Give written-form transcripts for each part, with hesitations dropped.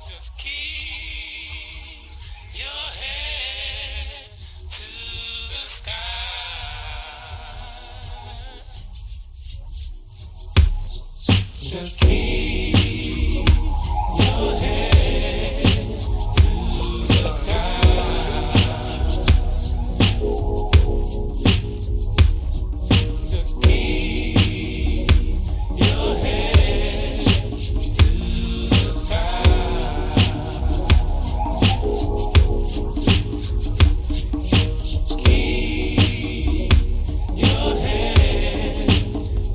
Just keep your head to the sky. Just keep your head to the sky. Just keep your head to the sky. Keep your head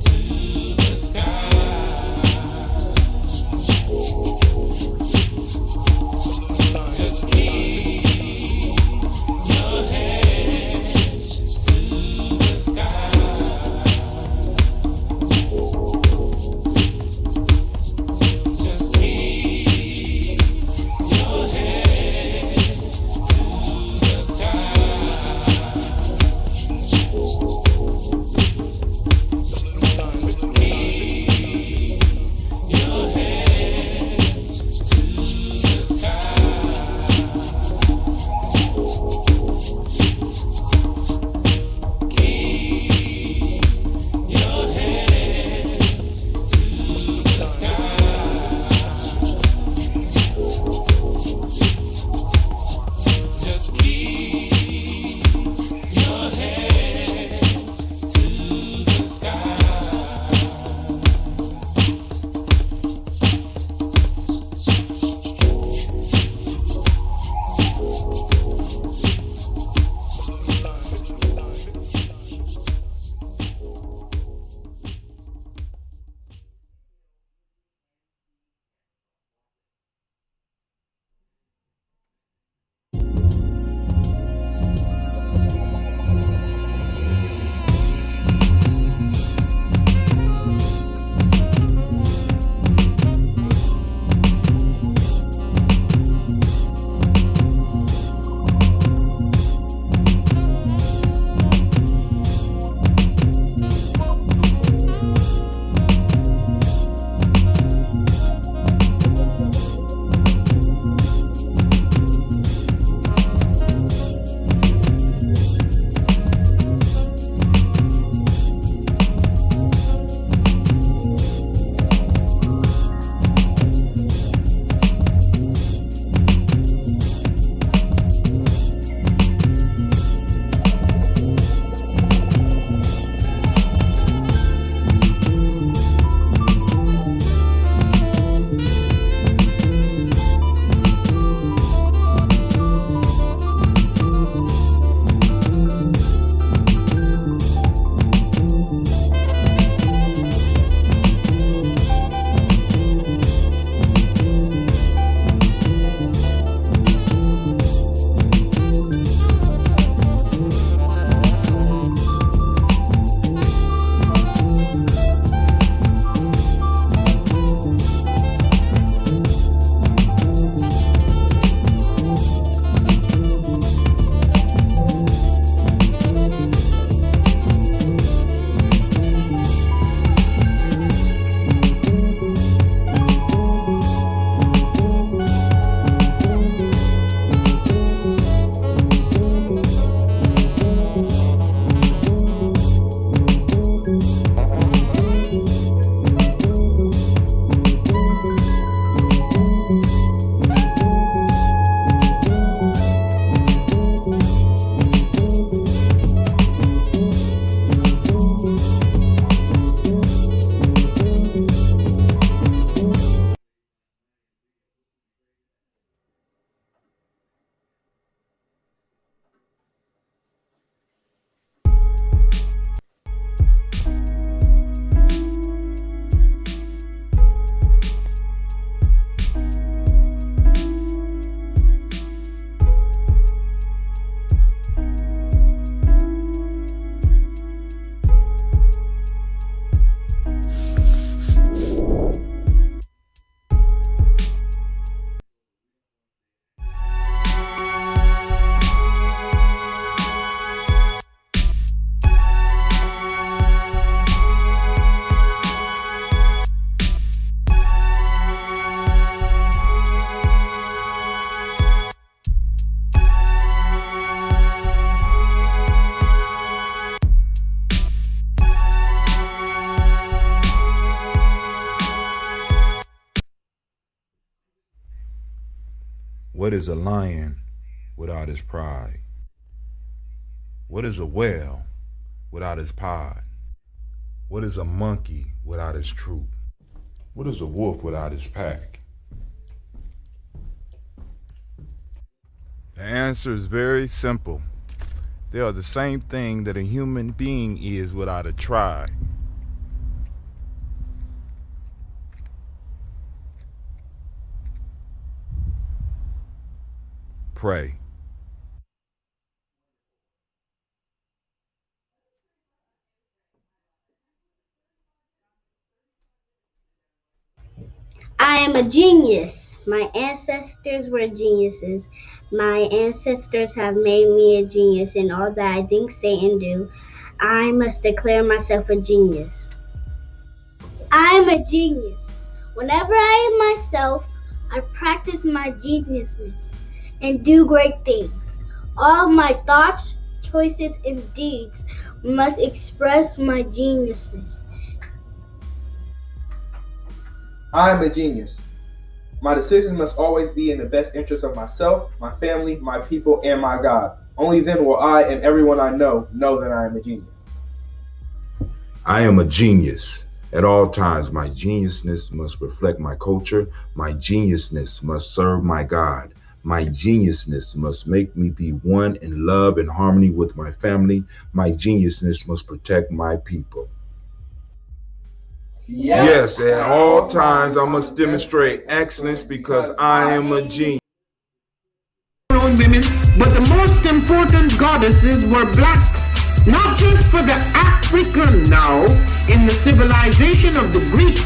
to the sky. What is a lion without his pride? What is a whale without his pod? What is a monkey without his troop? What is a wolf without his pack? The answer is very simple. They are the same thing that a human being is without a tribe. Pray. I am a genius. My ancestors were geniuses. My ancestors have made me a genius in all that I think, say, and do. I must declare myself a genius. I am a genius. Whenever I am myself, I practice my geniusness and do great things. All my thoughts, choices, and deeds must express my geniusness. I am a genius. My decisions must always be in the best interest of myself, my family, my people, and my God. Only then will I and everyone I know that I am a genius. I am a genius. At all times, my geniusness must reflect my culture. My geniusness must serve my God. My geniusness must make me be one in love and harmony with my family. My geniusness must protect my people. Yes, at all times I must demonstrate excellence because I am a genius. Women, but the most important goddesses were black, not just for the African now, in the civilization of the Greek.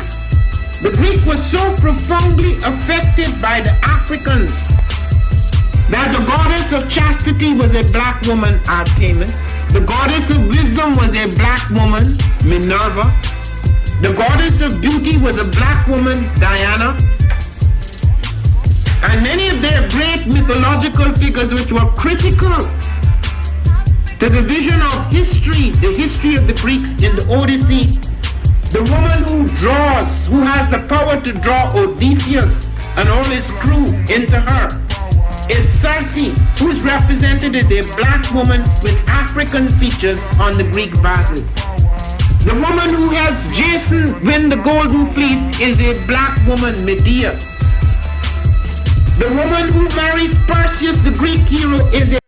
The Greek was so profoundly affected by the Africans that the goddess of chastity was a black woman, Artemis. The goddess of wisdom was a black woman, Minerva. The goddess of beauty was a black woman, Diana. And many of their great mythological figures which were critical to the vision of history, the history of the Greeks in the Odyssey. The woman who draws, who has the power to draw Odysseus and all his crew into her, is Circe, who is represented as a black woman with African features on the Greek vases. The woman who helps Jason win the golden fleece is a black woman, Medea. The woman who marries Perseus, the Greek hero, is a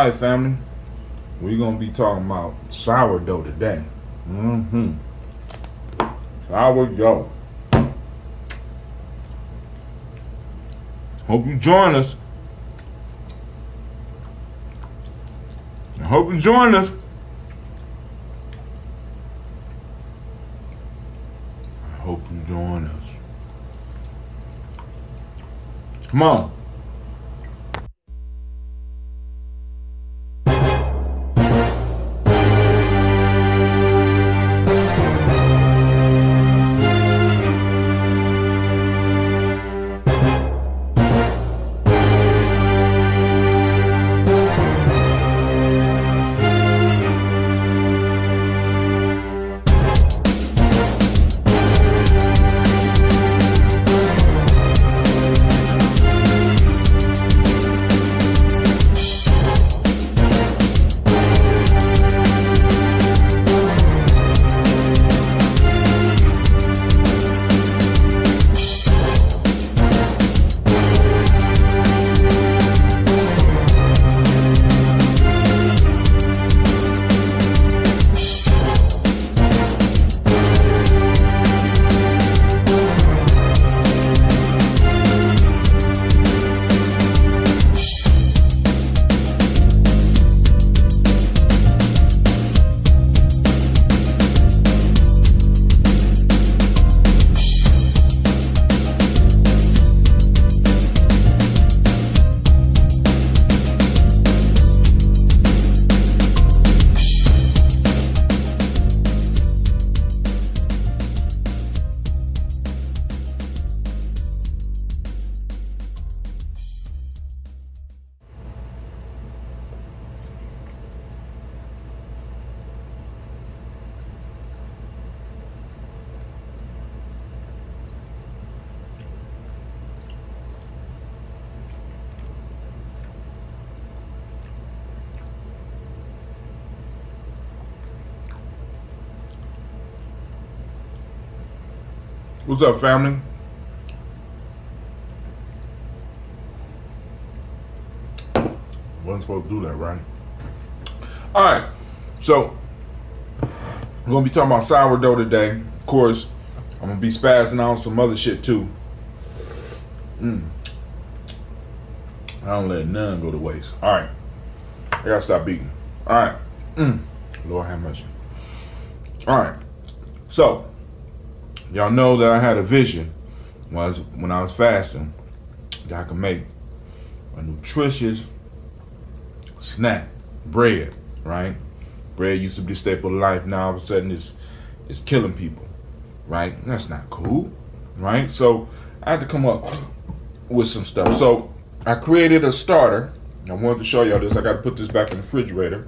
right, family. We're gonna be talking about sourdough today. Sourdough. Hope you join us. I hope you join us. I hope you join us. Come on. What's up, family? Wasn't supposed to do that, right? All right. So, we're going to be talking about sourdough today. Of course, I'm going to be spazzing out on some other shit, too. I don't let none go to waste. All right. I got to stop beating. All right. Lord have mercy. All right. So, y'all know that I had a vision when I was fasting that I could make a nutritious snack, bread, right? Bread used to be a staple of life. Now all of a sudden it's killing people, right? That's not cool, right? So I had to come up with some stuff. So I created a starter. I wanted to show y'all this. I got to put this back in the refrigerator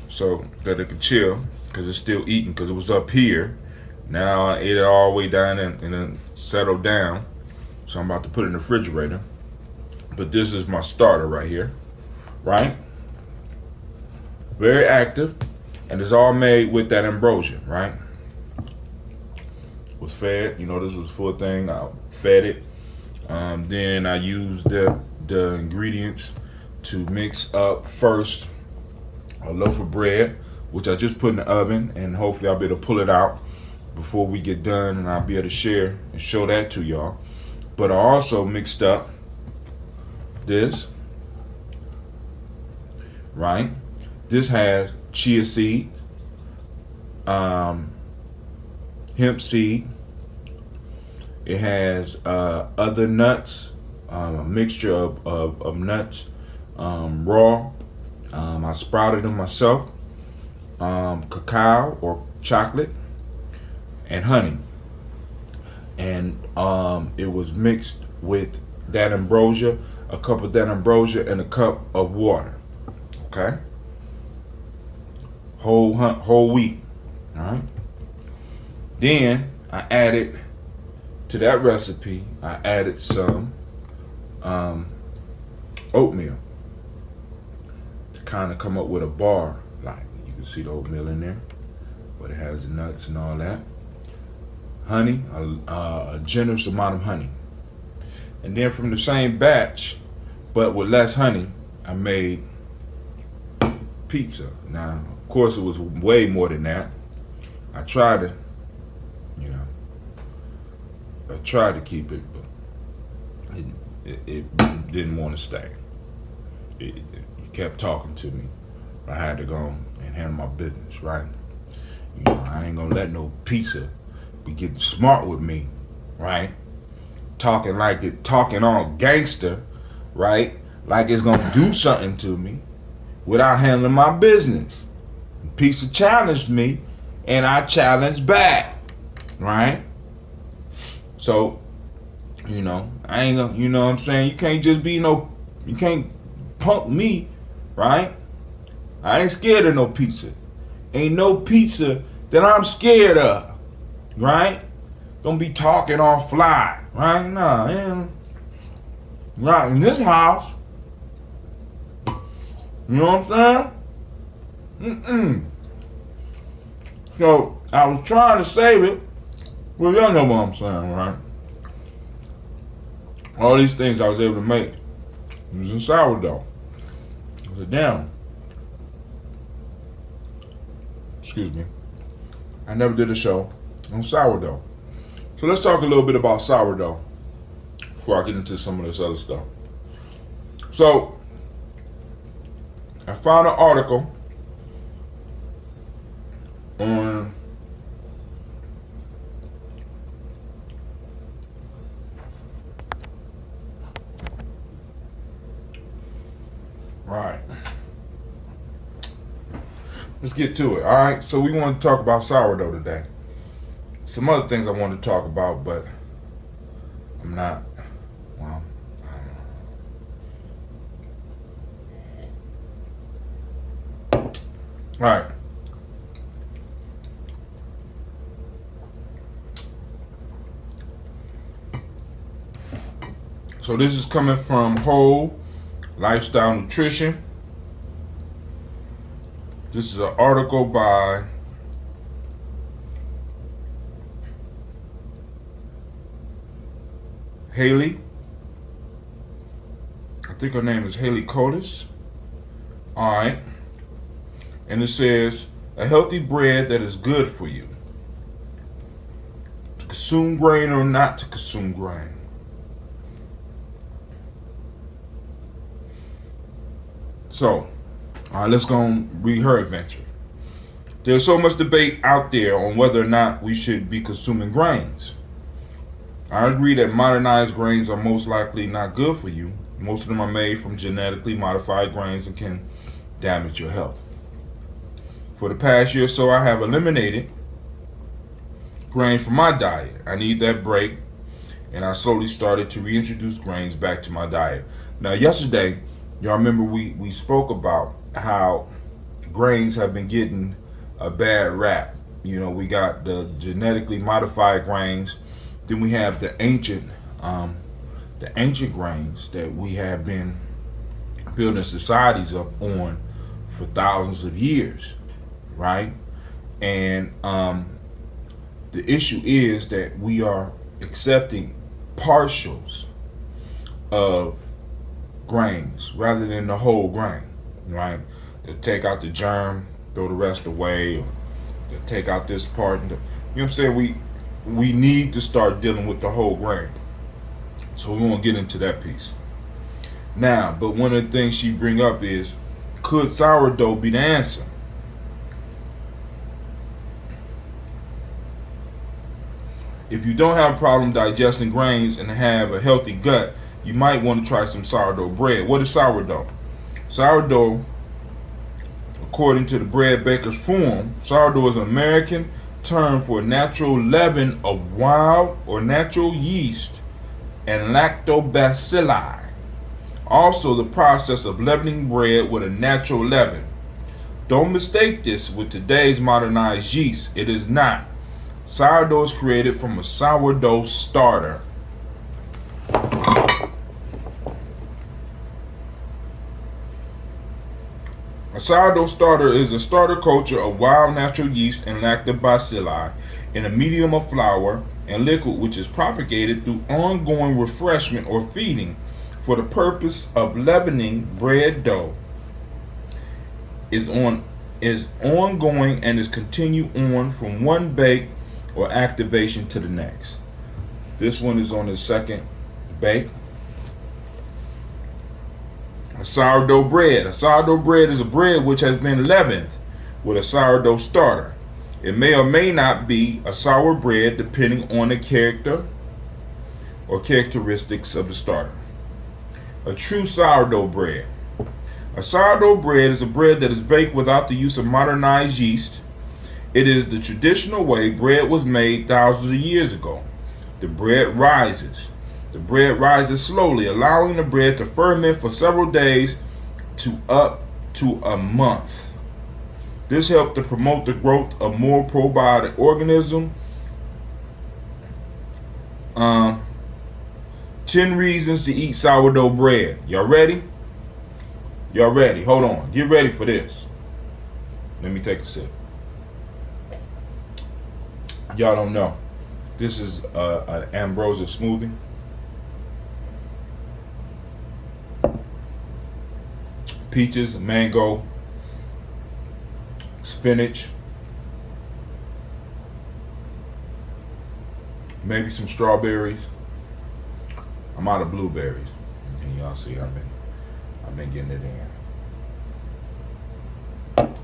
so that it can chill because it's still eating because it was up here. Now I ate it all the way down and then settled down. So I'm about to put it in the refrigerator. But this is my starter right here, right? Very active. And it's all made with that ambrosia, right? Was fed, this is a full thing. I fed it. Then I used the ingredients to mix up first a loaf of bread, which I just put in the oven, and hopefully I'll be able to pull it out before we get done, and I'll be able to share and show that to y'all. But I also mixed up this, right? This has chia seed, hemp seed. It has other nuts, a mixture of nuts, raw. I sprouted them myself. Cacao or chocolate and honey. And it was mixed with that ambrosia, a cup of that ambrosia and a cup of water. Okay? Whole wheat. All right? Then I added to that recipe, I added some oatmeal to kind of come up with a bar. Like, you can see the oatmeal in there, but it has the nuts and all that. Honey, a generous amount of honey. And then from the same batch, but with less honey, I made pizza. Now, of course, it was way more than that. I tried to, you know, keep it, but it didn't want to stay. It kept talking to me. I had to go and handle my business, right? You know, I ain't gonna let no pizza be getting smart with me, right? Talking all gangster, right? Like it's gonna do something to me without handling my business. Pizza challenged me, and I challenged back, right? So, you know, I ain't gonna, you know what I'm saying? You can't punk me, right? I ain't scared of no pizza. Ain't no pizza that I'm scared of, right? Don't be talking all fly, right? Nah, man. Not in this house. You know what I'm saying? So, I was trying to save it. Well, y'all know what I'm saying, right? All these things I was able to make using sourdough. I said, damn. Excuse me. I never did a show on sourdough. So let's talk a little bit about sourdough before I get into some of this other stuff. So, I found an article on right. Let's get to it. All right. So we want to talk about sourdough today. Some other things I want to talk about, but I'm not. Well, I don't know. All right. So this is coming from Whole Lifestyle Nutrition. This is an article by Haley. I think her name is Haley Cotis. Alright. And it says, a healthy bread that is good for you. To consume grain or not to consume grain. So, let's go and read her adventure. There's so much debate out there on whether or not we should be consuming grains. I agree that modernized grains are most likely not good for you. Most of them are made from genetically modified grains and can damage your health. For the past year or so, I have eliminated grains from my diet. I need that break, and I slowly started to reintroduce grains back to my diet. Now, yesterday, y'all remember we spoke about how grains have been getting a bad rap. You know, we got the genetically modified grains, then we have the ancient grains that we have been building societies up on for thousands of years, right? And the issue is that we are accepting partials of grains rather than the whole grain, right? They'll take out the germ, throw the rest away, or they'll take out this part. You know what I'm saying? We need to start dealing with the whole grain. So we won't get into that piece. Now, but one of the things she bring up is, could sourdough be the answer? If you don't have a problem digesting grains and have a healthy gut, you might want to try some sourdough bread. What is sourdough? Sourdough, according to the Bread Baker's Forum, sourdough is an American term for a natural leaven of wild or natural yeast and lactobacilli. Also, the process of leavening bread with a natural leaven. Don't mistake this with today's modernized yeast. It is not. Sourdough is created from a sourdough starter. A sourdough starter is a starter culture of wild natural yeast and lactobacilli in a medium of flour and liquid, which is propagated through ongoing refreshment or feeding for the purpose of leavening bread dough. is ongoing and is continued on from one bake or activation to the next. This one is on the second bake. A sourdough bread. A sourdough bread is a bread which has been leavened with a sourdough starter. It may or may not be a sour bread depending on the character or characteristics of the starter. A true sourdough bread. A sourdough bread is a bread that is baked without the use of modernized yeast. It is the traditional way bread was made thousands of years ago. The bread rises. The bread rises slowly, allowing the bread to ferment for several days to up to a month. This helped to promote the growth of more probiotic organisms. 10 reasons to eat sourdough bread. Y'all ready? Y'all ready? Hold on. Get ready for this. Let me take a sip. Y'all don't know. This is an ambrosia smoothie. Peaches, mango, spinach, maybe some strawberries. I'm out of blueberries, and y'all see I've been getting it in.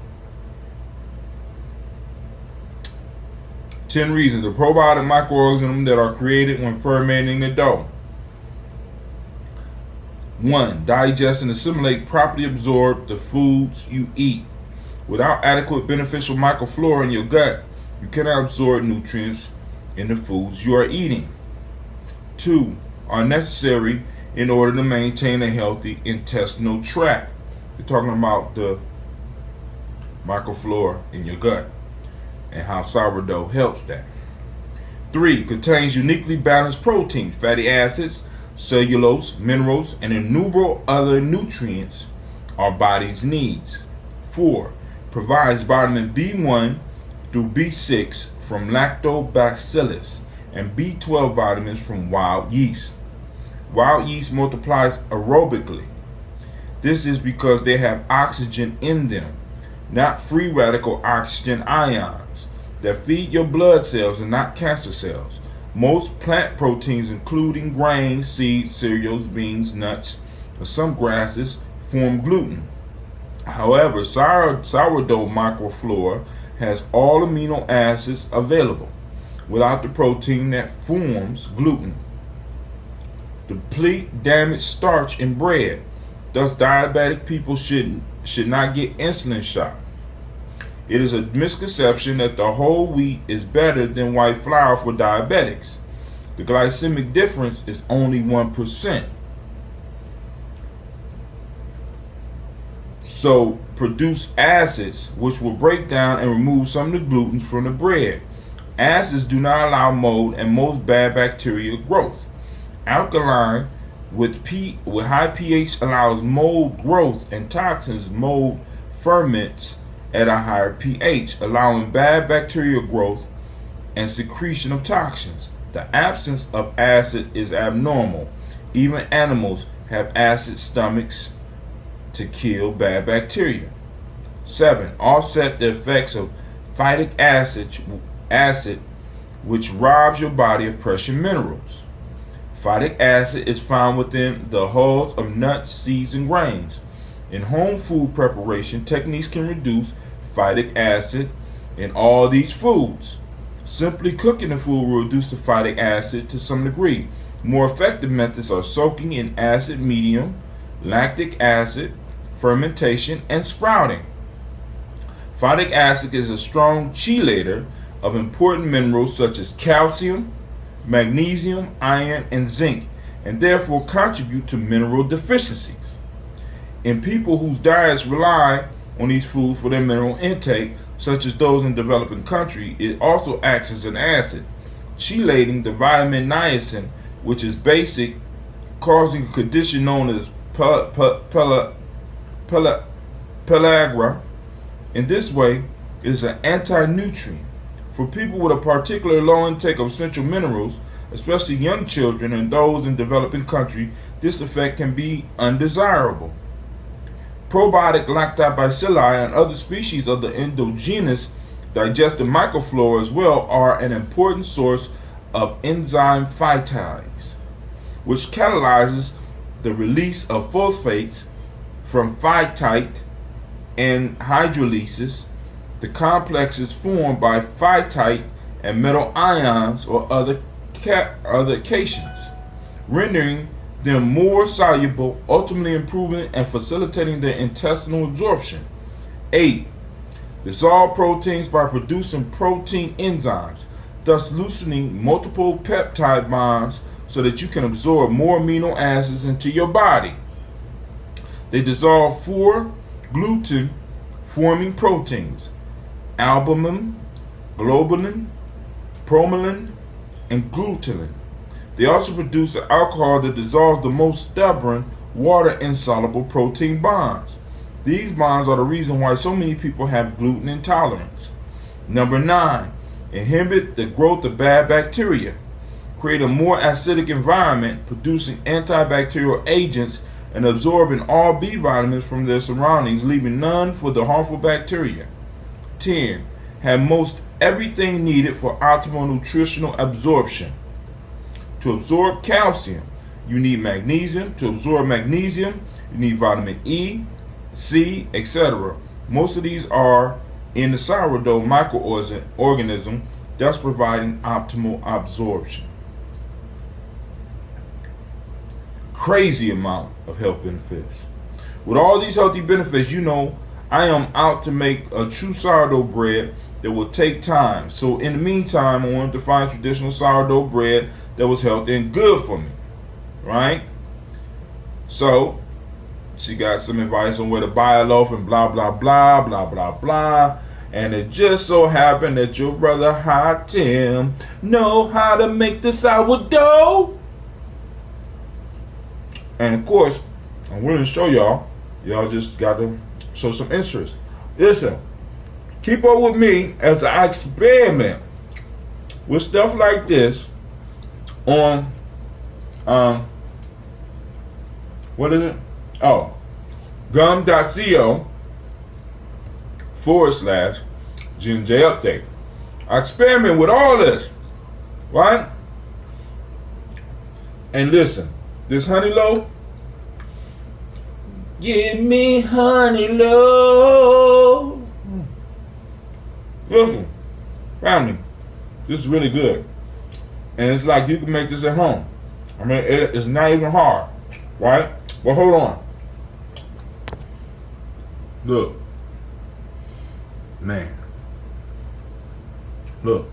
10 reasons. The probiotic microorganisms that are created when fermenting the dough. 1. Digest and assimilate, properly absorb the foods you eat. Without adequate beneficial microflora in your gut, you cannot absorb nutrients in the foods you are eating. 2. Are necessary in order to maintain a healthy intestinal tract. We're talking about the microflora in your gut and how sourdough helps that. 3. Contains uniquely balanced proteins, fatty acids, cellulose, minerals, and innumerable other nutrients our bodies needs. 4. Provides vitamin B1 through B6 from lactobacillus and B12 vitamins from wild yeast. Wild yeast multiplies aerobically. This is because they have oxygen in them, not free radical oxygen ions that feed your blood cells and not cancer cells. Most plant proteins, including grains, seeds, cereals, beans, nuts, and some grasses, form gluten. However, sourdough microflora has all amino acids available without the protein that forms gluten. Deplete damaged starch in bread. Thus, diabetic people should not get insulin shot. It is a misconception that the whole wheat is better than white flour for diabetics. The glycemic difference is only 1%. So, produce acids which will break down and remove some of the gluten from the bread. Acids do not allow mold and most bad bacteria growth. Alkaline with high pH allows mold growth, and toxins mold ferments at a higher pH, allowing bad bacterial growth and secretion of toxins. The absence of acid is abnormal. Even animals have acid stomachs to kill bad bacteria. 7. Offset the effects of phytic acid, which robs your body of precious minerals. Phytic acid is found within the hulls of nuts, seeds, and grains. In home food preparation, techniques can reduce phytic acid in all these foods. Simply cooking the food will reduce the phytic acid to some degree. More effective methods are soaking in acid medium, lactic acid, fermentation, and sprouting. Phytic acid is a strong chelator of important minerals such as calcium, magnesium, iron, and zinc, and therefore contribute to mineral deficiencies. In people whose diets rely on these foods for their mineral intake, such as those in developing countries, it also acts as an acid, chelating the vitamin niacin, which is basic, causing a condition known as pellagra. In this way, it is an anti-nutrient. For people with a particular low intake of essential minerals, especially young children and those in developing countries, this effect can be undesirable. Probiotic lactobacilli and other species of the endogenous digestive microflora as well are an important source of enzyme phytase, which catalyzes the release of phosphates from phytite and hydrolysis. The complexes formed by phytite and metal ions or other cations, rendering them more soluble, ultimately improving and facilitating their intestinal absorption. 8. Dissolve proteins by producing protein enzymes, thus loosening multiple peptide bonds so that you can absorb more amino acids into your body. They dissolve 4 gluten forming proteins: albumin, globulin, promelin, and glutenin. They also produce an alcohol that dissolves the most stubborn water-insoluble protein bonds. These bonds are the reason why so many people have gluten intolerance. Number 9, inhibit the growth of bad bacteria. Create a more acidic environment, producing antibacterial agents and absorbing all B vitamins from their surroundings, leaving none for the harmful bacteria. 10, have most everything needed for optimal nutritional absorption. To absorb calcium, you need magnesium. To absorb magnesium, you need vitamin E, C, etc. Most of these are in the sourdough microorganism, thus providing optimal absorption. Crazy amount of health benefits. With all these healthy benefits, you know I am out to make a true sourdough bread that will take time. So in the meantime, I wanted to find traditional sourdough bread that was healthy and good for me, right? So she got some advice on where to buy a loaf and blah blah blah blah blah blah. And it just so happened that your brother Hot Tim know how to make the sourdough. And of course, I'm willing to show y'all. Y'all just got to show some interest. Listen, keep up with me as I experiment with stuff like this on what is it? Oh, gum.co/GNJ update. I experiment with all this, right? And listen, this honey loaf, give me honey loaf. Listen, family, this is really good. And it's like you can make this at home. I mean, it's not even hard, right? But hold on. Look. Man. Look.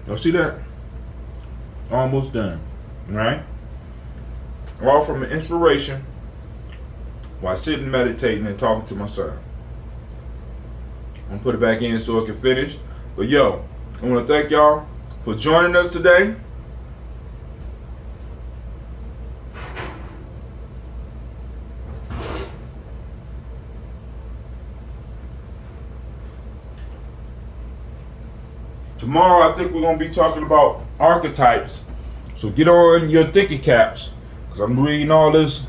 Y'all see that? Almost done, right? All from an inspiration while sitting, meditating, and talking to my son. I'm gonna put it back in so it can finish. But yo, I wanna thank y'all for joining us today. Tomorrow I think we're going to be talking about archetypes. So get on your thinking caps, because I'm reading all this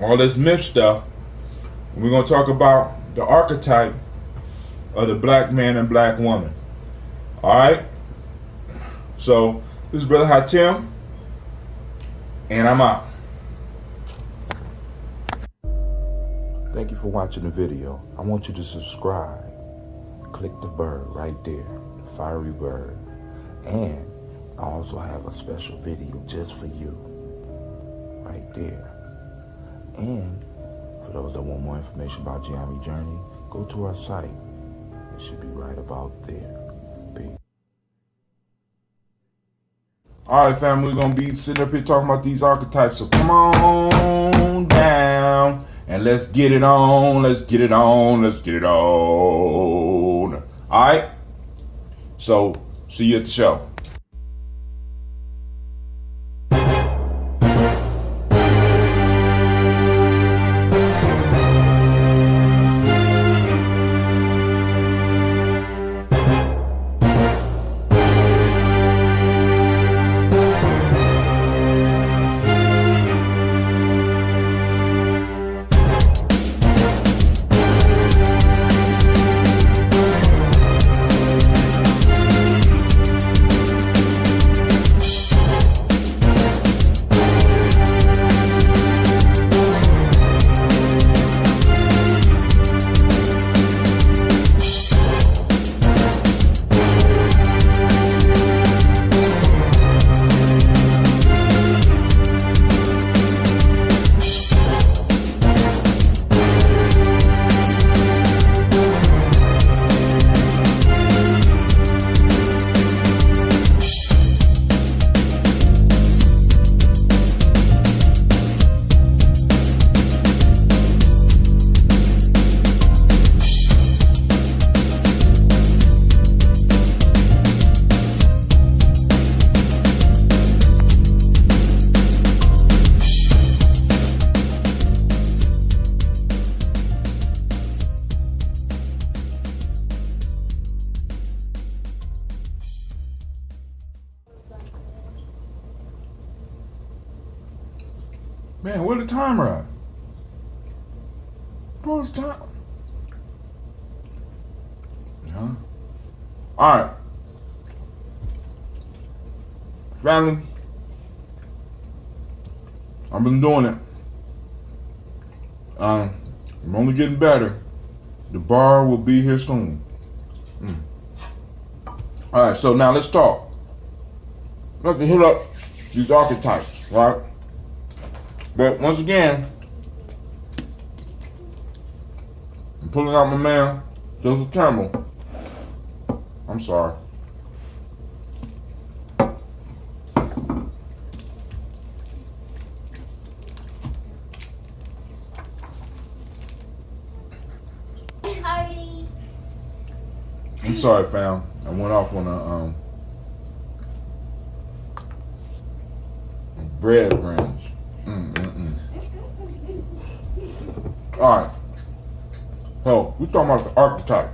myth stuff. And we're going to talk about the archetype of the black man and black woman. Alright? So this is Brother Hot Tim, and I'm out. Thank you for watching the video. I want you to subscribe. Click the bird right there, the fiery bird. And I also have a special video just for you, right there. And for those that want more information about Gye-Nyame Journey, go to our site. It should be right about there. Peace. Alright, family, we're going to be sitting up here talking about these archetypes. So come on down and let's get it on. Let's get it on. Let's get it on. Alright? So, see you at the show. Man, where the timer at? Where's the time? Yeah. Alright. Family. I've been doing it. I'm only getting better. The bar will be here soon. Alright, so now let's talk. Let's hit up these archetypes, right? But once again, I'm pulling out my man, Joseph Campbell. I'm sorry. I'm sorry, fam. I went off on a bread branch. All right. So we're talking about the archetype.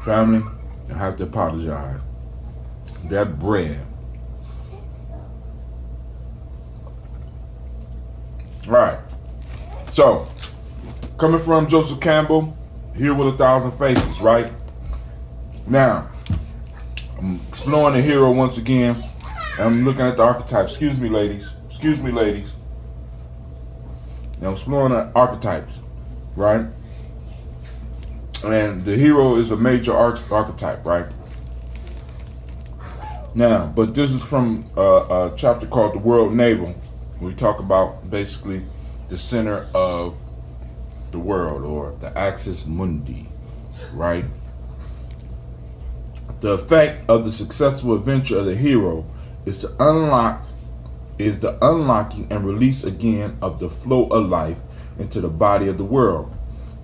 Family, I have to apologize. That bread. All right. So, coming from Joseph Campbell, here with 1,000 faces, right? Now, I'm exploring the hero once again. I'm looking at the archetypes. Excuse me, ladies. Excuse me, ladies. Now, I'm exploring the archetypes, right? And the hero is a major archetype, right? Now, but this is from a chapter called The World Navel. We talk about basically the center of the world, or the axis mundi, right? The effect of the successful adventure of the hero is the unlocking and release again of the flow of life into the body of the world.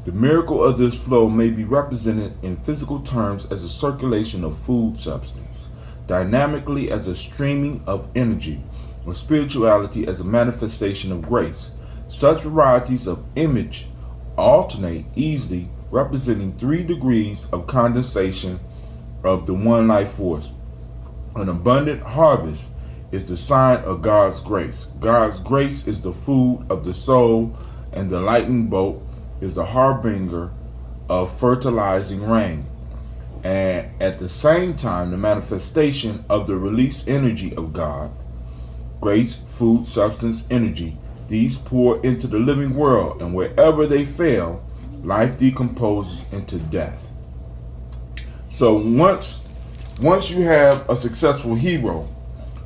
The miracle of this flow may be represented in physical terms as a circulation of food substance, dynamically as a streaming of energy, or spirituality as a manifestation of grace. Such varieties of image alternate easily, representing 3 degrees of condensation of the one life force. An abundant harvest is the sign of God's grace. God's grace is the food of the soul, and the lightning bolt is the harbinger of fertilizing rain. And at the same time, the manifestation of the release energy of God, grace, food, substance, energy, these pour into the living world, and wherever they fail, life decomposes into death. So once you have a successful hero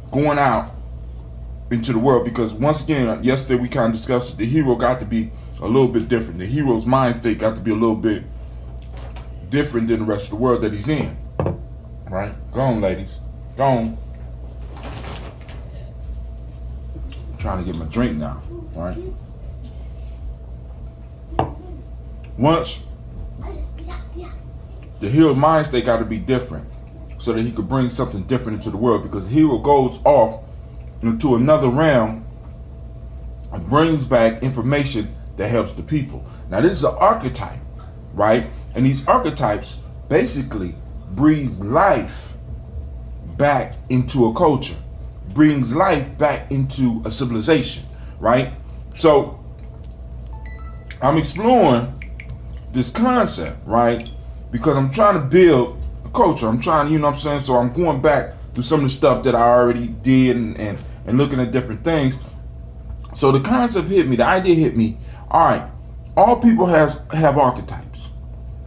going out into the world, because once again, yesterday we kind of discussed it, the hero got to be a little bit different. The hero's mind state got to be a little bit different than the rest of the world that he's in. Right? Go on, ladies. Go on. I'm trying to get my drink now. Right? Once the hero's mind state got to be different so that he could bring something different into the world, because the hero goes off into another realm and brings back information that helps the people. Now, this is an archetype, right? And these archetypes basically breathe life back into a culture, brings life back into a civilization, right? So I'm exploring this concept, right? Because I'm trying to build a culture. I'm trying to, you know what I'm saying? So I'm going back to some of the stuff that I already did and looking at different things. So the concept hit me, the idea hit me. All right, all people have archetypes.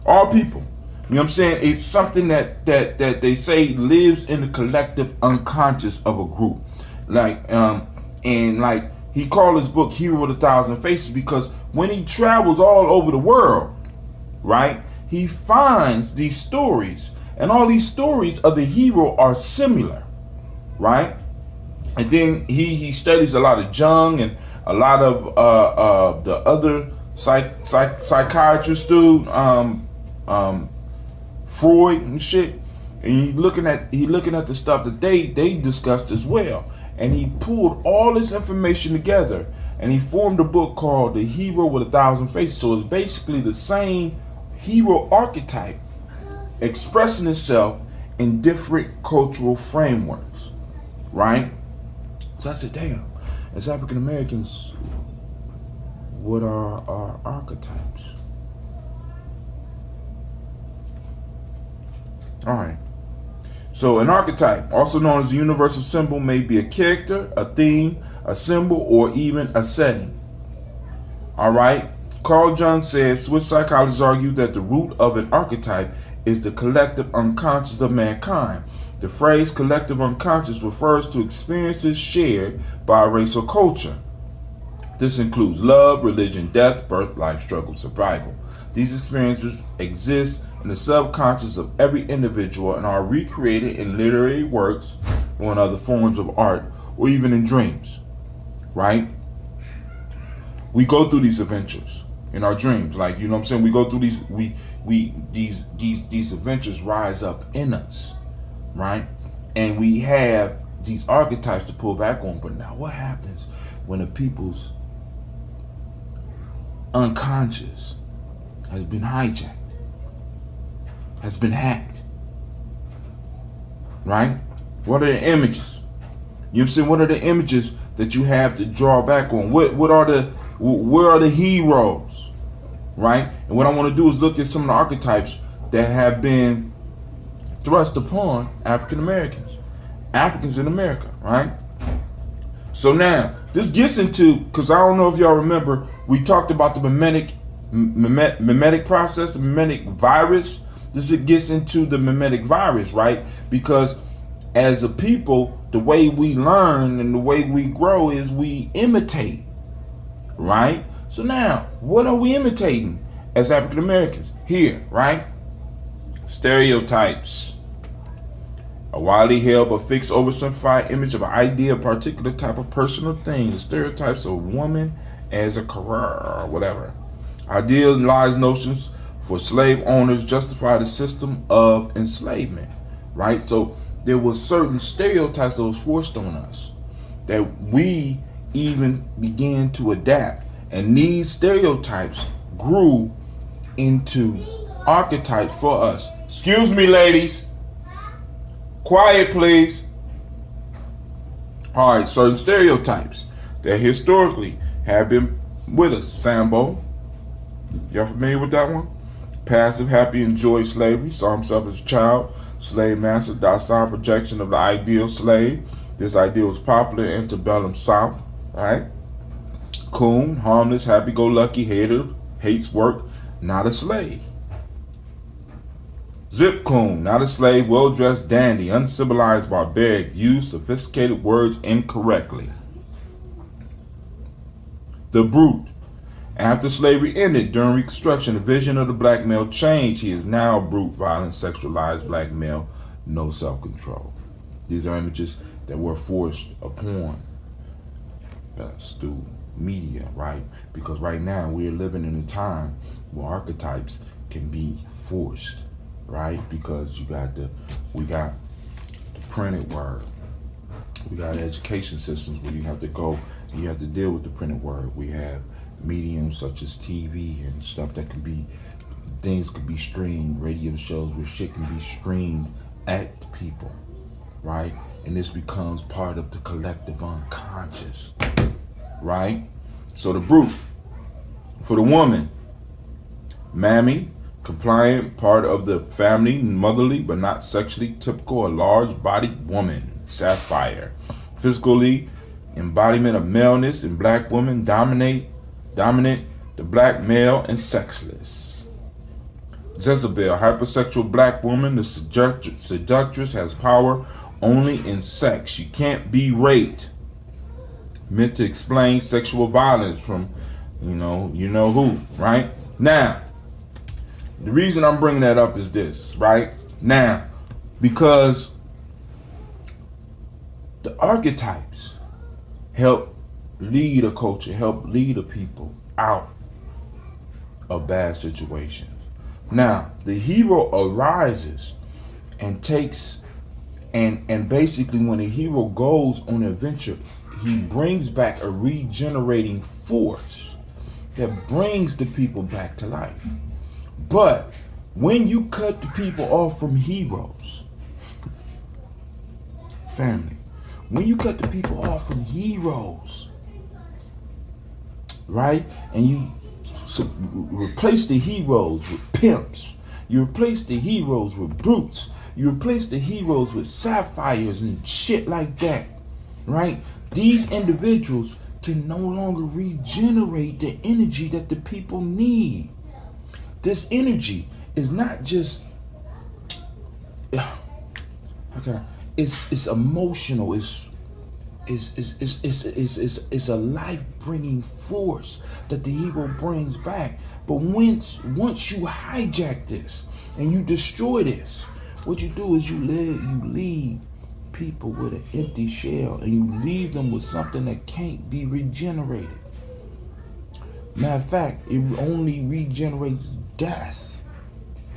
All people. You know what I'm saying? It's something that they say lives in the collective unconscious of a group. And like he called his book Hero with 1,000 Faces, because when he travels all over the world, right, he finds these stories, and all these stories of the hero are similar, right? And then he studies a lot of Jung and a lot of the other psychiatrists, dude, Freud and shit. And he looking at the stuff that they discussed as well. And he pulled all this information together, and he formed a book called The Hero with 1,000 Faces. So it's basically the same hero archetype expressing itself in different cultural frameworks, right? So I said, damn, as African Americans, what are our archetypes? All right. So an archetype, also known as a universal symbol, may be a character, a theme, a symbol, or even a setting. All right. Carl Jung says Swiss psychologists argue that the root of an archetype is the collective unconscious of mankind. The phrase collective unconscious refers to experiences shared by a race or culture. This includes love, religion, death, birth, life, struggle, survival. These experiences exist in the subconscious of every individual and are recreated in literary works or in other forms of art or even in dreams, right? We go through these adventures in our dreams, like, you know what I'm saying? We go through these, these adventures rise up in us, right? And we have these archetypes to pull back on. But now what happens when a people's unconscious has been hijacked, has been hacked, right? What are the images? You know what I'm saying? What are the images that you have to draw back on? Where are the heroes, right? And what I want to do is look at some of the archetypes that have been thrust upon African Americans, Africans in America, right? So now this gets into, because I don't know if y'all remember, we talked about the mimetic process, the mimetic virus. This gets into the mimetic virus, right? Because as a people, the way we learn and the way we grow is we imitate, right? So now, what are we imitating as African Americans here, right? Stereotypes. A widely held but fixed, oversimplified image of an idea, a particular type of person or thing. The stereotypes of a woman as a career or whatever. Idealized notions for slave owners justify the system of enslavement, right? So there was certain stereotypes that was forced on us that we even began to adapt. And these stereotypes grew into archetypes for us. Excuse me, ladies. Quiet, please. All right, certain stereotypes that historically have been with us. Sambo. Y'all familiar with that one? Passive, happy, enjoy slavery. Saw himself as a child. Slave master, docile projection of the ideal slave. This ideal was popular in antebellum South, right? Coon, harmless, happy-go-lucky, hates work, not a slave. Zip coon, not a slave, well-dressed dandy, uncivilized barbaric, used sophisticated words incorrectly. The brute. After slavery ended, during Reconstruction, the vision of the black male changed. He is now a brute, violent, sexualized black male, no self-control. These are images that were forced upon us through media, right? Because right now we're living in a time where archetypes can be forced, right? Because we got the printed word. We got education systems where you have to go and you have to deal with the printed word. We have mediums such as TV and stuff that can be, things could be streamed, radio shows where shit can be streamed at people, right? And this becomes part of the collective unconscious, right? So the brute. For the woman, mammy, compliant, part of the family, motherly but not sexually typical, a large-bodied woman. Sapphire. Physically, embodiment of maleness in black women, dominant, the black male, and sexless. Jezebel, hypersexual black woman, the seductress, has power only in sex. She can't be raped. Meant to explain sexual violence from, you know who, right? Now, the reason I'm bringing that up is this, right? Now, because the archetypes help lead a culture, help lead a people out of bad situations. Now, the hero arises and takes, and basically when a hero goes on an adventure, he brings back a regenerating force that brings the people back to life. But when you cut the people off from heroes, family, when you cut the people off from heroes, right? And you replace the heroes with pimps. You replace the heroes with brutes. You replace the heroes with sapphires and shit like that, right? These individuals can no longer regenerate the energy that the people need. This energy is not just it's emotional. It's a life-bringing force that the hero brings back. But once you hijack this and you destroy this, what you do is you leave people with an empty shell, and you leave them with something that can't be regenerated. Matter of fact, it only regenerates death.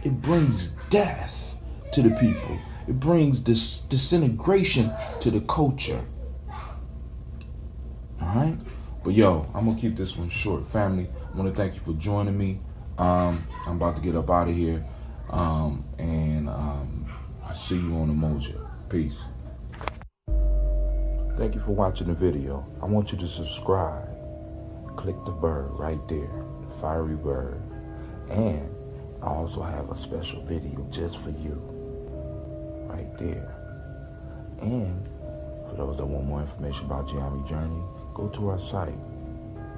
It brings death to the people. It brings disintegration to the culture. Alright? But yo, I'm gonna keep this one short, family. I want to thank you for joining me. I'm about to get up out of here. And I'll see you on the Moja. Peace. Thank you for watching the video. I want you to subscribe. Click the bird right there, the fiery bird. And I also have a special video just for you, right there. And for those that want more information about Gye-Nyame Journey, go to our site.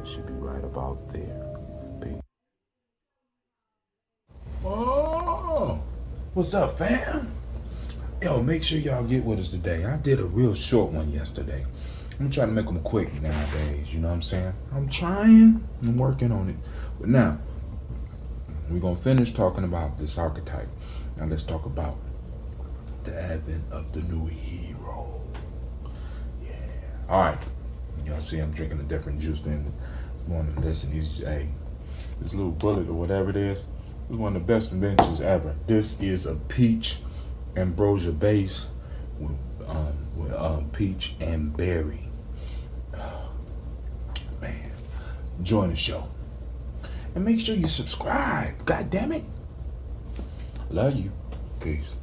It should be right about there. Peace. Oh, what's up, fam? Yo, make sure y'all get with us today. I did a real short one yesterday. I'm trying to make them quick nowadays, you know what I'm saying? I'm trying, I'm working on it. But now, we're going to finish talking about this archetype. Now let's talk about the advent of the new hero. Yeah. All right. Y'all see I'm drinking a different juice than this morning. Listen, this little bullet or whatever it is one of the best inventions ever. This is a peach ambrosia base with peach and berry. Man, join the show. And make sure you subscribe. God damn it. Love you. Peace.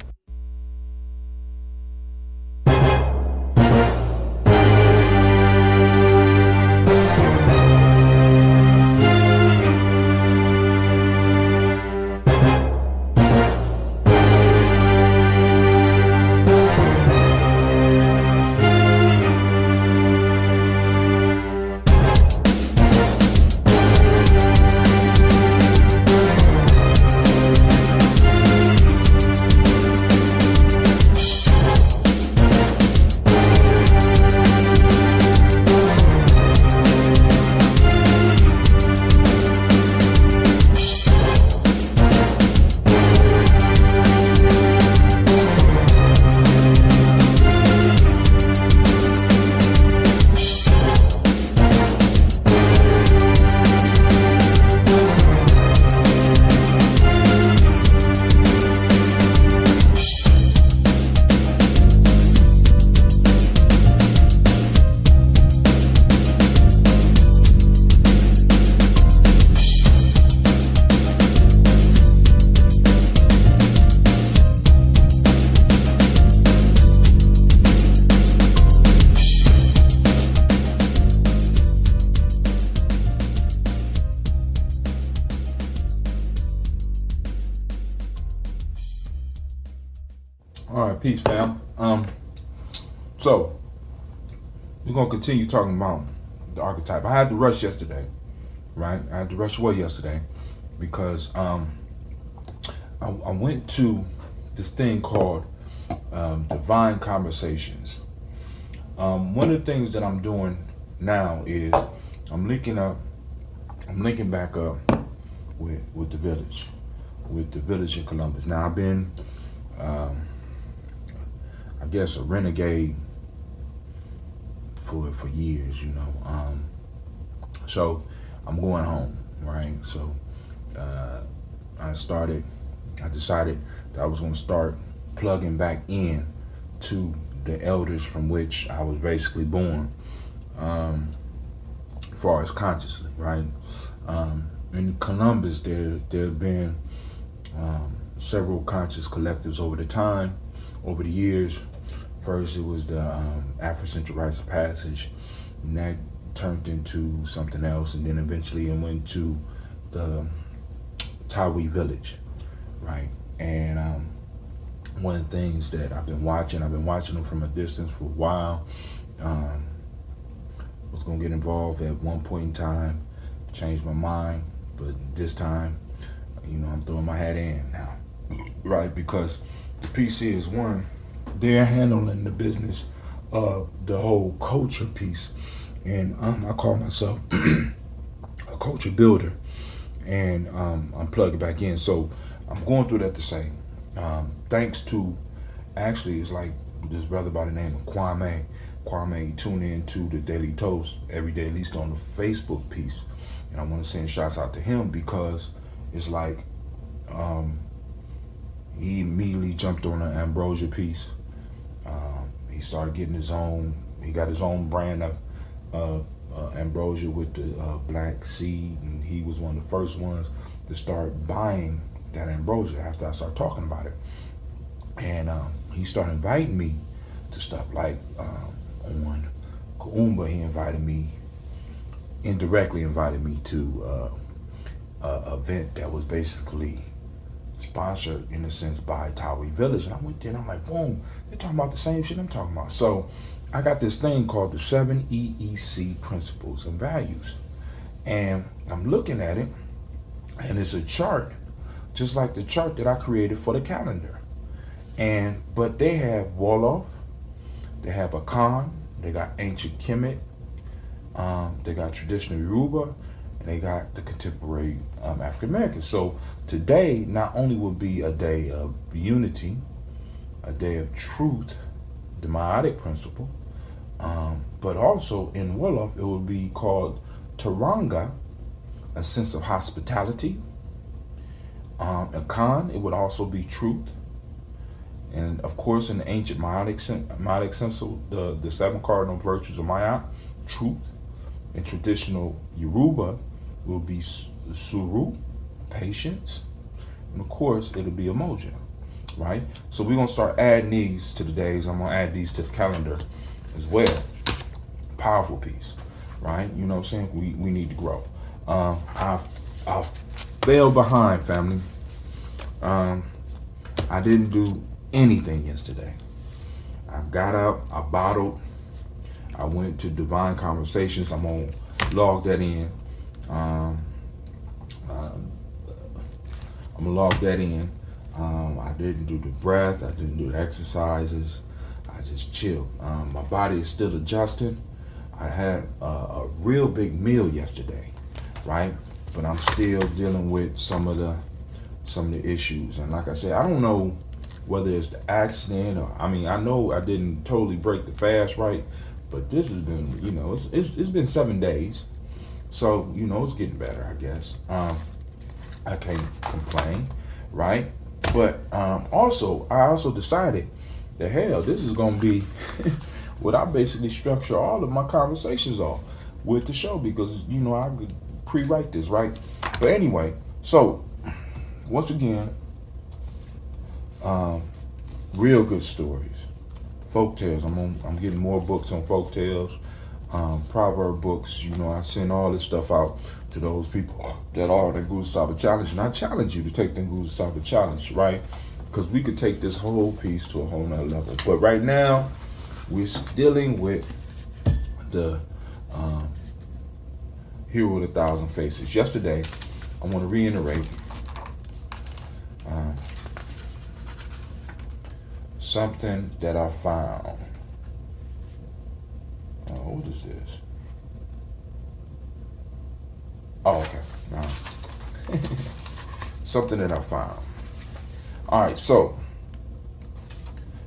All right, peace, fam. So we're gonna continue talking about the archetype. I had to rush yesterday, right? I had to rush away yesterday because I went to this thing called Divine Conversations. One of the things that I'm doing now is I'm linking back up with the village in Columbus. Now I've been I guess a renegade for years, you know. So I'm going home, right? So I decided that I was going to start plugging back in to the elders from which I was basically born, as far as consciously, right? In Columbus, there have been several conscious collectives over the years, First, it was the Afrocentric rites of passage, and that turned into something else, and then eventually it went to the Tawi village, right? And one of the things that I've been watching them from a distance for a while. Was gonna get involved at one point in time, changed my mind, but this time, I'm throwing my hat in now, right? Because the PC is one, they're handling the business of the whole culture piece, and I call myself a culture builder, and I'm plugging back in. So I'm going through that to say, thanks to, actually, it's like this brother by the name of Kwame. Kwame, tune in to the Daily Toast every day, at least on the Facebook piece. And I want to send shouts out to him because it's like he immediately jumped on the ambrosia piece. He started getting he got his own brand of ambrosia with the black seed, and he was one of the first ones to start buying that ambrosia after I started talking about it. And he started inviting me to stuff like on Kuumba. He indirectly invited me to an event that was basically sponsored in a sense by Tawi Village. And I went there and I'm like, boom, they're talking about the same shit I'm talking about. So I got this thing called the 7 EEC Principles and Values. And I'm looking at it, and it's a chart, just like the chart that I created for the calendar. But they have Wolof, they have Akan, they got ancient Kemet, they got traditional Yoruba, and they got the contemporary African American. So today not only will be a day of unity, a day of truth, the Ma'atic principle, but also in Wolof it will be called Taranga, a sense of hospitality. Akan, it would also be truth. And of course, in the ancient Ma'atic sense, the 7 cardinal virtues of Ma'at, truth. In traditional Yoruba, will be Suru, patience. And of course, it'll be Emoja, right? So we're going to start adding these to the days. I'm going to add these to the calendar as well. Powerful piece, right? You know what I'm saying? We need to grow. I fell behind, family. I didn't do anything yesterday. I got up, I bottled, I went to Divine Conversations. I'm gonna log that in. I'm gonna log that in. I didn't do the breath, I didn't do the exercises, I just chilled. My body is still adjusting. I had a real big meal yesterday, right? But I'm still dealing with some of the issues. And like I said, I don't know whether it's the accident or, I know I didn't totally break the fast, right? But this has been, it's been 7 days. So, it's getting better, I guess. I can't complain, right? But I also decided that, hell, this is going to be what I basically structure all of my conversations off with the show, because, I could pre-write this, right? But anyway, so once again, real good stories, folk tales. I'm getting more books on folk tales, proverb books. I send all this stuff out to those people that are the Guza Saba Challenge, and I challenge you to take the Guza Saba Challenge, right? Because we could take this whole piece to a whole nother level. But right now, we're dealing with the Hero of the Thousand Faces. Yesterday, I want to reiterate something that I found. What is this? Oh, okay. Something that I found. All right, so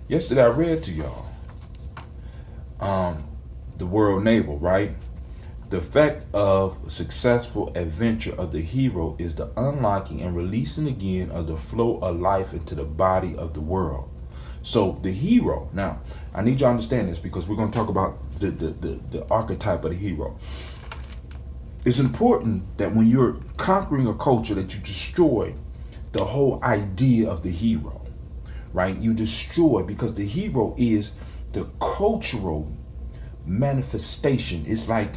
yesterday I read to y'all the World Naval, right? The effect of successful adventure of the hero is the unlocking and releasing again of the flow of life into the body of the world. So the hero, now I need you to understand this, because we're going to talk about the archetype of the hero. It's important that when you're conquering a culture that you destroy the whole idea of the hero, right? You destroy, because the hero is the cultural manifestation. It's like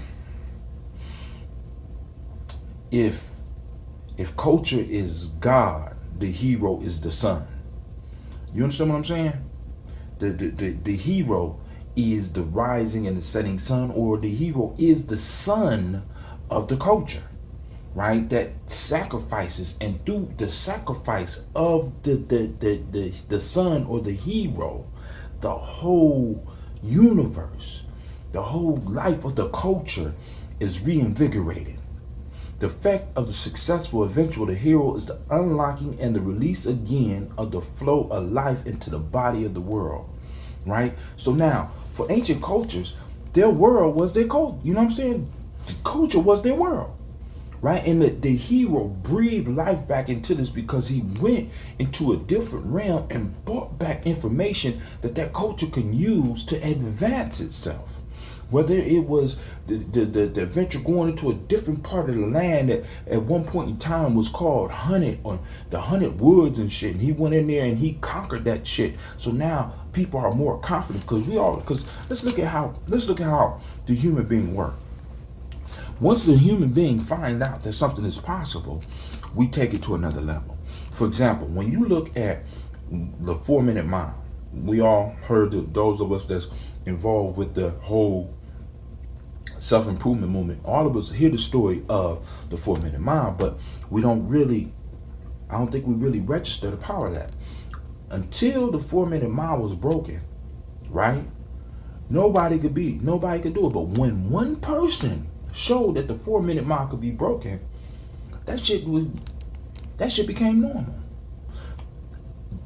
if culture is God, the hero is the sun. You understand what I'm saying? The hero is the rising and the setting sun, or the hero is the son of the culture, right? That sacrifices, and through the sacrifice of the son or the hero, the whole universe, the whole life of the culture is reinvigorated. The effect of the successful eventual the hero is the unlocking and the release again of the flow of life into the body of the world, right? So now, for ancient cultures, their world was their culture. You know what I'm saying? The culture was their world, right? And the hero breathed life back into this because he went into a different realm and brought back information that culture can use to advance itself. Whether it was the adventure going into a different part of the land that at one point in time was called Hunted, or the Hunted Woods and shit, and he went in there and he conquered that shit. So now people are more confident because let's look at how the human being works. Once the human being find out that something is possible, we take it to another level. For example, when you look at the 4-minute mile, we all heard those of us that's involved with the whole self-improvement movement, all of us hear the story of the 4-minute mile, but I don't think we really register the power of that. Until the 4-minute mile was broken, right? Nobody could do it. But when one person showed that the 4-minute mile could be broken, that shit became normal.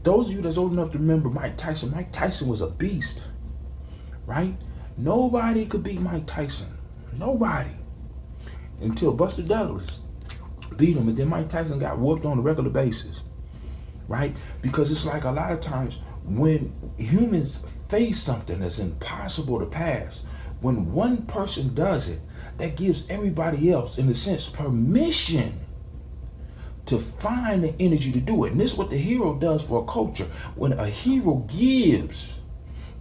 Those of you that's old enough to remember Mike Tyson was a beast, right? Nobody could beat Mike Tyson. Nobody. Until Buster Douglas beat him, and then Mike Tyson got whooped on a regular basis, right? Because it's like a lot of times when humans face something that's impossible to pass, when one person does it, that gives everybody else, in a sense, permission to find the energy to do it. And this is what the hero does for a culture. When a hero gives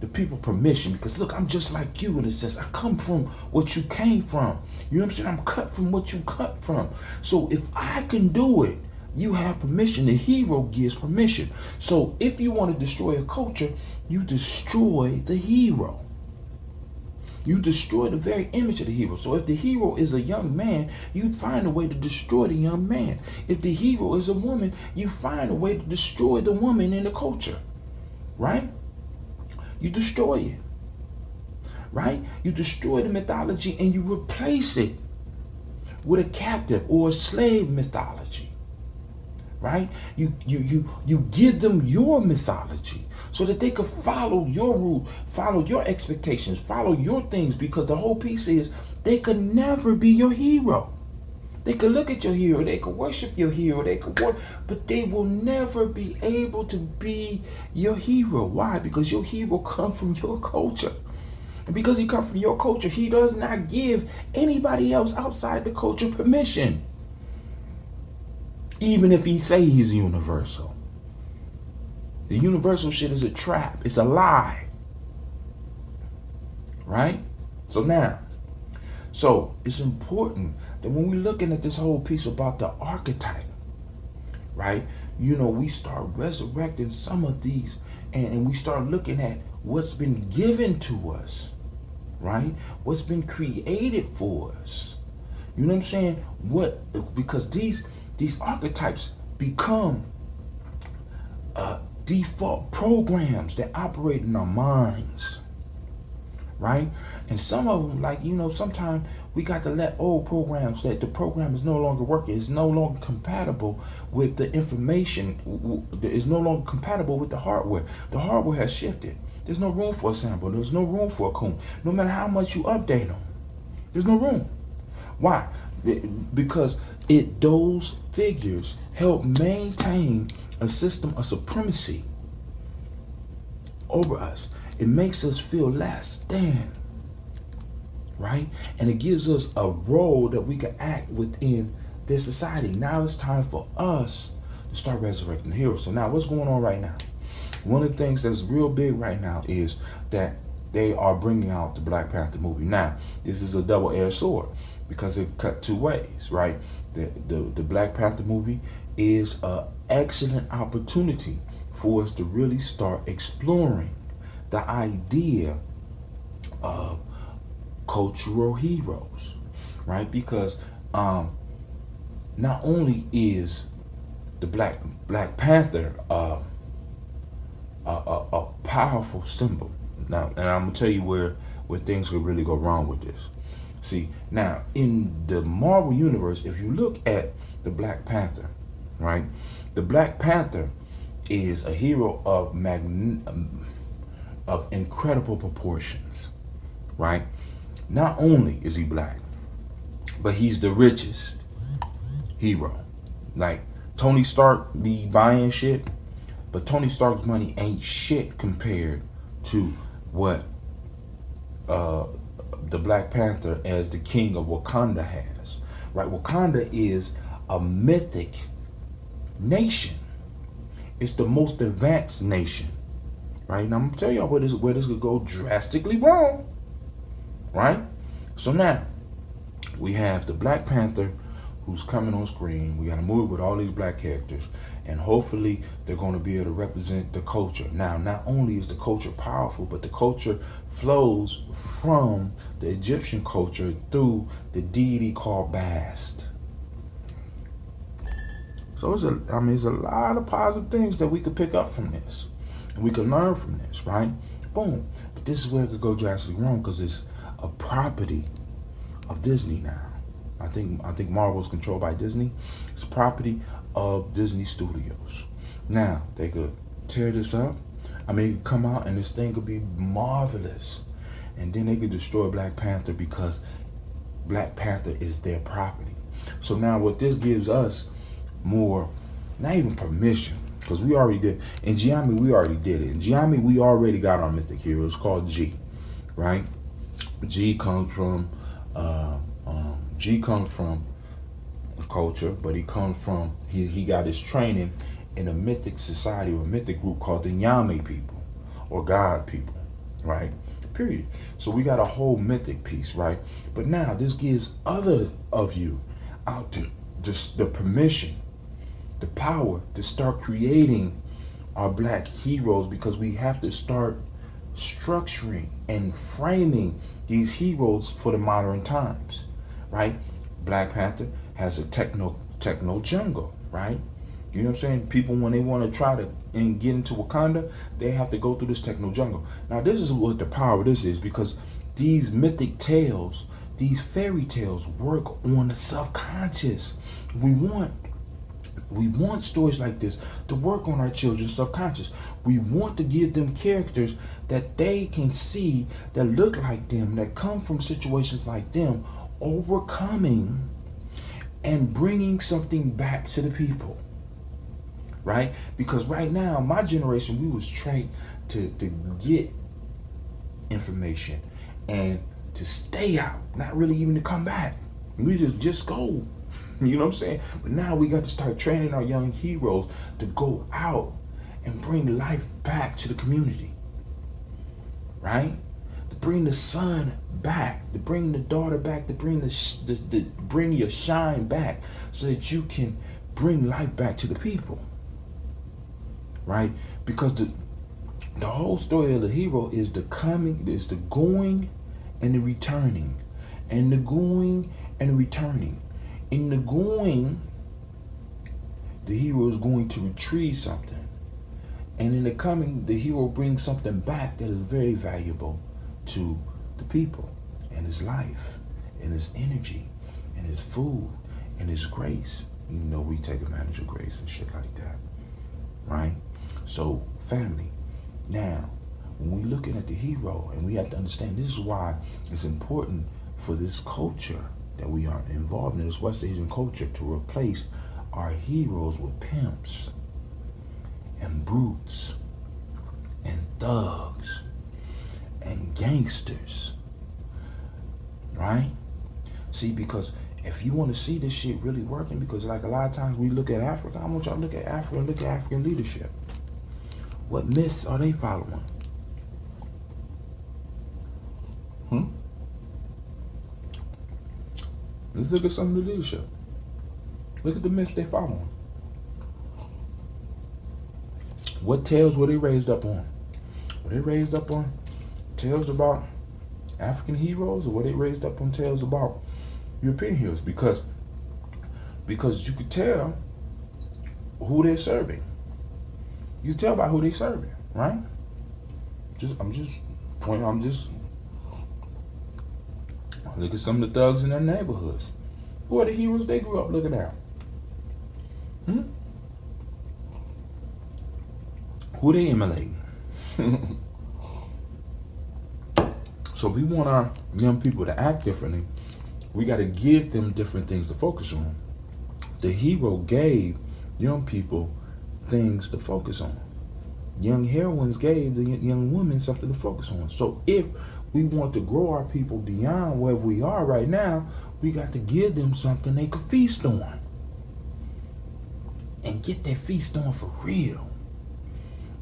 the people permission, because look, I'm just like you in a sense. I come from what you came from. You know what I'm saying? I'm cut from what you cut from. So if I can do it, you have permission. The hero gives permission. So if you want to destroy a culture, you destroy the hero. You destroy the very image of the hero. So if the hero is a young man, you find a way to destroy the young man. If the hero is a woman, you find a way to destroy the woman in the culture, right? You destroy it, right? You destroy the mythology and you replace it with a captive or a slave mythology, right? You give them your mythology so that they could follow your rule, follow your expectations, follow your things, because the whole piece is they could never be your hero. They could look at your hero, they could worship your hero, but they will never be able to be your hero. Why? Because your hero comes from your culture. And because he comes from your culture, he does not give anybody else outside the culture permission. Even if he say he's universal. The universal shit is a trap. It's a lie. Right? So it's important that when we're looking at this whole piece about the archetype, right? We start resurrecting some of these and we start looking at what's been given to us, right? What's been created for us. You know what I'm saying? Because these archetypes become default programs that operate in our minds, right? And some of them, like, sometimes we got to let old programs, that the program is no longer working, it's no longer compatible with the information, it's no longer compatible with the hardware. The hardware has shifted. There's no room for a sample, there's no room for a Kuumba. No matter how much you update them, there's no room. Why? Because those figures help maintain a system of supremacy over us. It makes us feel less than, right? And it gives us a role that we can act within this society. Now it's time for us to start resurrecting the heroes. So now what's going on right now? One of the things that's real big right now is that they are bringing out the Black Panther movie. Now, this is a double-edged sword because it cut two ways, right? The Black Panther movie is an excellent opportunity for us to really start exploring the idea of cultural heroes, right? Because not only is the Black Panther a powerful symbol. Now, and I'm gonna tell you where things could really go wrong with this. See, now in the Marvel universe, if you look at the Black Panther, right? The Black Panther is a hero of incredible proportions, right? Not only is he black, but he's the richest hero. Like, Tony Stark be buying shit, but Tony Stark's money ain't shit compared to what the Black Panther as the king of Wakanda has, right? Wakanda is a mythic nation. It's the most advanced nation, right? Now I'm gonna tell y'all where this could go drastically wrong, right? So now we have the Black Panther who's coming on screen. We got a movie with all these black characters, and hopefully they're going to be able to represent the culture. Now, not only is the culture powerful, but the culture flows from the Egyptian culture through the deity called Bast. So there's a lot of positive things that we could pick up from this, and we could learn from this, right? Boom. But this is where it could go drastically wrong because it's a property of Disney now. I think Marvel's controlled by Disney. It's property of Disney Studios. Now, they could tear this up. I mean, it could come out and this thing could be marvelous. And then they could destroy Black Panther because Black Panther is their property. So now what this gives us more, not even permission, because we already did. In Gye-Nyame, we already did it. In Gye-Nyame, we already got our mythic hero. It's called Gye, right? Gye comes from culture, but he comes from, he got his training in a mythic society or a mythic group called the Nyame people or God people, right? Period. So we got a whole mythic piece, right? But now this gives other of you out there just the permission, the power to start creating our black heroes, because we have to start structuring and framing these heroes for the modern times, right? Black Panther has a techno jungle, right? You know what I'm saying? People, when they want to try to and get into Wakanda, they have to go through this techno jungle. Now, this is what the power of this is, because these mythic tales, these fairy tales work on the subconscious. We want stories like this to work on our children's subconscious. We want to give them characters that they can see, that look like them, that come from situations like them, overcoming and bringing something back to the people, right? Because right now, my generation, we was trained to get information and to stay out, not really even to come back. We just go. You know what I'm saying? But now we got to start training our young heroes to go out and bring life back to the community, right? To bring the son back, to bring the daughter back, to bring bring your shine back, so that you can bring life back to the people, right? Because the whole story of the hero is the coming, is the going and the returning, and the going and the returning. In the going, the hero is going to retrieve something. And in the coming, the hero brings something back that is very valuable to the people, and his life, and his energy, and his food, and his grace. You know, we take advantage of grace and shit like that, right? So, family, now, when we're looking at the hero, and we have to understand, this is why it's important for this culture that we are involved in, this West Asian culture, to replace our heroes with pimps and brutes and thugs and gangsters, right? See, because if you want to see this shit really working, because like a lot of times we look at Africa, I want y'all to look at Africa and look at African leadership. What myths are they following? Let's look at some of the leadership. Look at the myths they following. What tales were they raised up on? Were they raised up on tales about African heroes, or were they raised up on tales about European heroes? Because you could tell who they're serving. You can tell by who they're serving, right? I'm just look at some of the thugs in their neighborhoods. Who are the heroes they grew up looking at? Who they emulating? So if we want our young people to act differently, we got to give them different things to focus on. The hero gave young people things to focus on. Young heroines gave the young women something to focus on. So if we want to grow our people beyond where we are right now, we got to give them something they could feast on. And get that feast on for real.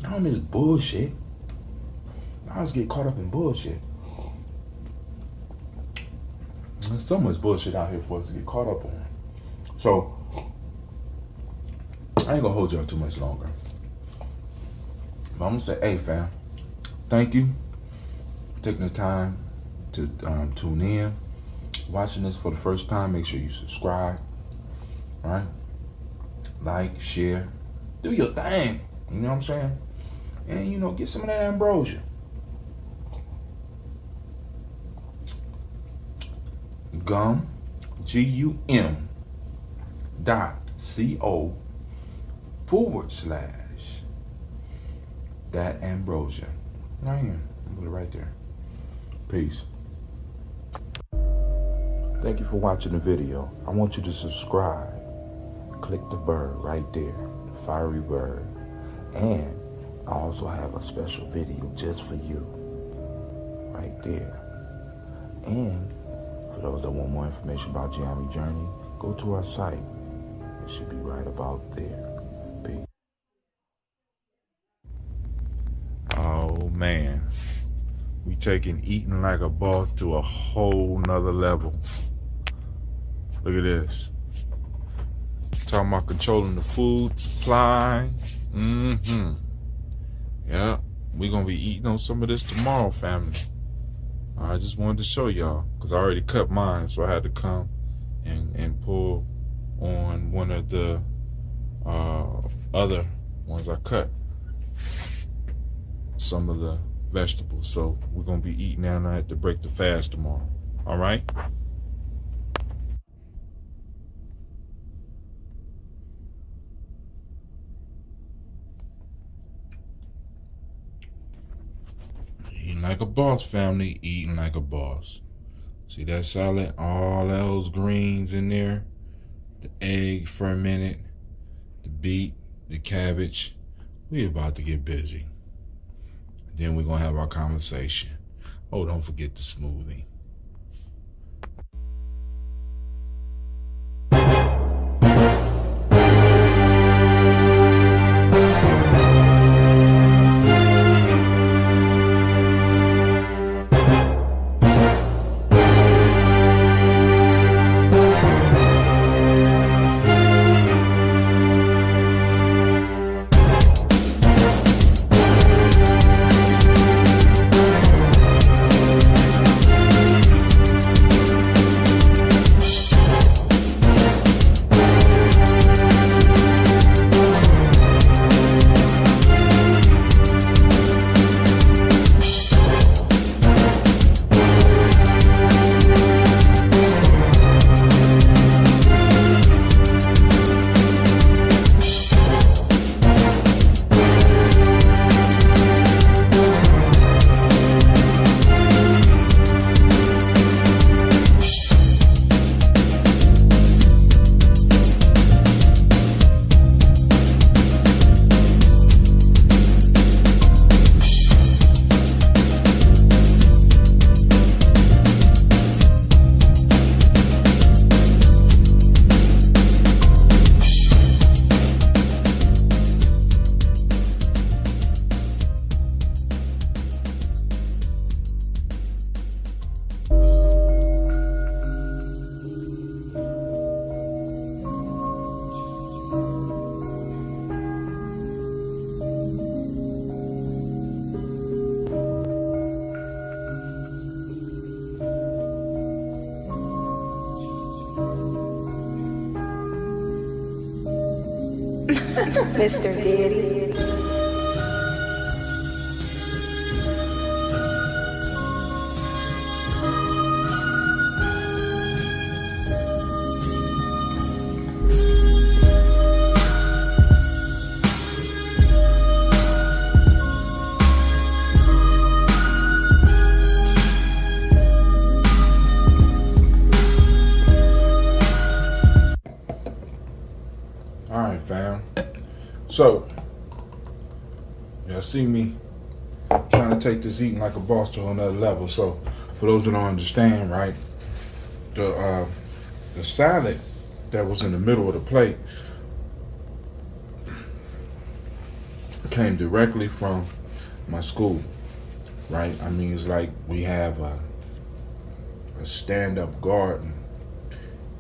Not on this bullshit. I just get caught up in bullshit. There's so much bullshit out here for us to get caught up on. So, I ain't gonna hold y'all too much longer. But I'm gonna say, hey fam, thank you for taking the time to tune in. Watching this for the first time, make sure you subscribe. Alright? Like, share, do your thing. You know what I'm saying? And get some of that ambrosia. Gum, GUM.co/that ambrosia. Right here. I'm put it right there. Peace. Thank you for watching the video. I want you to subscribe. Click the bird right there, the fiery bird. And I also have a special video just for you, right there. And for those that want more information about Gye-Nyame Journey, go to our site. It should be right about there. Peace. Oh man, we taking eating like a boss to a whole nother level. Look at this. Talking about controlling the food supply. Yeah, we're gonna be eating on some of this tomorrow, family. I just wanted to show y'all because I already cut mine, so I had to come and pull on one of the other ones I cut. Some of the vegetables, so we're gonna be eating now, and I have to break the fast tomorrow. All right. Eating like a boss, family. Eating like a boss. See that salad? All those greens in there. The egg fermented. The beet. The cabbage. We about to get busy. Then we're going to have our conversation. Oh, don't forget the smoothie. Mr. Diddy. Alright, fam. So, y'all see me trying to take this eating like a boss to another level. So, for those that don't understand, right, the salad that was in the middle of the plate came directly from my school, right? I mean, it's like we have a stand-up garden,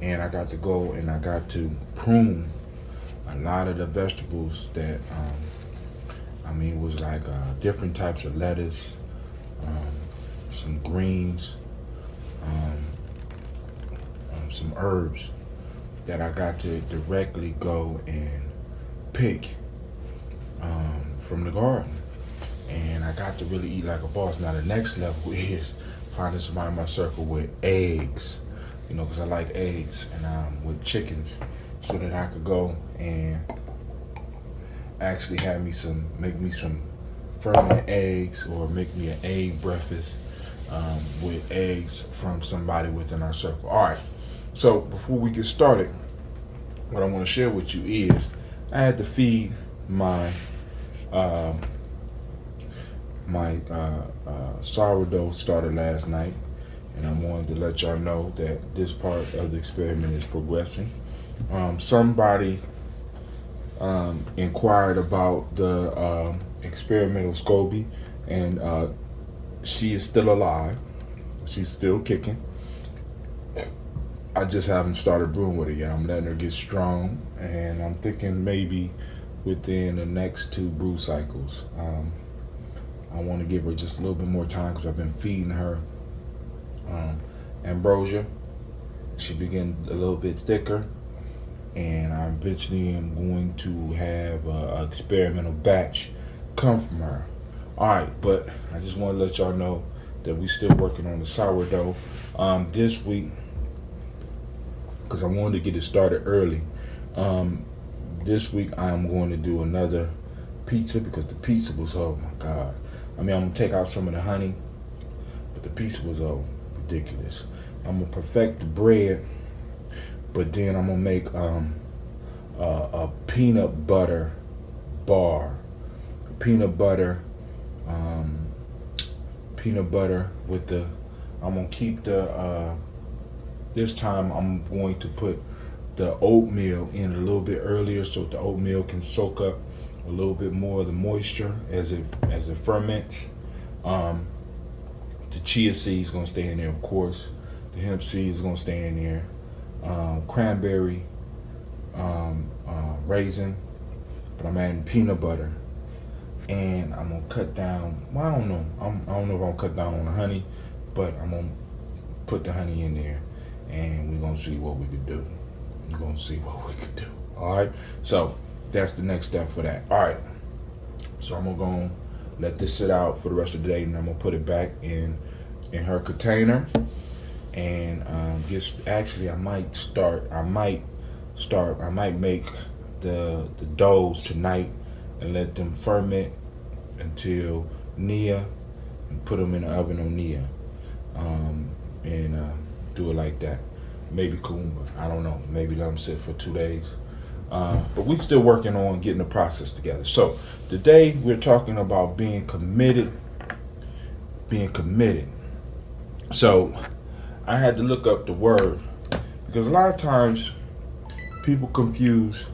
and I got to go and I got to prune a lot of the vegetables that I mean, was like different types of lettuce, some greens, some herbs that I got to directly go and pick from the garden. And I got to really eat like a boss. Now the next level is finding somebody in my circle with eggs, you know, because I like eggs, and with chickens, so that I could go and actually make me some fermented eggs, or make me an egg breakfast with eggs from somebody within our circle. All right, so before we get started, what I want to share with you is I had to feed my sourdough starter last night, and I wanted to let y'all know that this part of the experiment is progressing. Somebody inquired about the experimental SCOBY, and she is still alive. She's still kicking. I just haven't started brewing with her yet. I'm letting her get strong, and I'm thinking maybe within the next 2 brew cycles. I want to give her just a little bit more time, because I've been feeding her ambrosia. She began a little bit thicker, and I eventually am going to have an experimental batch come from her. Alright, but I just want to let y'all know that we still working on the sourdough this week, because I wanted to get it started early. This week I'm going to do another pizza, because the pizza was, oh my God. I mean, I'm going to take out some of the honey, but the pizza was ridiculous. I'm going to perfect the bread, but then I'm going to make a peanut butter bar. Peanut butter with the, I'm going to keep the, this time I'm going to put the oatmeal in a little bit earlier, so the oatmeal can soak up a little bit more of the moisture as it ferments. The chia seeds gonna stay in there, of course. The hemp seeds gonna stay in there. Cranberry, raisin, but I'm adding peanut butter, and I'm gonna cut down. Well, I don't know. I don't know if I'm gonna cut down on the honey, but I'm gonna put the honey in there, and we're gonna see what we could do. All right. So that's the next step for that. All right. So I'm gonna go let this sit out for the rest of the day, and I'm gonna put it back in her container, and I might make the doughs tonight and let them ferment until Nia, and put them in the oven on Nia, and do it like that. Maybe Kuumba, I don't know. Maybe let them sit for 2 days. But we're still working on getting the process together. So today we're talking about being committed. So I had to look up the word, because a lot of times people confuse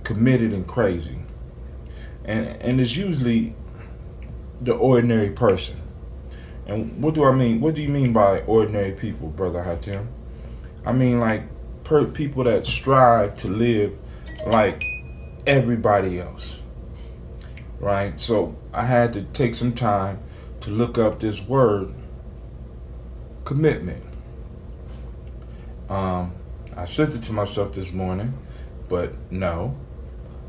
committed and crazy, and it's usually the ordinary person. And what do I mean? What do you mean by ordinary people, Brother Hatim? I mean like people that strive to live like everybody else, right? So I had to take some time to look up this word, commitment. I sent it to myself this morning, But no,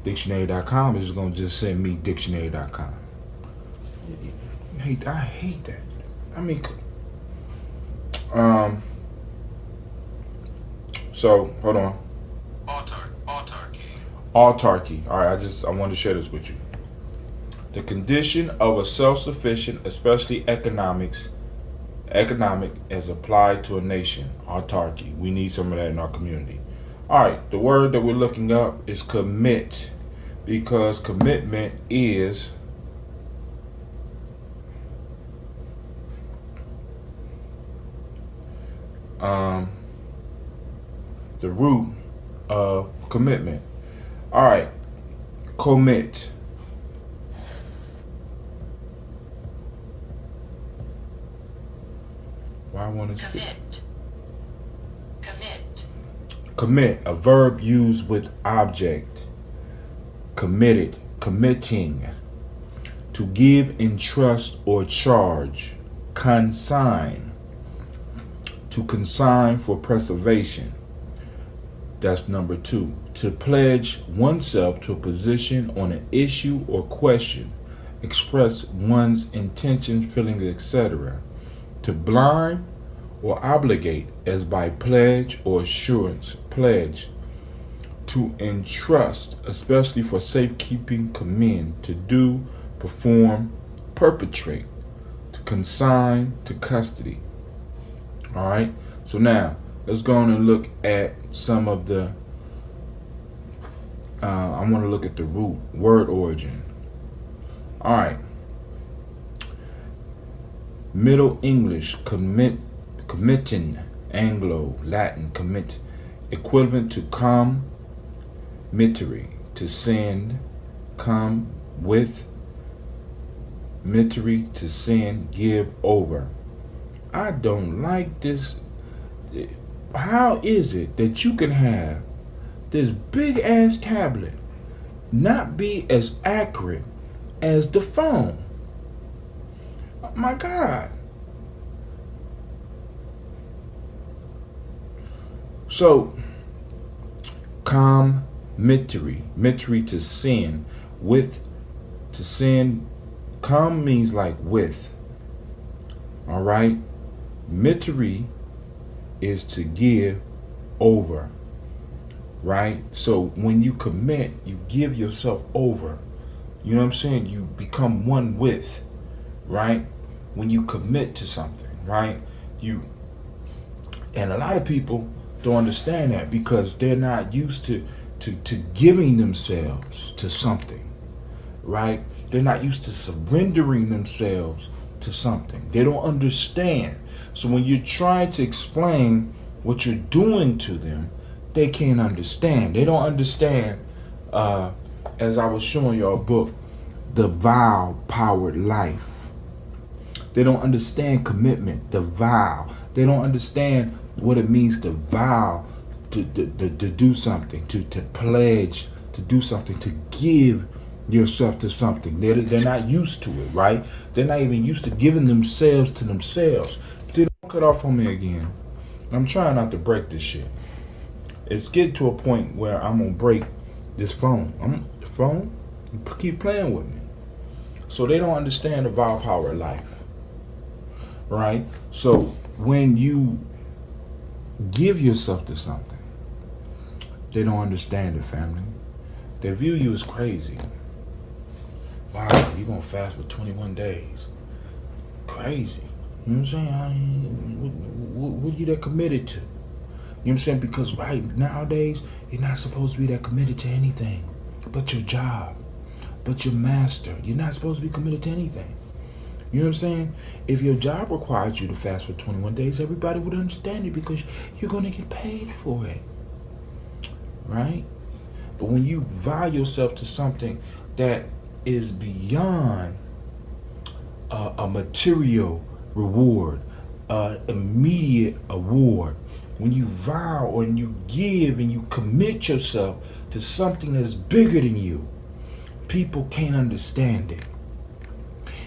dictionary.com is going to just send me dictionary.com. I hate that. I mean, so hold on. Autarky. All right, I wanted to share this with you. The condition of a self-sufficient, especially economic as applied to a nation. Autarky. We need some of that in our community. All right, the word that we're looking up is commit, because commitment is the root of commitment. All right, commit. Why I want to speak? Commit, a verb used with object. Committed, committing. To give, entrust, or charge. Consign. To consign for preservation. That's number 2. To pledge oneself to a position on an issue or question. Express one's intentions, feelings, etc. To blind or obligate as by pledge or assurance. Pledge. To entrust, especially for safekeeping, commend. To do, perform, perpetrate. To consign to custody. All right. So now let's go on and look at some of the. I want to look at the root word origin. All right. Middle English, committing. Anglo Latin, commit. Equivalent to committery, to send. Come with. Mittery, to send, give over. I don't like this. How is it that you can have this big ass tablet not be as accurate as the phone? Oh my God. So, committery, to send, with, to send. Com means like with. All right. Mittery is to give over. Right? So when you commit, you give yourself over. You know what I'm saying? You become one with. Right? When you commit to something, right? And a lot of people don't understand that because they're not used to giving themselves to something. Right? They're not used to surrendering themselves to something. They don't understand. So when you're trying to explain what you're doing to them, they can't understand. They don't understand, as I was showing you a book, The Vow-Powered Life. They don't understand commitment, the vow. They don't understand what it means to vow, to do something, to pledge, to do something, to give yourself to something. They're not used to it, right? They're not even used to giving themselves to themselves. They don't cut off on me again. I'm trying not to break this shit. It's getting to a point where I'm gonna break this phone. The phone keep playing with me. So they don't understand the vow power life, right? So when you give yourself to something, they don't understand it, family. They view you as crazy. Wow, you gonna fast for 21 days? Crazy. You know what I'm saying? What you that committed to? You know what I'm saying? Because right nowadays, you're not supposed to be that committed to anything but your job, but your master. You're not supposed to be committed to anything. You know what I'm saying? If your job requires you to fast for 21 days, everybody would understand it because you're going to get paid for it. Right? But when you vow yourself to something that is beyond a material reward, immediate award, when you vow and you give and you commit yourself to something that's bigger than you, people can't understand it.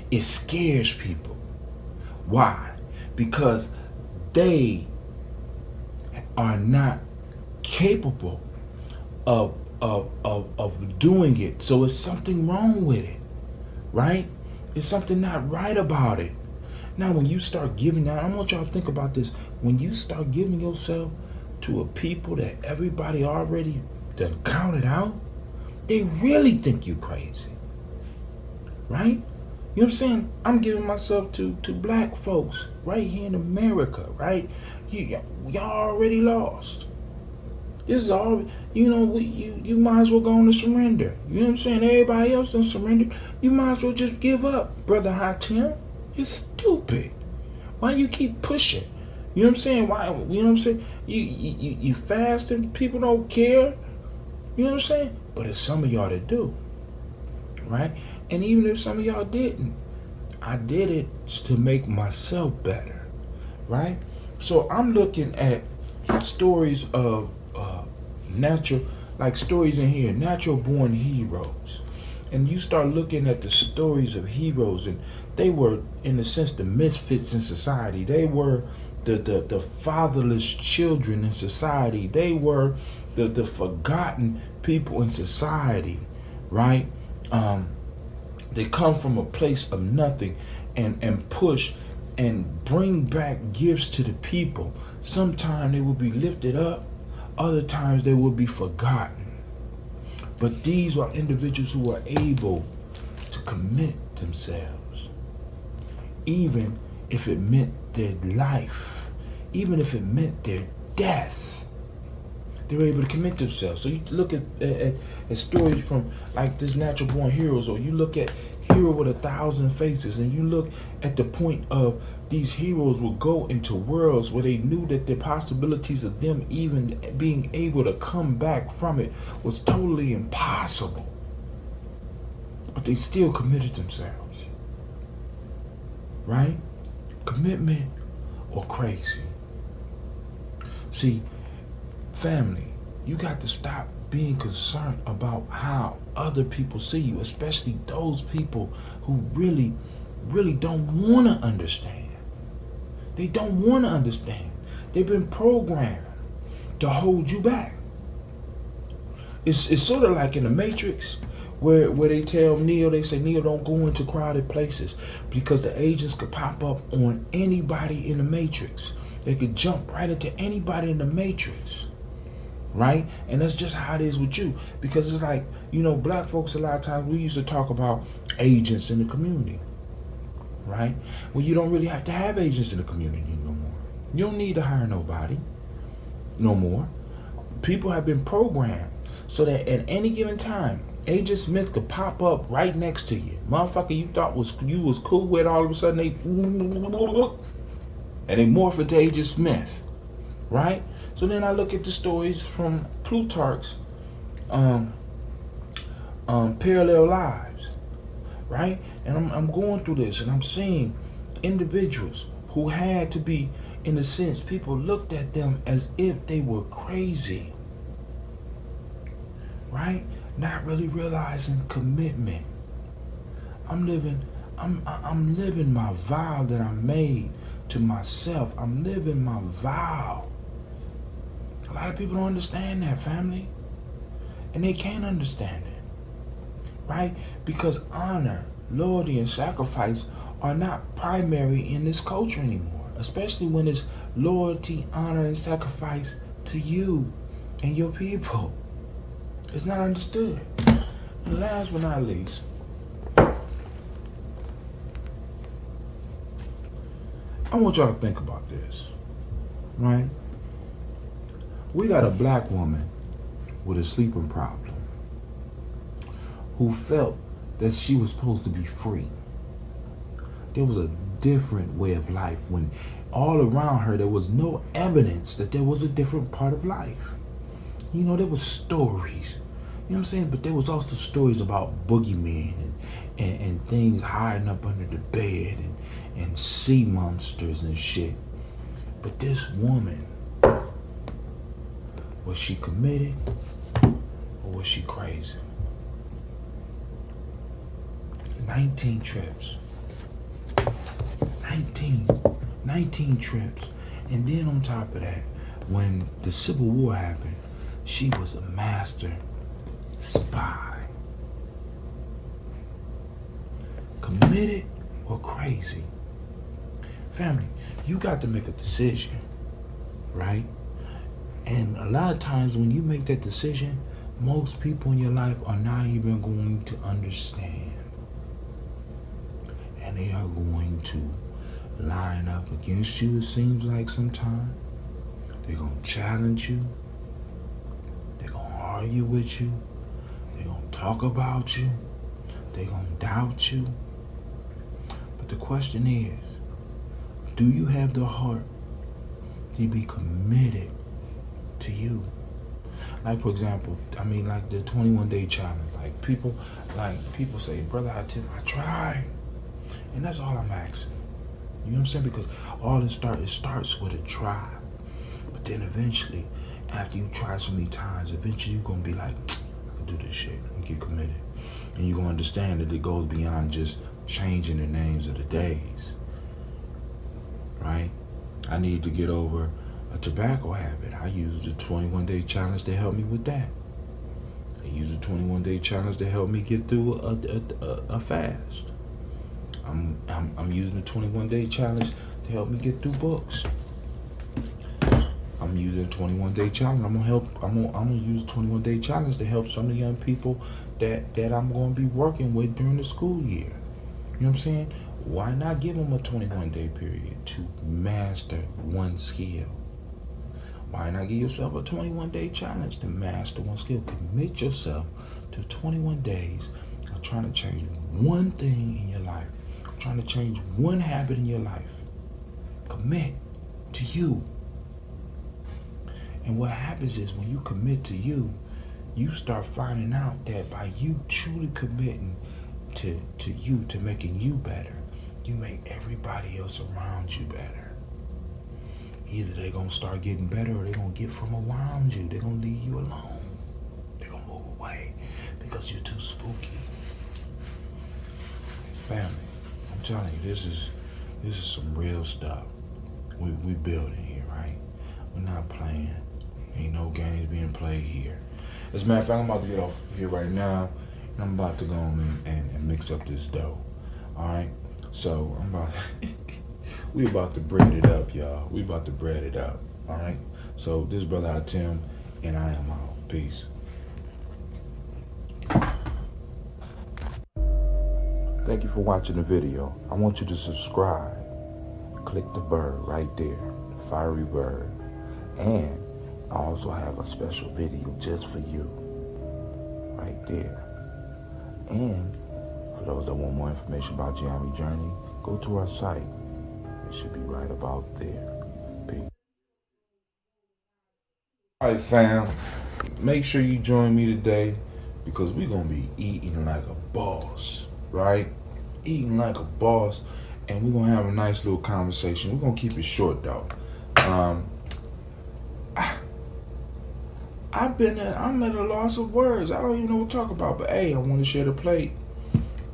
It scares people. Why? Because they are not capable of of doing it. So it's something wrong with it, right? It's something not right about it. Now, when you start giving out, I want y'all to think about this. When you start giving yourself to a people that everybody already done counted out, they really think you crazy, right? You know what I'm saying? I'm giving myself to black folks right here in America, right? Y'all already lost. This is all, you might as well go on to surrender. You know what I'm saying? Everybody else done surrendered. You might as well just give up, Brother Hatim. It's stupid. Why you keep pushing? You know what I'm saying? Why? You know what I'm saying? You fast and people don't care. You know what I'm saying? But it's some of y'all that do, right? And even if some of y'all didn't, I did it to make myself better, right? So I'm looking at stories of natural, like stories in here, natural born heroes. And you start looking at the stories of heroes, and they were, in a sense, the misfits in society. They were the fatherless children in society. They were the forgotten people in society, right? They come from a place of nothing and push and bring back gifts to the people. Sometimes they will be lifted up, other times they will be forgotten. But these are individuals who are able to commit themselves, even if it meant their life, even if it meant their death. They were able to commit themselves. So you look at stories from like this natural born heroes, or you look at Hero with 1,000 Faces, and you look at the point of these heroes will go into worlds where they knew that the possibilities of them even being able to come back from it was totally impossible. But they still committed themselves. Right? Commitment or crazy. See, family, you got to stop being concerned about how other people see you, especially those people who really don't want to understand. They don't want to understand. They've been programmed to hold you back. It's sort of like in the Matrix, where they tell Neo, they say, Neo, don't go into crowded places, because the agents could pop up on anybody in the Matrix. They could jump right into anybody in the Matrix, right? And that's just how it is with you, because it's like, black folks, a lot of times we used to talk about agents in the community, right? Well, you don't really have to have agents in the community no more. You don't need to hire nobody no more. People have been programmed so that at any given time, Agent Smith could pop up right next to you. Motherfucker you thought you was cool with, all of a sudden they morph into Agent Smith, right? So then I look at the stories from Plutarch's Parallel Lives, right? And I'm going through this, and I'm seeing individuals who had to be, in a sense, people looked at them as if they were crazy, right? Not really realizing commitment. I'm living my vow that I made to myself. I'm living my vow. A lot of people don't understand that, family. And they can't understand it, right? Because honor, loyalty, and sacrifice are not primary in this culture anymore, especially when it's loyalty, honor, and sacrifice to you and your people. It's not understood. And last but not least, I want y'all to think about this, right? We got a black woman with a sleeping problem who felt that she was supposed to be free. There was a different way of life when all around her there was no evidence that there was a different part of life. There was stories, you know what I'm saying? But there was also stories about boogeymen and things hiding up under the bed and sea monsters and shit. But this woman, was she committed or was she crazy? 19 trips. 19 trips. And then on top of that, when the Civil War happened, she was a master spy. Committed or crazy? Family, you got to make a decision, right? And a lot of times when you make that decision, most people in your life are not even going to understand. And they are going to line up against you, it seems like sometimes. They're going to challenge you. They're going to argue with you. They're going to talk about you. They're going to doubt you. But the question is, do you have the heart to be committed to you? Like, for example, like the 21-day challenge. Like people say, brother, I tried. And that's all I'm asking. You know what I'm saying? Because it starts with a try. But then eventually, after you try so many times, eventually you're going to be like, I can do this shit and get committed. And you're going to understand that it goes beyond just changing the names of the days. Right? I need to get over a tobacco habit. I use the 21-day challenge to help me with that. I use the 21-day challenge to help me get through a fast. I'm using the 21-day challenge to help me get through books. I'm using the 21-day challenge. I'm gonna use the 21-day challenge to help some of the young people that I'm gonna be working with during the school year. You know what I'm saying? Why not give them a 21-day period to master one skill? Why not give yourself a 21-day challenge to master one skill? Commit yourself to 21 days of trying to change one thing in your life, trying to change one habit in your life. Commit to you. And what happens is when you commit to you, you start finding out that by you truly committing to you, to making you better, you make everybody else around you better. Either they're going to start getting better or they're going to get from around you. They're going to leave you alone. They're going to move away because you're too spooky. Family, I'm telling you, this is some real stuff. We building here, right? We're not playing. Ain't no games being played here. As a matter of fact, I'm about to get off here right now, and I'm about to go on and mix up this dough. All right? So we about to bread it up, y'all. We about to bread it up. All right? So this is Brother Tim, and I am out. Peace. Thank you for watching the video. I want you to subscribe. Click the bird right there, the fiery bird. And I also have a special video just for you, right there. And for those that want more information about Gye-Nyame Journey, go to our site. It should be right about there. Peace. All right, fam. Make sure you join me today because we're going to be eating like a boss, right? Eating like a boss. And we're going to have a nice little conversation. We're going to keep it short, though. I'm at a loss of words. I don't even know what to talk about. But, hey, I want to share the plate.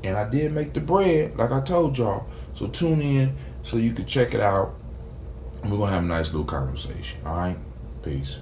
And I did make the bread, like I told y'all. So tune in so you can check it out. And we're going to have a nice little conversation. All right? Peace.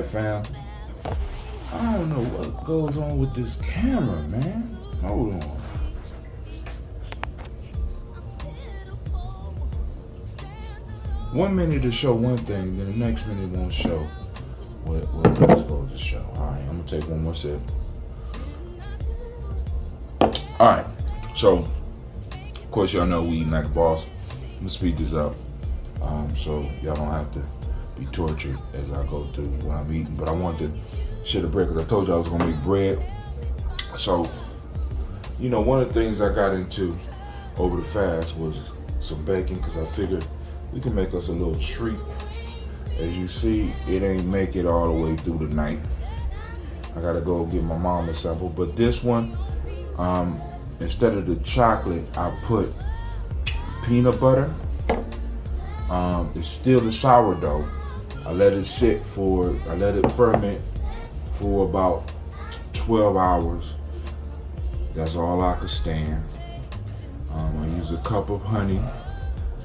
fam. I don't know what goes on with this camera, man. Hold on. One minute to show one thing, then the next minute won't show what it's supposed to show. Alright, I'm gonna take one more sip. Alright, so of course y'all know we eating like a boss. I'm gonna speed this up. So y'all don't have to be tortured as I go through what I'm eating. But I wanted to share the bread because I told you I was gonna make bread. So, you know, one of the things I got into over the fast was some bacon because I figured we can make us a little treat. As you see, it ain't make it all the way through the night. I gotta go give my mom a sample. But this one, instead of the chocolate, I put peanut butter. It's still the sourdough. I let it ferment for about 12 hours. That's all I could stand. I use a cup of honey.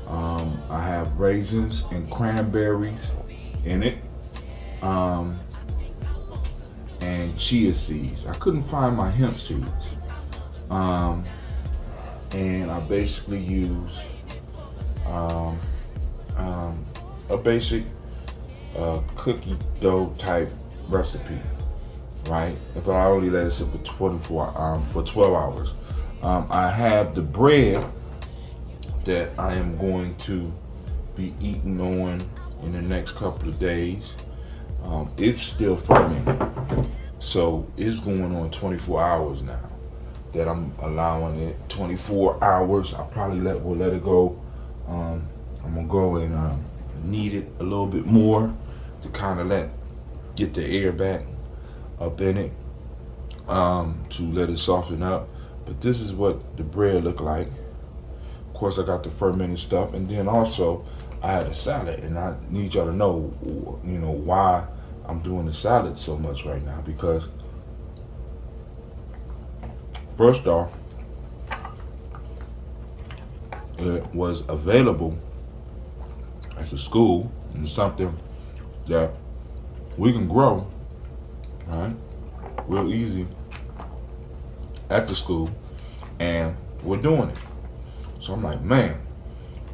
I have raisins and cranberries in it. And chia seeds. I couldn't find my hemp seeds. And I basically use a basic cookie dough type recipe, right? But I only let it sit for 12 hours. I have the bread that I am going to be eating on in the next couple of days. It's still fermenting, so it's going on 24 hours now. That I'm allowing it 24 hours. I probably will let it go. I'm gonna go and knead it a little bit more to kind of get the air back up in it, to let it soften up. But this is what the bread look like. Of course, I got the fermented stuff, and then also I had a salad, and I need y'all to know, you know, why I'm doing the salad so much right now. Because first off, it was available at the school, and something that we can grow, right, real easy at the school, and we're doing it. So I'm like, man,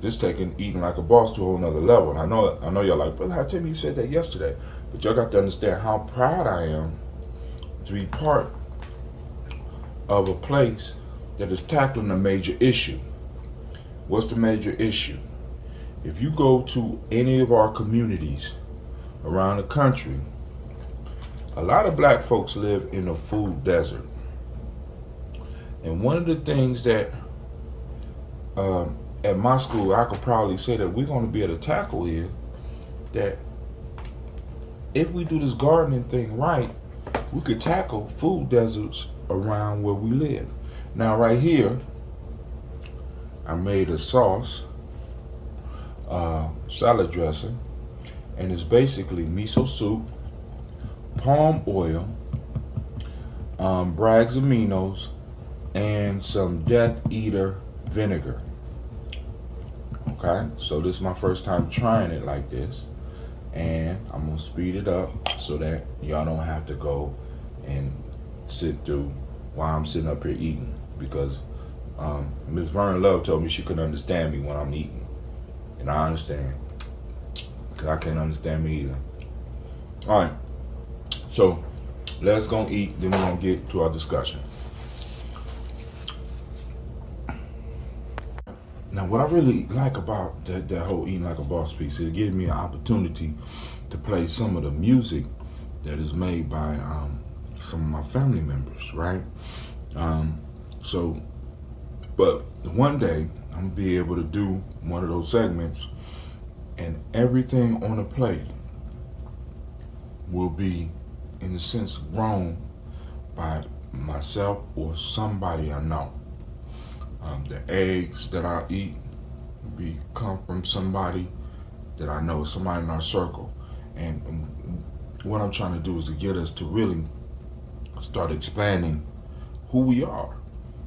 this taking eating like a boss to a whole nother level. And I know y'all like, brother, how Timmy, you said that yesterday, but y'all got to understand how proud I am to be part of a place that is tackling a major issue. What's the major issue? If you go to any of our communities around the country, a lot of black folks live in a food desert. And one of the things that at my school I could probably say that we're going to be able to tackle is that if we do this gardening thing right, we could tackle food deserts around where we live. Now right here, I made a sauce, salad dressing, and it's basically miso soup, palm oil, Bragg's aminos, and some Death Eater vinegar. Okay, so this is my first time trying it like this, and I'm gonna speed it up so that y'all don't have to go and sit through while I'm sitting up here eating, because Miss Vern Love told me she couldn't understand me when I'm eating, and I understand, because I can't understand me either. All right, so let's go eat, then we're gonna get to our discussion. Now, what I really like about that whole eating like a boss piece, it gives me an opportunity to play some of the music that is made by some of my family members, right? But one day I'm gonna be able to do one of those segments, and everything on the plate will be, in a sense, grown by myself or somebody I know. The eggs that I eat come from somebody that I know, somebody in our circle. And what I'm trying to do is to get us to really start expanding who we are.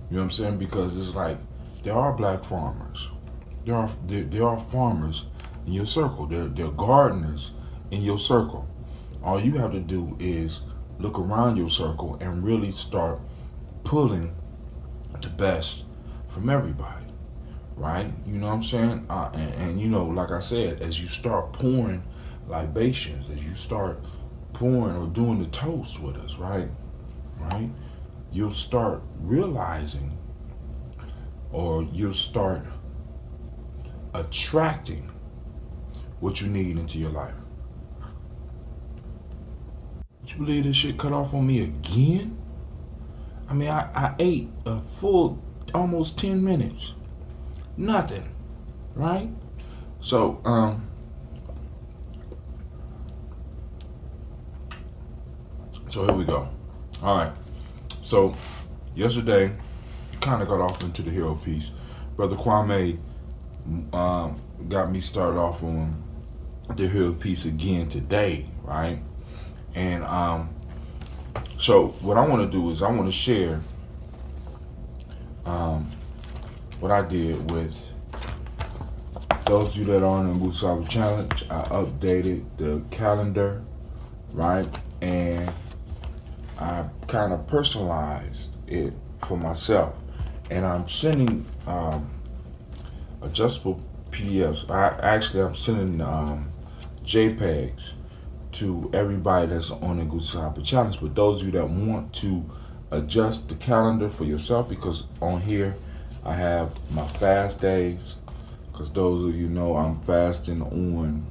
You know what I'm saying? Because it's like, there are black farmers. There are farmers in your circle. There are gardeners in your circle. all you have to do is look around your circle and really start pulling the best from everybody, right? You know what I'm saying? And you know, like I said, as you start pouring libations, as you start pouring or doing the toast with us, right? You'll start realizing, or you'll start attracting what you need into your life. Would you believe this shit cut off on me again? I mean, I ate a full almost 10 minutes. Nothing, right? So, so here we go. All right. So, yesterday, kind of got off into the hero piece. Brother Kwame got me started off on the hero piece again today, right? And so what I want to do is I want to share what I did with those of you that are on the Musaba Challenge. I updated the calendar, right? And I kind of personalized it for myself. And I'm sending adjustable PDFs. I'm sending JPEGs to everybody that's on the Musaba Challenge. But those of you that want to adjust the calendar for yourself, because on here I have my fast days. Because those of you know I'm fasting on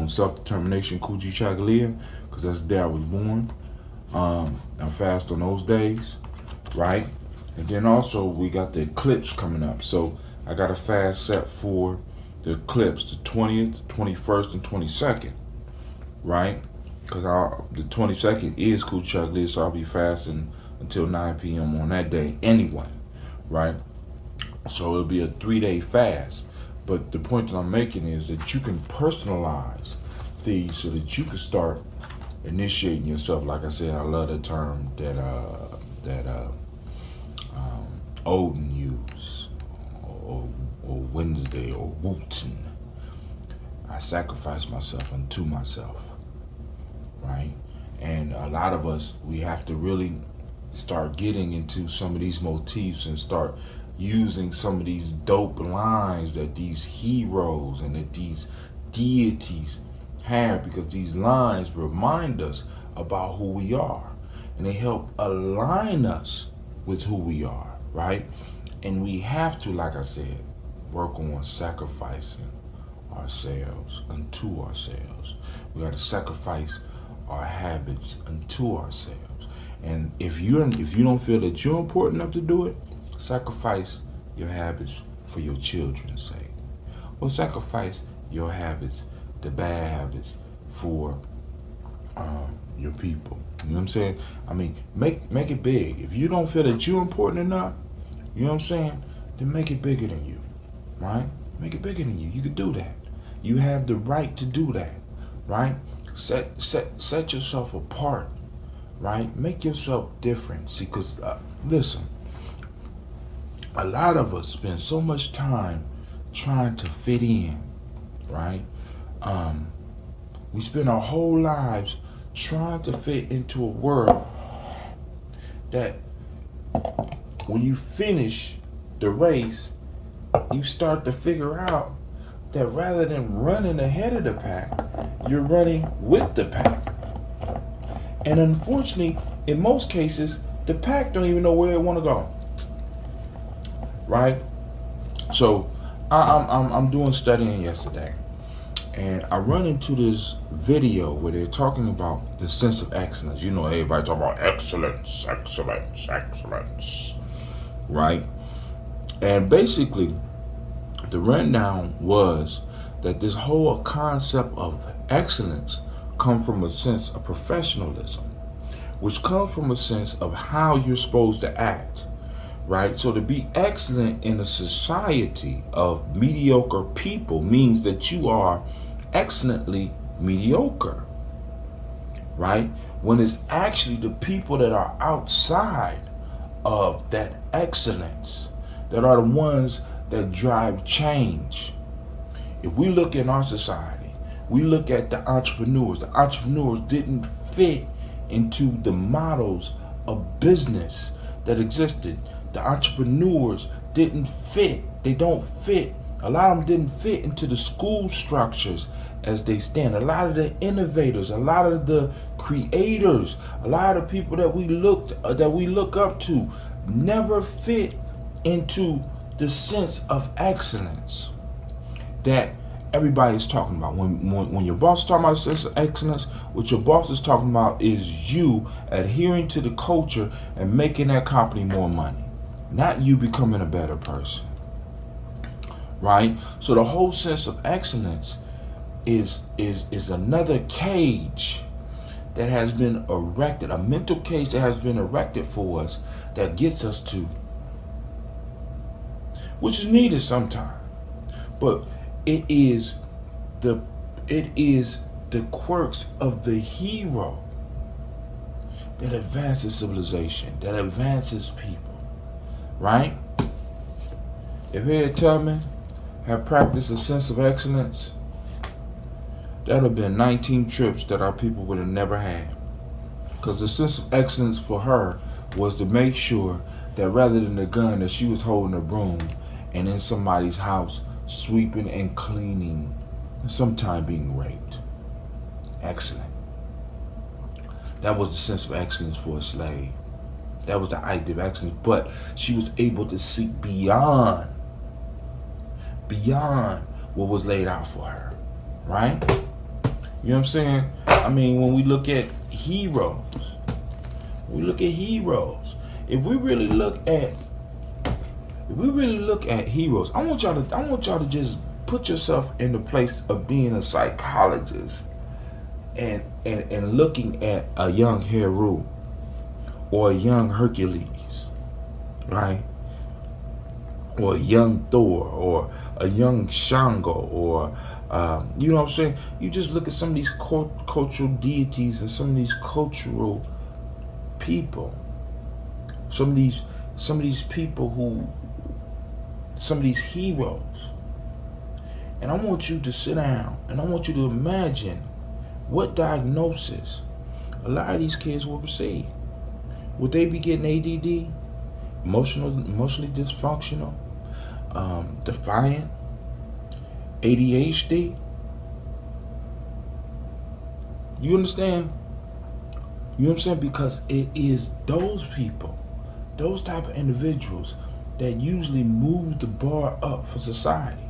self-determination Kuji Chagalia, because that's the day I was born. I'm fast on those days, right? And then also we got the eclipse coming up. So I got a fast set for the eclipse, the 20th, 21st, and 22nd, right? Because the 22nd is Kuji Chagalia, so I'll be fasting until 9 p.m. on that day anyway, right? So it'll be a 3-day fast. But the point that I'm making is that you can personalize these so that you can start initiating yourself. Like I said, I love the term that Odin used, or Wednesday, or Wooten. I sacrifice myself unto myself, right? And a lot of us, we have to really start getting into some of these motifs and start using some of these dope lines that these heroes and that these deities have, because these lines remind us about who we are and they help align us with who we are, right? And we have to, like I said, work on sacrificing ourselves unto ourselves. We got to sacrifice our habits unto ourselves. And if you don't feel that you're important enough to do it, sacrifice your habits for your children's sake, or sacrifice your habits, the bad habits, for your people. You know what I'm saying? I mean, make it big. If you don't feel that you're important enough, you know what I'm saying, then make it bigger than you, right? Make it bigger than you. You can do that. You have the right to do that, right? Set yourself apart, right? Make yourself different. See, because listen, a lot of us spend so much time trying to fit in, right? We spend our whole lives trying to fit into a world that when you finish the race, you start to figure out that rather than running ahead of the pack, you're running with the pack. And unfortunately, in most cases, the pack don't even know where it want to go. Right? So I'm doing studying yesterday, and I run into this video where they're talking about the sense of excellence. You know, everybody talk about excellence, right? And basically, the rundown was that this whole concept of excellence comes from a sense of professionalism, which comes from a sense of how you're supposed to act. Right? So to be excellent in a society of mediocre people means that you are excellently mediocre. Right? When it's actually the people that are outside of that excellence that are the ones that drive change. If we look in our society, We look at the entrepreneurs. The entrepreneurs didn't fit into the models of business that existed. The entrepreneurs didn't fit. They don't fit. A lot of them didn't fit into the school structures as they stand. A lot of the innovators, a lot of the creators, a lot of people that we look up to never fit into the sense of excellence that everybody is talking about. When your boss is talking about a sense of excellence, what your boss is talking about is you adhering to the culture and making that company more money, not you becoming a better person. Right? So the whole sense of excellence is another cage that has been erected, a mental cage that has been erected for us that gets us to, which is needed sometimes, but it is the quirks of the hero that advances civilization, that advances people, right? If Harriet Tubman had practiced a sense of excellence, that would have been 19 trips that our people would have never had. Because the sense of excellence for her was to make sure that rather than the gun, that she was holding a broom and in somebody's house sweeping and cleaning, and sometimes being raped. Excellent. That was the sense of excellence for a slave. That was the idea of excellence. But she was able to seek beyond what was laid out for her. Right? You know what I'm saying? I mean, when we look at heroes, if we really look at heroes, I want y'all to just put yourself in the place of being a psychologist and looking at a young Heru or a young Hercules, right? Or a young Thor or a young Shango or you know what I'm saying? You just look at some of these cultural deities and some of these cultural people, some of these people some of these heroes, and I want you to sit down and I want you to imagine what diagnosis a lot of these kids will receive. Would they be getting ADD, emotionally dysfunctional, defiant, ADHD? You understand? You know what I'm saying? Because it is those people, those type of individuals that usually move the bar up for society.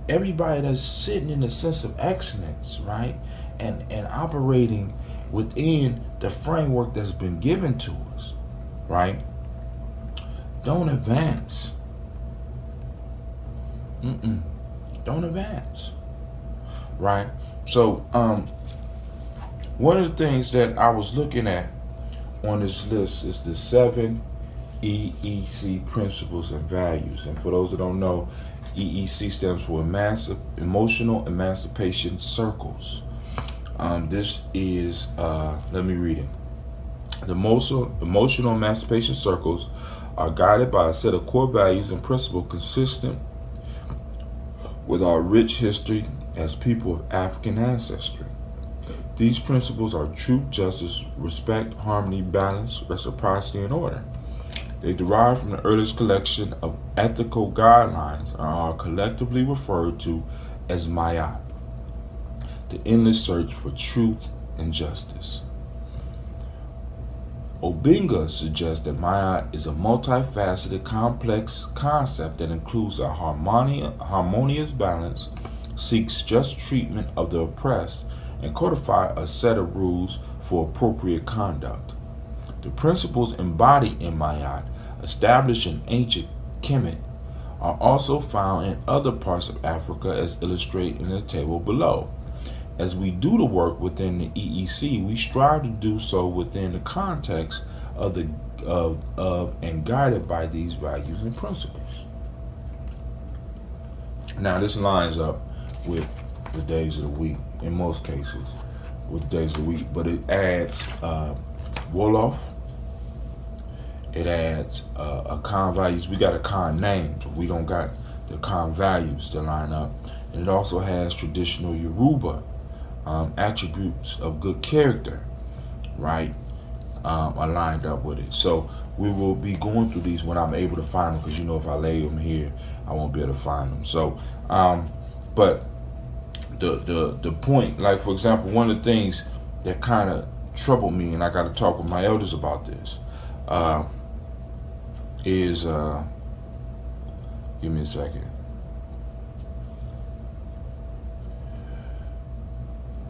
Everybody that's sitting in a sense of excellence, right? And operating within the framework that's been given to us, right? Don't advance. Don't advance. Right? So, one of the things that I was looking at on this list is the 7 EEC principles and values. And for those that don't know, EEC stands for Emotional Emancipation Circles. This is, let me read it. The emotional emancipation circles are guided by a set of core values and principles consistent with our rich history as people of African ancestry. These principles are truth, justice, respect, harmony, balance, reciprocity, and order. They derive from the earliest collection of ethical guidelines and are collectively referred to as Mayat, the endless search for truth and justice. Obinga suggests that Mayat is a multifaceted, complex concept that includes a harmonious balance, seeks just treatment of the oppressed, and codify a set of rules for appropriate conduct. The principles embodied in Mayat, established in ancient Kemet, are also found in other parts of Africa as illustrated in the table below. As we do the work within the EEC, we strive to do so within the context of and guided by these values and principles. Now, this lines up with the days of the week in most cases, with the days of the week, but it adds Wolof. It adds Akan values. We got Akan names. We don't got the common values that line up. And it also has traditional Yoruba attributes of good character, right, are lined up with it. So we will be going through these when I'm able to find them, because you know if I lay them here, I won't be able to find them. So, but the point, like for example, one of the things that kind of troubled me, and I got to talk with my elders about this, is give me a second.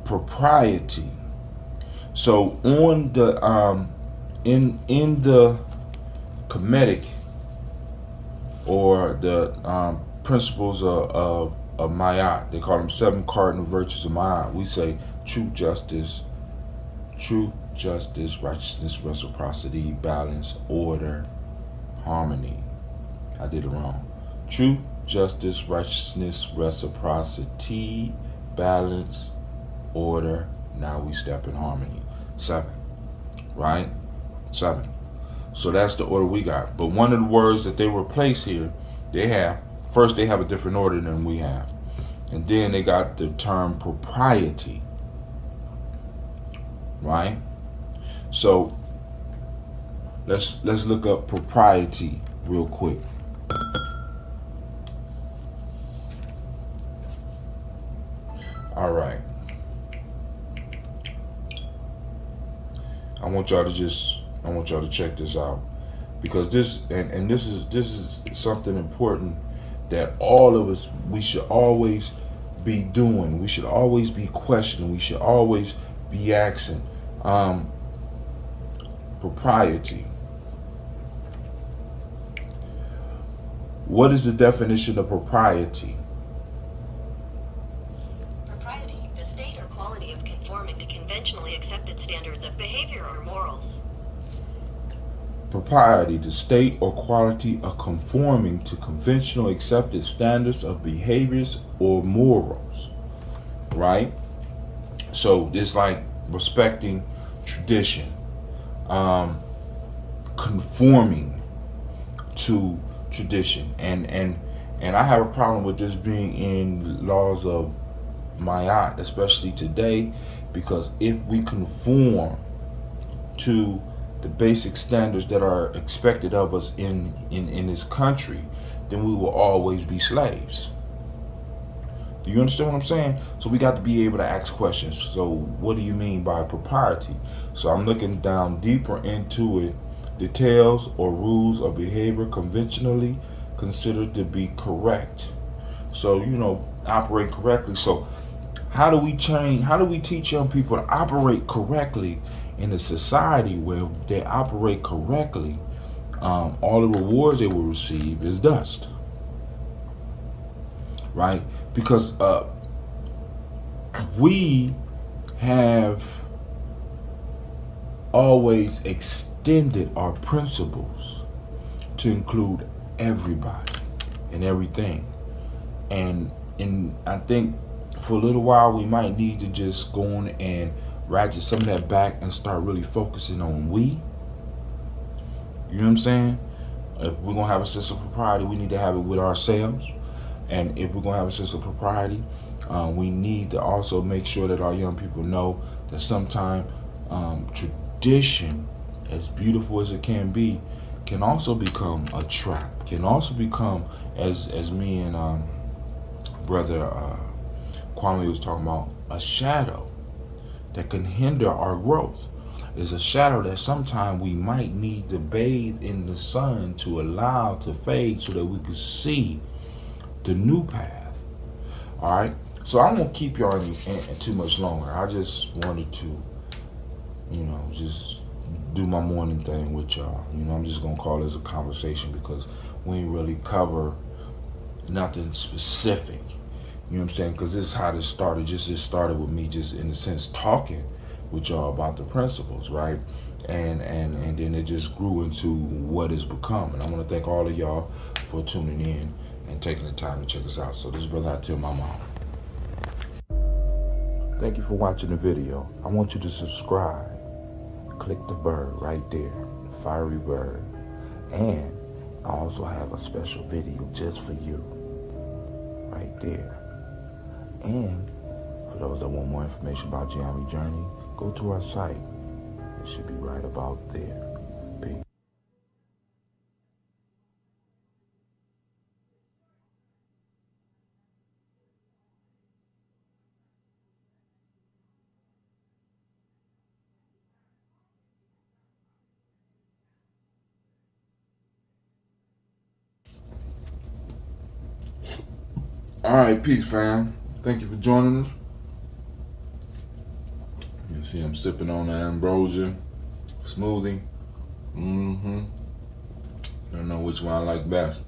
Propriety. So on the in the Kemetic, or the principles of Ma'at, they call them 7 cardinal virtues of Ma'at. We say truth, justice, righteousness, reciprocity, balance, order, harmony. I did it wrong. Truth, justice, righteousness, reciprocity, balance, order. Now we step in harmony. 7, right? 7. So that's the order we got. But one of the words that they replace here, they have a different order than we have. And then they got the term propriety, right? So let's look up propriety real quick. All right. I want y'all to check this out, because this is something important that all of us, we should always be doing. We should always be questioning. We should always be asking. Propriety. What is the definition of propriety? Propriety, the state or quality of conforming to conventionally accepted standards of behavior or morals. Propriety, the state or quality of conforming to conventional accepted standards of behaviors or morals, right? So it's like respecting tradition, conforming to tradition, and I have a problem with this being in laws of Ma'at, especially today, because if we conform to the basic standards that are expected of us in this country, then we will always be slaves. Do you understand what I'm saying? So we got to be able to ask questions. So what do you mean by propriety? So I'm looking down deeper into it. Details or rules of behavior conventionally considered to be correct. So, you know, operate correctly. So how do we teach young people to operate correctly in a society where they operate correctly? All the rewards they will receive is dust, right? Because we have always extended our principles to include everybody and everything, and I think for a little while we might need to just go on and ratchet some of that back and start really focusing on we. You know what I'm saying? If we're gonna have a sense of propriety, we need to have it with ourselves. And if we're gonna have a sense of propriety, we need to also make sure that our young people know that sometimes tradition, as beautiful as it can be, can also become a trap. Can also become, as me and brother Kwame was talking about, a shadow that can hinder our growth. Is a shadow that sometimes we might need to bathe in the sun to allow to fade so that we can see the new path. All right, so I won't keep y'all in too much longer. I just wanted to, you know, just do my morning thing with y'all. You know, I'm just gonna call this a conversation because we ain't really cover nothing specific. You know what I'm saying? Because this is how this started. This started with me just in a sense talking with y'all about the principles, right? And then it just grew into what it's become. And I want to thank all of y'all for tuning in and taking the time to check us out. So this is Brother Atil, my mom. Thank you for watching the video. I want you to subscribe. Click the bird right there, fiery bird. And I also have a special video just for you. there. And for those that want more information about Gye-Nyame Journey, go to our site. It should be right about there. Peace. All right, peace, fam. Thank you for joining us. You see I'm sipping on the ambrosia smoothie. Don't know which one I like best.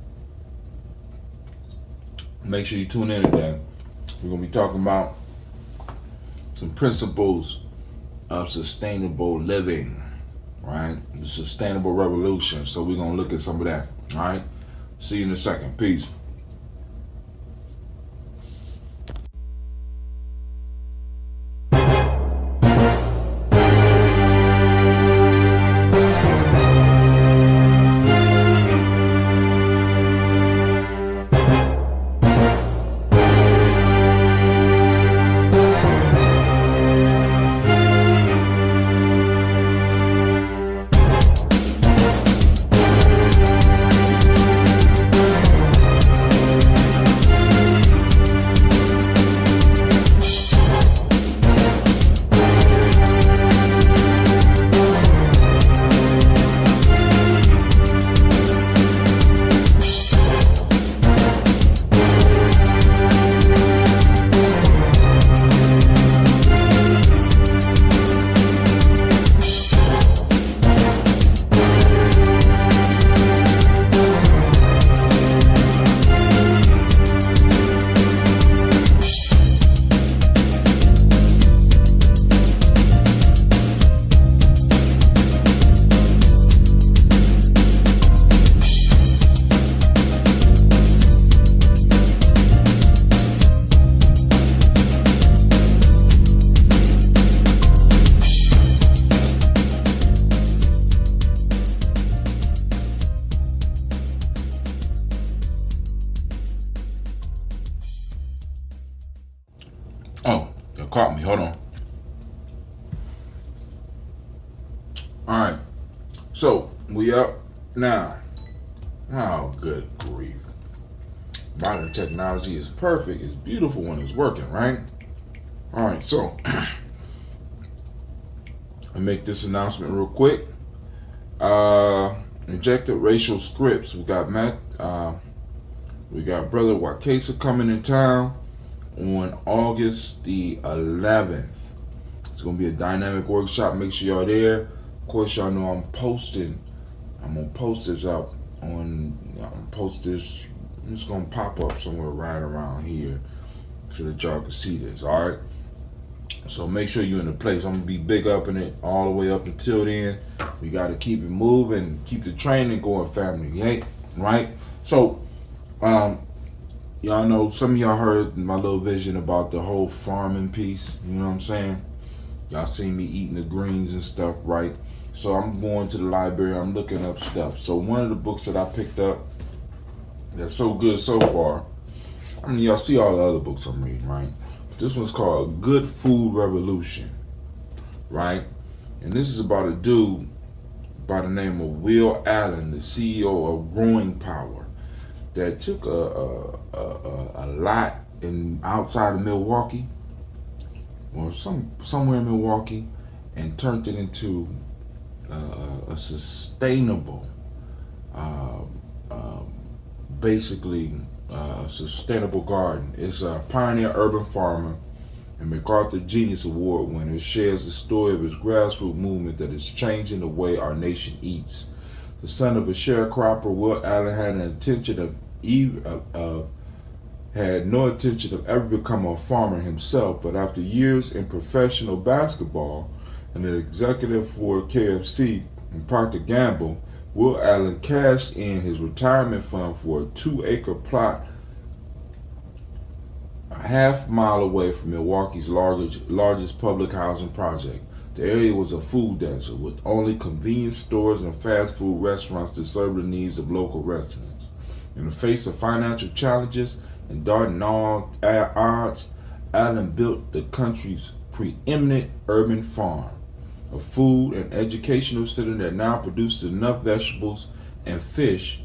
Make sure you tune in today. We're going to be talking about some principles of sustainable living, right? The sustainable revolution. So we're going to look at some of that, all right? See you in a second. Peace. Oh, you caught me. Hold on. All right. So, we up now. Oh, good grief. Modern technology is perfect. It's beautiful when it's working, right? All right, so I make this announcement real quick. Injected racial scripts. We got brother Wakesa coming in town on August the 11th. It's gonna be a dynamic workshop. Make sure y'all there. Of course, y'all know I'm gonna post this up on. I'm just gonna pop up somewhere right around here so that y'all can see this. All right. So make sure you're in the place. I'm gonna be big up in it all the way up until then. We gotta keep it moving, keep the training going, family. Right? So, y'all know, some of y'all heard my little vision about the whole farming piece. You know what I'm saying? Y'all seen me eating the greens and stuff, right? So I'm going to the library. I'm looking up stuff. So one of the books that I picked up that's so good so far. I mean, y'all see all the other books I'm reading, right? This one's called Good Food Revolution, right? And this is about a dude by the name of Will Allen, the CEO of Growing Power, that took a lot outside of Milwaukee, or somewhere in Milwaukee, and turned it into a sustainable, sustainable garden. It's a pioneer urban farmer and MacArthur Genius Award winner. Shares the story of his grassroots movement that is changing the way our nation eats. The son of a sharecropper, Will Allen had no intention of ever becoming a farmer himself, but after years in professional basketball and an executive for KFC and Procter & Gamble, Will Allen cashed in his retirement fund for a 2-acre plot a half-mile away from Milwaukee's largest public housing project. The area was a food desert with only convenience stores and fast food restaurants to serve the needs of local residents. In the face of financial challenges, and darting all odds, Allen built the country's preeminent urban farm, a food and educational center that now produces enough vegetables and fish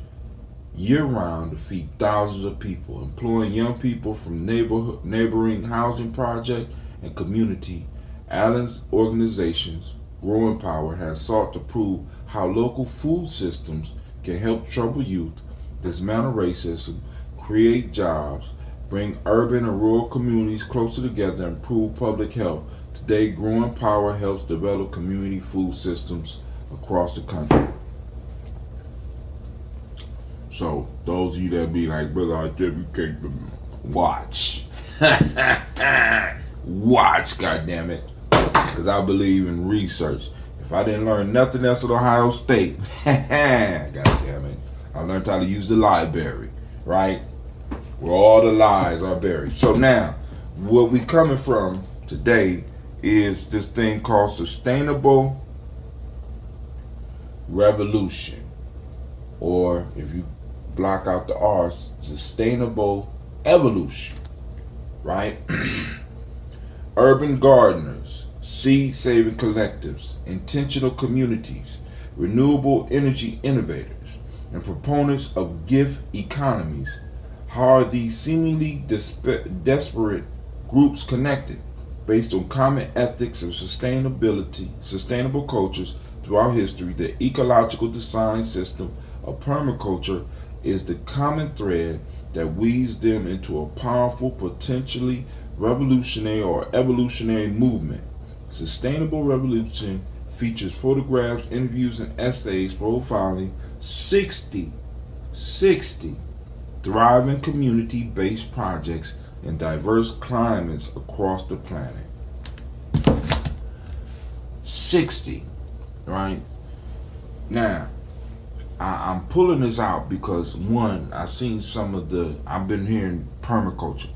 year-round to feed thousands of people, employing young people from neighboring housing project and community. Allen's organizations, Growing Power, has sought to prove how local food systems can help troubled youth, dismantle racism, create jobs, bring urban and rural communities closer together, and improve public health. Today, Growing Power helps develop community food systems across the country. So, those of you that be like, brother, I you can't watch. Watch, goddammit. Because I believe in research. If I didn't learn nothing else at Ohio State, goddammit, I learned how to use the library, right? Where all the lies are buried. So now, what we coming from today is this thing called sustainable revolution. Or if you block out the R's, sustainable evolution, right? Urban gardeners, seed-saving collectives, intentional communities, renewable energy innovators, and proponents of gift economies. How are these seemingly desperate groups connected? Based on common ethics of sustainability, sustainable cultures throughout history, the ecological design system of permaculture is the common thread that weaves them into a powerful, potentially revolutionary or evolutionary movement. Sustainable Revolution features photographs, interviews, and essays profiling 60 thriving community-based projects in diverse climates across the planet. 60, right? Now, I'm pulling this out because, one, I've seen some of I've been hearing permaculture,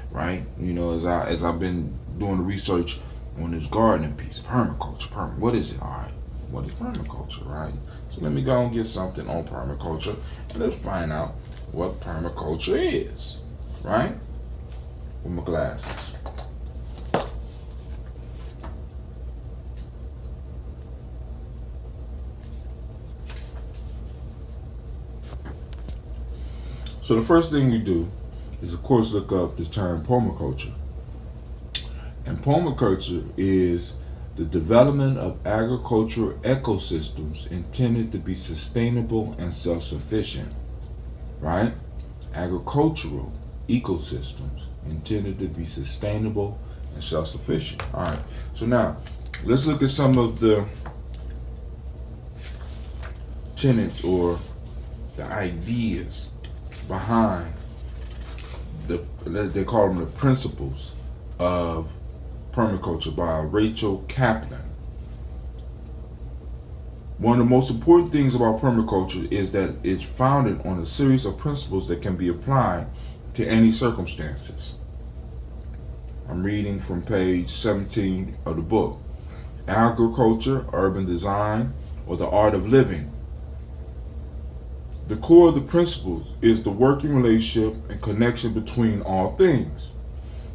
right? You know, as I've been doing the research on this gardening piece, permaculture, what is it? All right, what is permaculture, right? So let me go and get something on permaculture, and let's find out what permaculture is, right? With my glasses. So the first thing we do is, of course, look up this term permaculture. And permaculture is the development of agricultural ecosystems intended to be sustainable and self-sufficient, right? Agricultural ecosystems intended to be sustainable and self-sufficient. All right. So now, let's look at some of the tenets or the ideas behind they call them the principles of permaculture by Rachel Kaplan. One of the most important things about permaculture is that it's founded on a series of principles that can be applied to any circumstances. I'm reading from page 17 of the book. Agriculture, urban design, or the art of living. The core of the principles is the working relationship and connection between all things.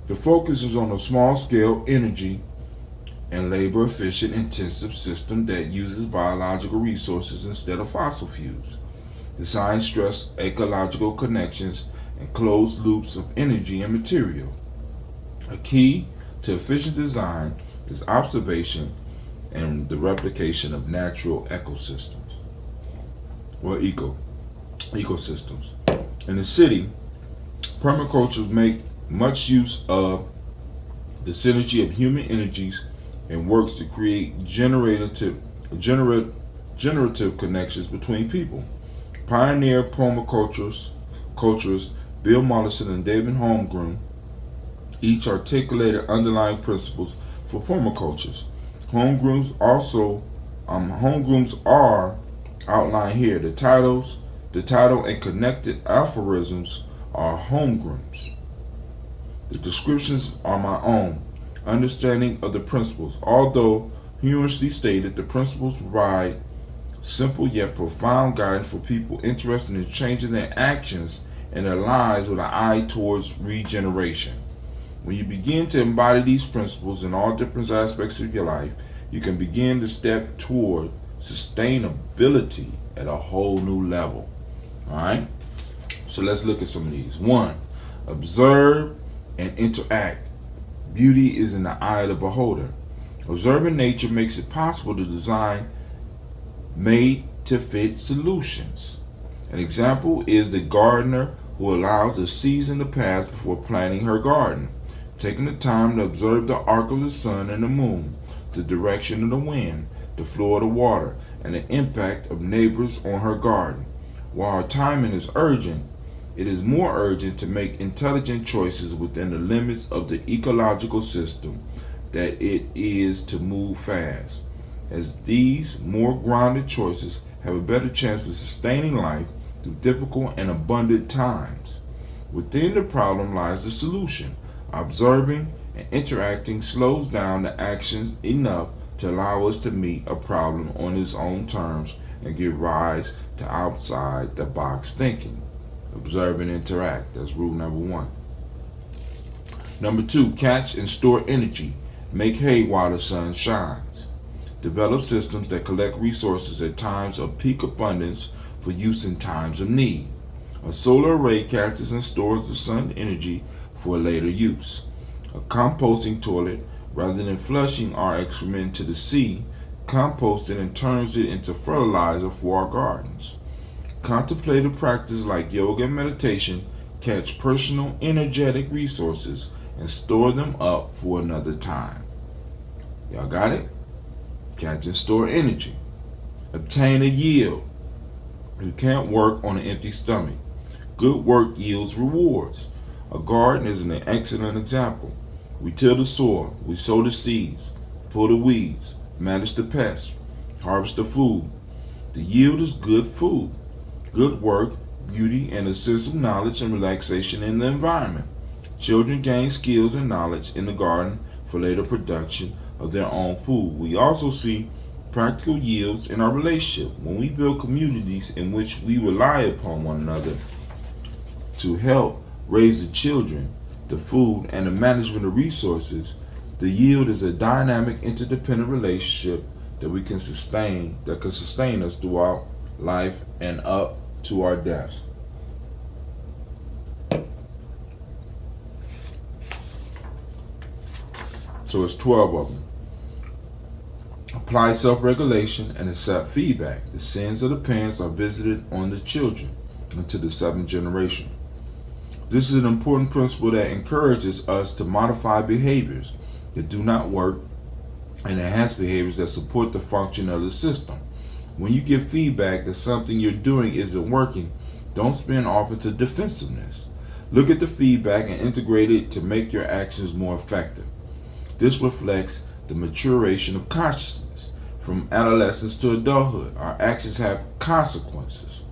The focus is on a small-scale, energy and labor-efficient, intensive system that uses biological resources instead of fossil fuels. Design stress ecological connections and closed loops of energy and material. A key to efficient design is observation and the replication of natural ecosystems, or ecosystems. In the city, permacultures make much use of the synergy of human energies and works to create generative connections between people. Pioneer permaculturists Bill Mollison and David Holmgren each articulated underlying principles for permacultures. Holmgrens are outlined here. The title and connected aphorisms are Holmgren's. The descriptions are my own understanding of the principles. Although humorously stated, the principles provide simple yet profound guidance for people interested in changing their actions and their lives with an eye towards regeneration. When you begin to embody these principles in all different aspects of your life, you can begin to step toward sustainability at a whole new level. Alright? So let's look at some of these. 1. Observe and interact. Beauty is in the eye of the beholder. Observing nature makes it possible to design made-to-fit solutions. An example is the gardener who allows a season to pass before planting her garden, taking the time to observe the arc of the sun and the moon, the direction of the wind, the flow of the water, and the impact of neighbors on her garden. While our timing is urgent, it is more urgent to make intelligent choices within the limits of the ecological system that it is to move fast, as these more grounded choices have a better chance of sustaining life through difficult and abundant times. Within the problem lies the solution. Observing and interacting slows down the actions enough to allow us to meet a problem on its own terms and give rise to outside the box thinking. Observe and interact. That's rule number 1. Number 2, catch and store energy. Make hay while the sun shines. Develop systems that collect resources at times of peak abundance for use in times of need. A solar array catches and stores the sun energy for later use. A composting toilet, rather than flushing our excrement into the sea, composts it and turns it into fertilizer for our gardens. Contemplative practice like yoga and meditation catch personal energetic resources and store them up for another time. Y'all got it? Catch and store energy. Obtain a yield. You can't work on an empty stomach. Good work yields rewards. A garden is an excellent example. We till the soil, we sow the seeds, pull the weeds, manage the pests, harvest the food. The yield is good food, good work, beauty, and a sense of knowledge and relaxation in the environment. Children gain skills and knowledge in the garden for later production of their own food. We also see practical yields in our relationship. When we build communities in which we rely upon one another to help raise the children, the food, and the management of resources, the yield is a dynamic, interdependent relationship that can sustain us throughout life and up to our deaths. So it's 12 of them. Apply self-regulation and accept feedback. The sins of the parents are visited on the children until the 7th generation. This is an important principle that encourages us to modify behaviors that do not work and enhance behaviors that support the function of the system. When you give feedback that something you're doing isn't working, don't spin off into defensiveness. Look at the feedback and integrate it to make your actions more effective. This reflects the maturation of consciousness. From adolescence to adulthood, our actions have consequences.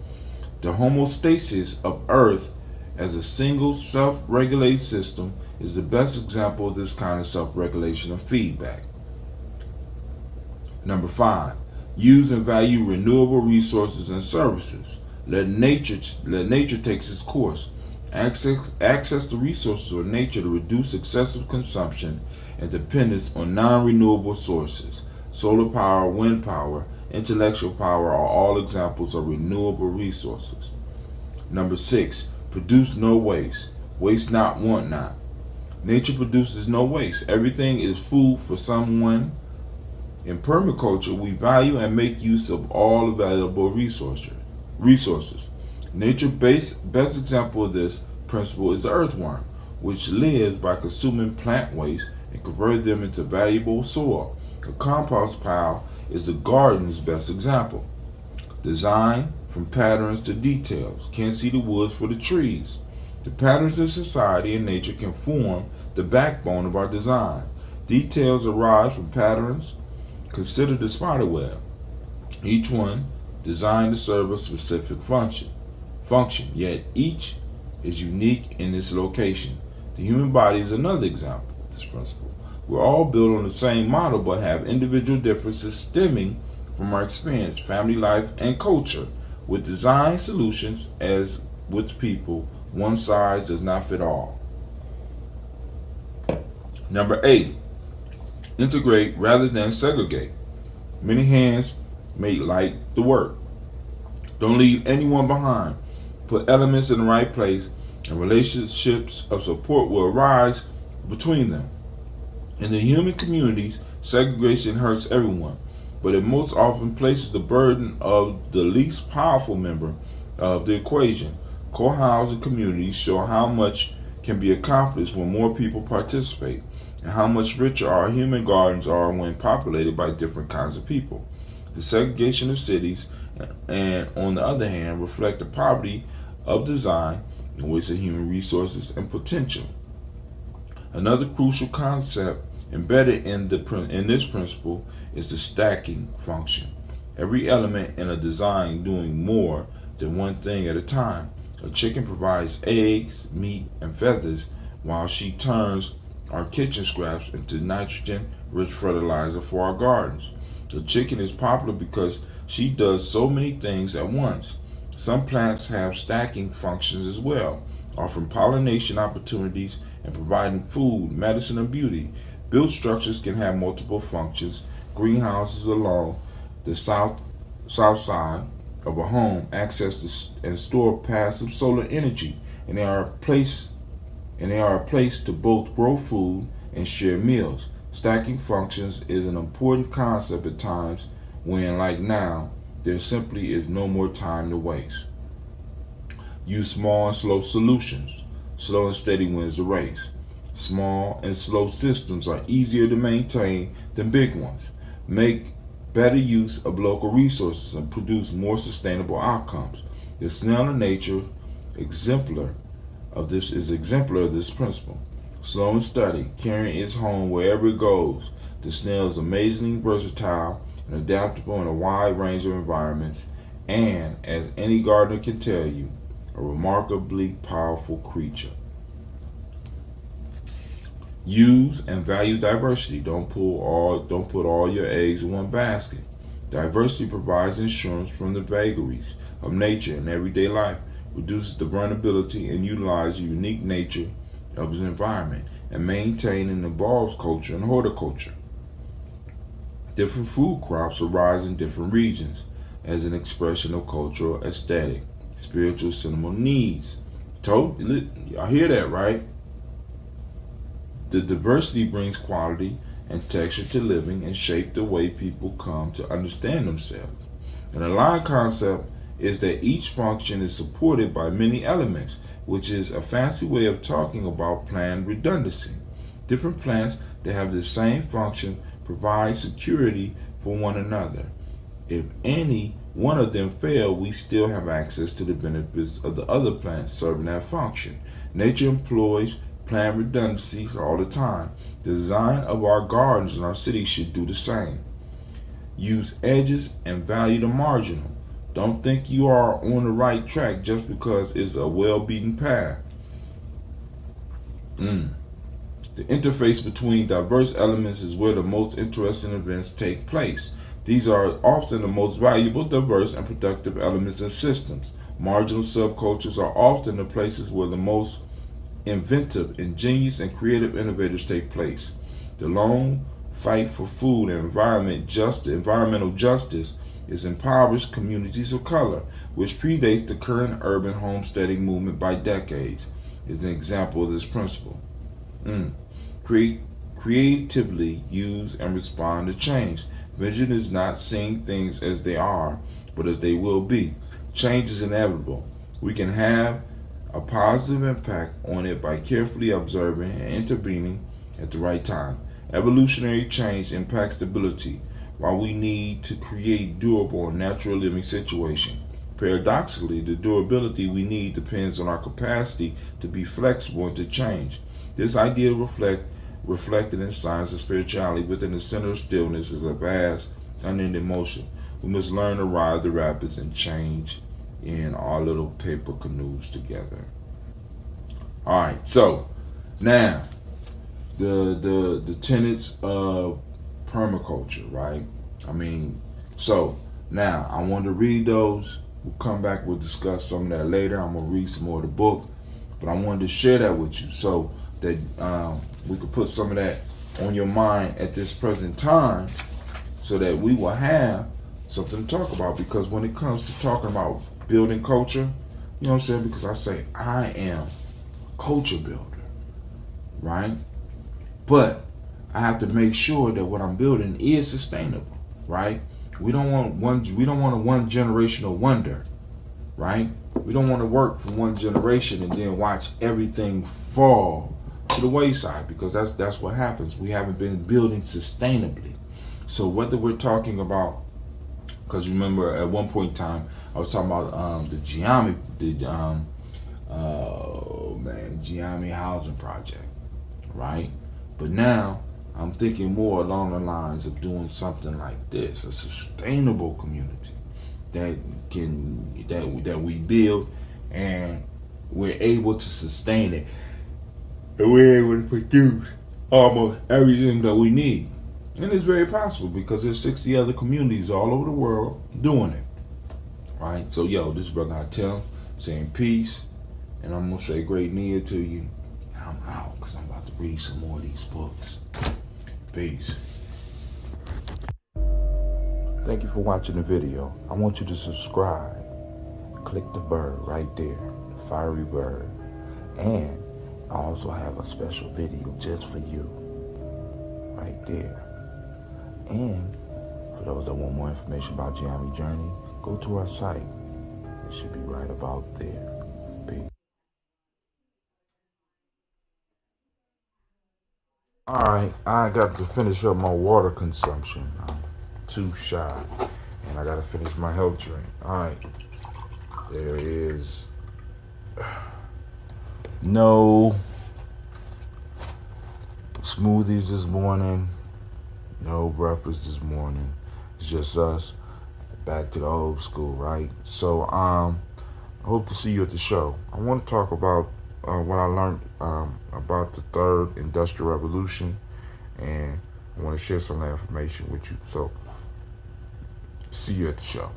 The homeostasis of Earth as a single self-regulated system is the best example of this kind of self-regulation of feedback. Number 5, use and value renewable resources and services. Let nature take its course. Access the resources of nature to reduce excessive consumption and dependence on non-renewable sources. Solar power, wind power, intellectual power are all examples of renewable resources. Number 6, produce no waste. Waste not, want not. Nature produces no waste. Everything is food for someone. In permaculture, we value and make use of all available resources. Nature's best example of this principle is the earthworm, which lives by consuming plant waste and converting them into valuable soil. A compost pile is the garden's best example. Design from patterns to details. Can't see the woods for the trees. The patterns in society and nature can form the backbone of our design. Details arise from patterns. Consider the spider web. Each one designed to serve a specific function, yet each is unique in its location. The human body is another example of this principle. We're all built on the same model but have individual differences stemming from our experience, family life, and culture. With design solutions, as with people, one size does not fit all. Number 8, integrate rather than segregate. Many hands make light the work. Don't leave anyone behind. Put elements in the right place, and relationships of support will arise between them. In the human communities, segregation hurts everyone, but it most often places the burden of the least powerful member of the equation. Co-housing communities show how much can be accomplished when more people participate, and how much richer our human gardens are when populated by different kinds of people. The segregation of cities, and on the other hand, reflect the poverty of design and waste of human resources and potential. Another crucial concept embedded in this principle is the stacking function. Every element in a design doing more than one thing at a time. A chicken provides eggs, meat, and feathers, while she turns our kitchen scraps into nitrogen-rich fertilizer for our gardens. The chicken is popular because she does so many things at once. Some plants have stacking functions as well, offering pollination opportunities and providing food, medicine, and beauty. Built structures can have multiple functions. Greenhouses along the south side of a home access and store passive solar energy, and they are a place to both grow food and share meals. Stacking functions is an important concept at times when, like now, there simply is no more time to waste. Use small and slow solutions. Slow and steady wins the race. Small and slow systems are easier to maintain than big ones. Make better use of local resources and produce more sustainable outcomes. The snail in nature exemplar of this principle. Slow and steady, carrying its home wherever it goes. The snail is amazingly versatile and adaptable in a wide range of environments, and, as any gardener can tell you, a remarkably powerful creature. Use and value diversity. Don't put all your eggs in one basket. Diversity provides insurance from the vagaries of nature and everyday life, reduces the vulnerability and utilizes the unique nature of its environment, and maintains and evolves culture and horticulture. Different food crops arise in different regions as an expression of cultural, aesthetic, spiritual, sentimental needs. Y'all hear that, right? The diversity brings quality and texture to living and shape the way people come to understand themselves. An aligned concept is that each function is supported by many elements, which is a fancy way of talking about plant redundancy. Different plants that have the same function provide security for one another. If any one of them fail, we still have access to the benefits of the other plants serving that function. Nature employs plant redundancies all the time. The design of our gardens and our cities should do the same. Use edges and value the marginal. Don't think you are on the right track just because it's a well-beaten path. The interface between diverse elements is where the most interesting events take place. These are often the most valuable, diverse, and productive elements and systems. Marginal subcultures are often the places where the most inventive, ingenious, and creative innovators take place. The long fight for food and environmental justice is impoverished communities of color, which predates the current urban homesteading movement by decades, is an example of this principle. Creatively use and respond to change. Vision is not seeing things as they are, but as they will be. Change is inevitable. We can have a positive impact on it by carefully observing and intervening at the right time. Evolutionary change impacts stability, while we need to create durable and natural living situations. Paradoxically, the durability we need depends on our capacity to be flexible and to change. This idea reflected in science and spirituality within the center of stillness is a vast, unending motion. We must learn to ride the rapids and change in our little paper canoes together. All right, so now the tenets of permaculture, right? I mean, So now I want to read those. We'll come back. We'll discuss some of that later. I'm gonna read some more of the book, but I wanted to share that with you so that we could put some of that on your mind at this present time, so that we will have something to talk about. Because when it comes to talking about building culture, you know what I'm saying? Because I say I am a culture builder, right? But I have to make sure that what I'm building is sustainable, right? We don't want a one generational wonder, right? We don't want to work for one generation and then watch everything fall to the wayside, because that's what happens. We haven't been building sustainably. So whether we're talking about, because remember at one point in time I was talking about the Gye-Nyame, Gye-Nyame housing project, right? But now I'm thinking more along the lines of doing something like this, a sustainable community that we build and we're able to sustain it, and we're able to produce almost everything that we need. And it's very possible because there's 60 other communities all over the world doing it, right? So this is Brother Tim saying peace, and I'm gonna say great Nia to you. I'm out because I'm about to read some more of these books. Peace. Thank you for watching the video. I want you to subscribe. Click the bird right there, the fiery bird. And I also have a special video just for you right there. And for those that want more information about Gye-Nyame Journey, go to our site. It should be right about there. Peace. Alright, I got to finish up my water consumption. I'm too shy. And I got to finish my health drink. Alright, there is no smoothies this morning, no breakfast this morning. It's just us, back to the old school, right? So I hope to see you at the show. I want to talk about what I learned about the third industrial revolution, and I want to share some of that information with you. So see you at the show.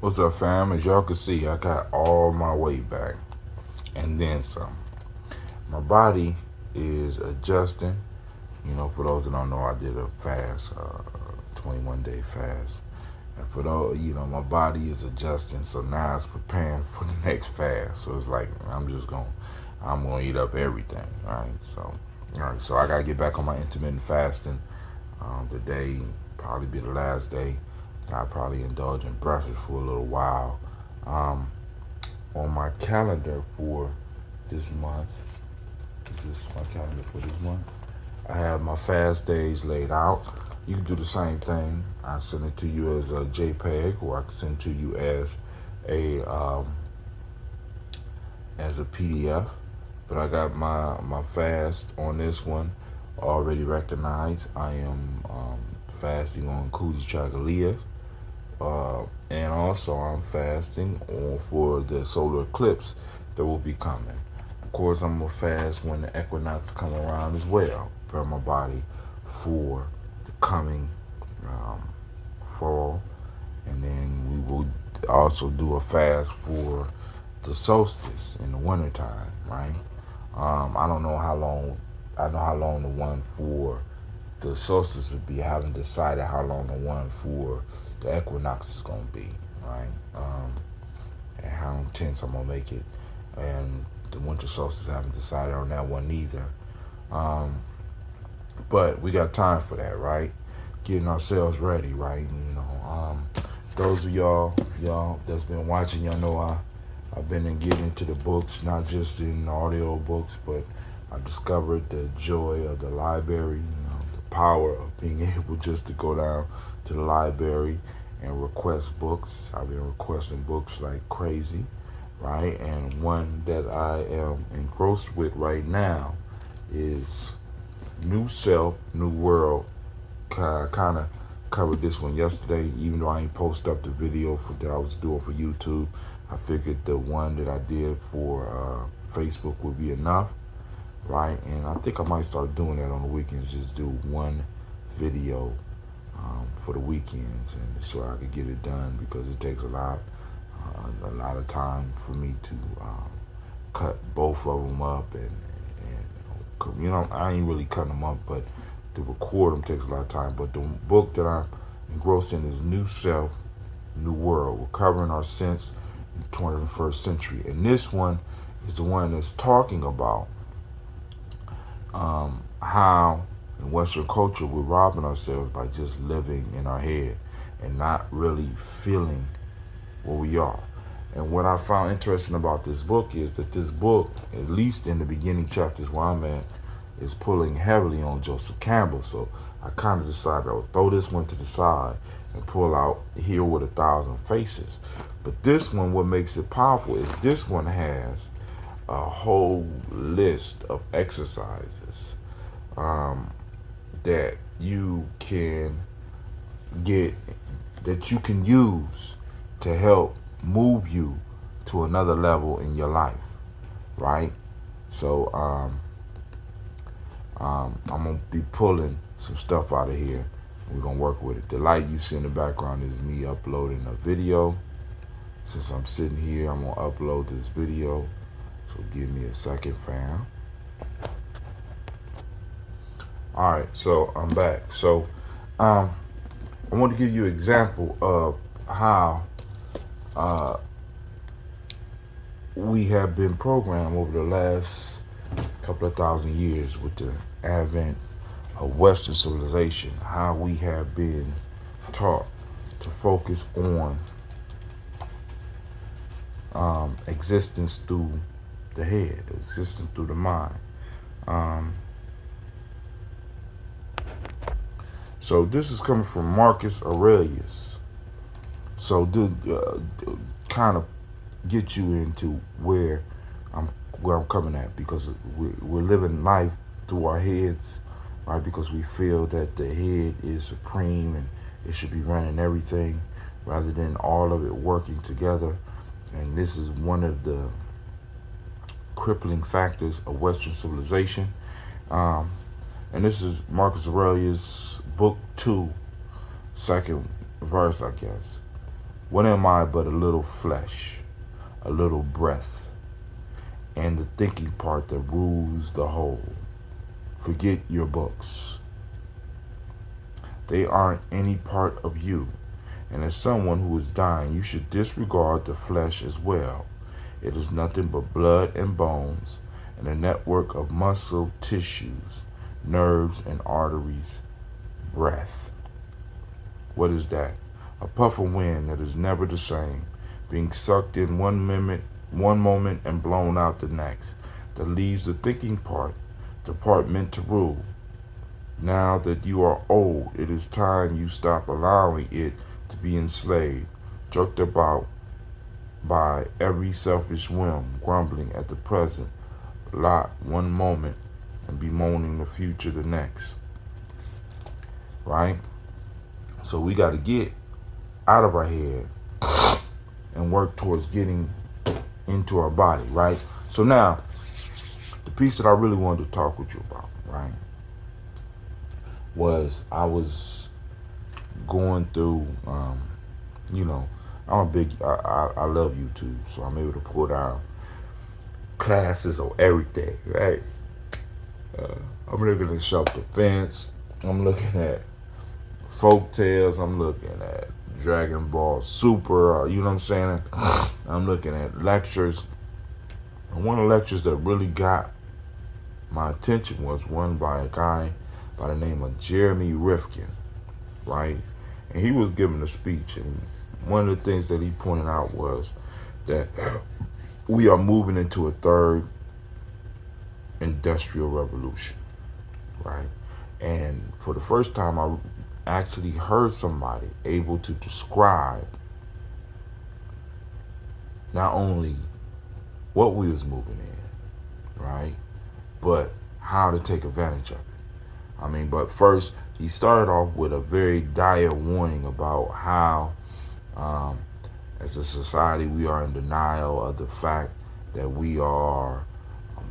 What's up, fam? As y'all can see, I got all my weight back and then some. My body is adjusting. You know, for those that don't know, I did a fast, 21-day fast. And for those, my body is adjusting, so now it's preparing for the next fast. So it's like, I'm gonna eat up everything, all right? So I gotta get back on my intermittent fasting. Today probably be the last day. I'll probably indulge in breakfast for a little while. On my calendar for this month, I have my fast days laid out. You can do the same thing. I send it to you as a JPEG, or I can send it to you as a PDF. But I got my fast on this one already recognized. I am fasting on Kuzi Chagalia, and also I'm fasting for the solar eclipse that will be coming. Of course, I'm gonna fast when the equinox come around as well. Prepare my body for the coming fall, and then we will also do a fast for the solstice in the wintertime, right? I don't know how long. I know how long the one for the solstice would be. I haven't decided how long the one for the equinox is gonna be, right? And how intense I'm gonna make it. And the winter solstice, I haven't decided on that one either. But we got time for that, right? Getting ourselves ready, right? Those of y'all that's been watching, y'all know I've been getting into the books, not just in audio books, but I discovered the joy of the library, the power of being able just to go down to the library and request books. I've been requesting books like crazy, right? And one that I am engrossed with right now is New Self, New World. Kind of covered this one yesterday, even though I ain't post up the video that I was doing for YouTube. I figured the one that I did for Facebook would be enough, right? And I think I might start doing that on the weekends, just do one video for the weekends, and so I could get it done, because it takes a lot of time for me to cut both of them up, and I ain't really cutting them up, but to record them takes a lot of time. But the book that I'm engrossed in is New Self, New World, Recovering Our Sense in the 21st Century. And this one is the one that's talking about how in Western culture we're robbing ourselves by just living in our head and not really feeling what we are. And what I found interesting about this book is that this book, at least in the beginning chapters where I'm at, is pulling heavily on Joseph Campbell. So I kind of decided I would throw this one to the side and pull out Here with a Thousand Faces. But this one, what makes it powerful is this one has a whole list of exercises that you can get, that you can use to help move you to another level in your life, right? So I'm gonna be pulling some stuff out of here. We're gonna work with it. The light you see in the background is me uploading a video. Since I'm sitting here, I'm gonna upload this video. So give me a second, fam. All right, so I'm back. So I want to give you an example of how we have been programmed over the last couple of thousand years with the advent of Western civilization, how we have been taught to focus on existence through the head, existence through the mind. So this is coming from Marcus Aurelius. So kind of get you into where I'm coming at, because we're living life through our heads, right? Because we feel that the head is supreme and it should be running everything, rather than all of it working together. And this is one of the crippling factors of Western civilization. And this is Marcus Aurelius, book 2, second verse, I guess. What am I but a little flesh, a little breath, and the thinking part that rules the whole? Forget your books. They aren't any part of you. And as someone who is dying, you should disregard the flesh as well. It is nothing but blood and bones, and a network of muscle tissues, nerves and arteries, breath. What is that? A puff of wind that is never the same, being sucked in one moment and blown out the next, that leaves the thinking part, the part meant to rule, Now that you are old, it is time you stop allowing it to be enslaved, jerked about by every selfish whim, grumbling at the present lot one moment and bemoaning the future the next. Right? So we got to get out of our head and work towards getting into our body, right? So now, the piece that I really wanted to talk with you about, right, was I was going through, I'm a big, I love YouTube, so I'm able to pull down classes on everything, right? I'm looking at self-defense, I'm looking at folk tales, I'm looking at Dragon Ball Super, you know what I'm saying? I'm looking at lectures. And one of the lectures that really got my attention was one by a guy by the name of Jeremy Rifkin, right? And he was giving a speech, and one of the things that he pointed out was that we are moving into a third industrial revolution, right? And for the first time, I actually heard somebody able to describe not only what we was moving in, right, but how to take advantage of it. I mean, but first, he started off with a very dire warning about how, as a society, we are in denial of the fact that we are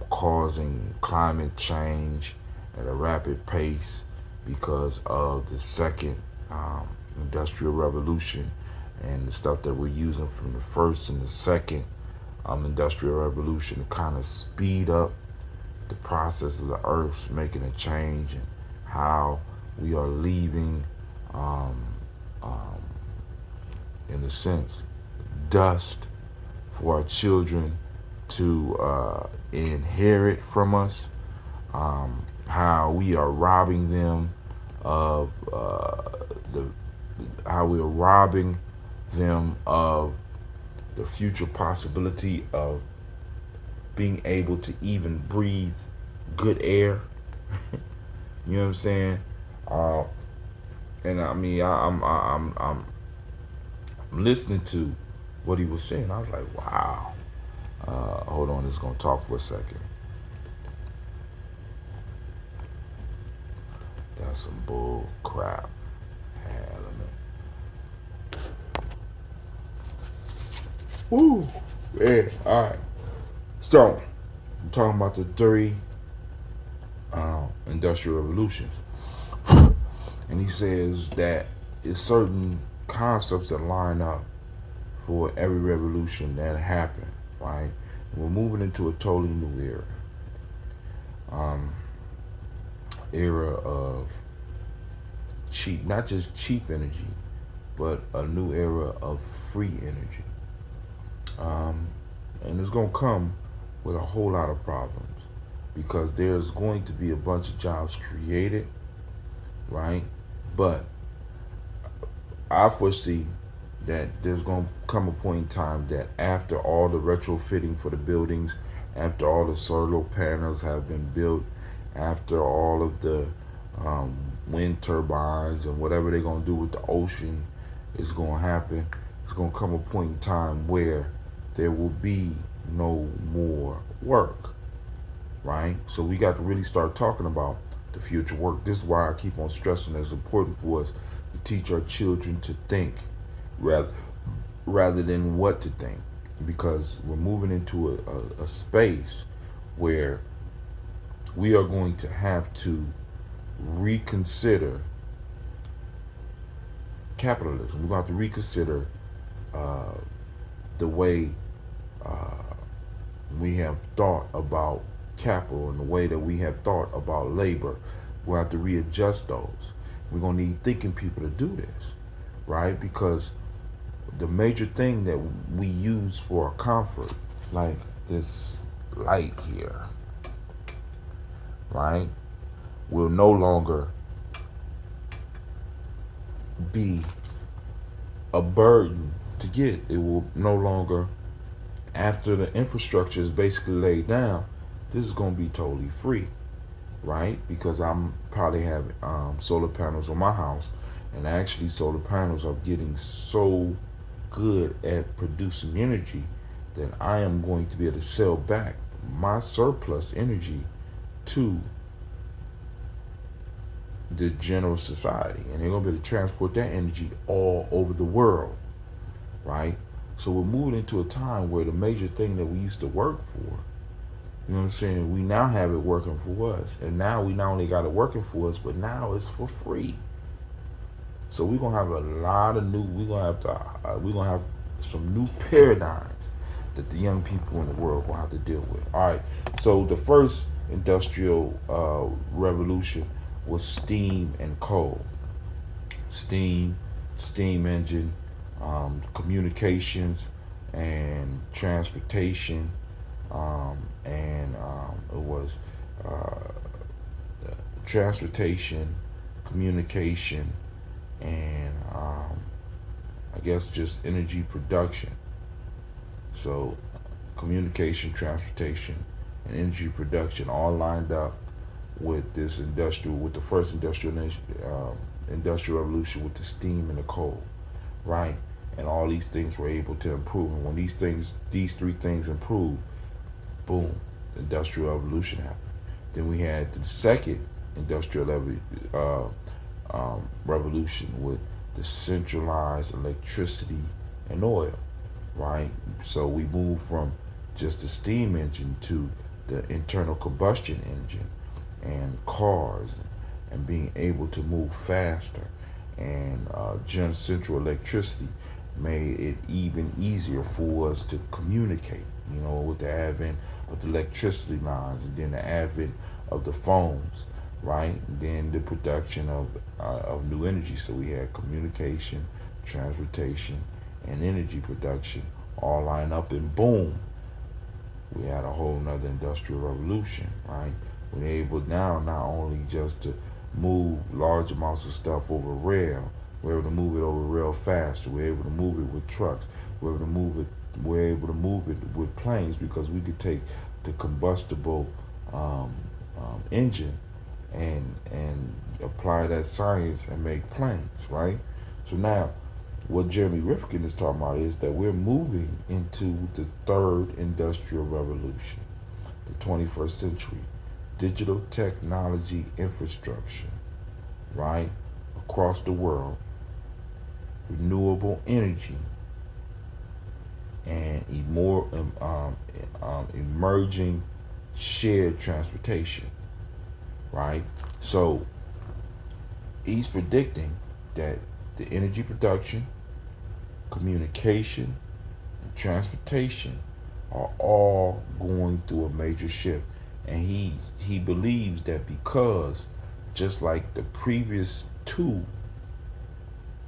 causing climate change at a rapid pace because of the second industrial revolution and the stuff that we're using from the first and the second industrial revolution to kind of speed up the process of the earth's making a change, and how we are leaving, in a sense, dust for our children to inherit from us, how we are robbing them of the future possibility of being able to even breathe good air. You know what I'm saying? And I mean, I'm listening to what he was saying. I was like, wow. Hold on, it's gonna talk for a second. That's some bull crap. Element. Woo. Yeah. All right. So, I'm talking about the three industrial revolutions, and he says that it's certain concepts that line up for every revolution that happened. Right? We're moving into a totally new era. Era of cheap, not just cheap energy, but a new era of free energy. And it's going to come with a whole lot of problems, because there's going to be a bunch of jobs created, right? But I foresee that there's going to come a point in time that after all the retrofitting for the buildings, after all the solar panels have been built, after all of the wind turbines and whatever they're going to do with the ocean is going to happen, it's going to come a point in time where there will be no more work, right? So we got to really start talking about the future work. This is why I keep on stressing that it's important for us to teach our children to think rather than what to think, because we're moving into a space where we are going to have to reconsider capitalism. We're going to have to reconsider the way we have thought about capital and the way that we have thought about labor. We'll have to readjust those. We're going to need thinking people to do this, right? Because the major thing that we use for our comfort, like this light here, right, will no longer be a burden to get. It will no longer, after the infrastructure is basically laid down, this is going to be totally free. right? Because I'm probably have solar panels on my house, and actually solar panels are getting so good at producing energy that I am going to be able to sell back my surplus energy to the general society, and they're gonna be able to transport that energy all over the world, right? So we're moving into a time where the major thing that we used to work for, you know what I'm saying, we now have it working for us, and now we not only got it working for us, but now it's for free. So we're gonna have a lot of new. We're gonna have some new paradigms that the young people in the world gonna have to deal with. All right. So the first industrial revolution was steam and coal. Steam engine, communications and transportation, and it was transportation, communication, and I guess just energy production. So communication, transportation, and energy production all lined up with this with the first industrial revolution with the steam and the coal, right? And all these things were able to improve. And when these three things improved, boom, the industrial revolution happened. Then we had the second industrial revolution with the centralized electricity and oil, right? So we moved from just the steam engine to the internal combustion engine and cars, and being able to move faster. And central electricity made it even easier for us to communicate, you know, with the advent of the electricity lines, and then the advent of the phones, right? And then the production of new energy. So we had communication, transportation, and energy production all line up, and boom, we had a whole nother industrial revolution, right? We're able now not only just to move large amounts of stuff over rail, we're able to move it over rail faster. We're able to move it with trucks. We're able to move it with planes, because we could take the combustible engine and apply that science and make planes, right? So now, what Jeremy Rifkin is talking about is that we're moving into the third industrial revolution, the 21st century. Digital technology infrastructure, right, across the world, renewable energy, and emerging shared transportation, right? So he's predicting that the energy production, communication, and transportation are all going through a major shift. And he believes that because, just like the previous two,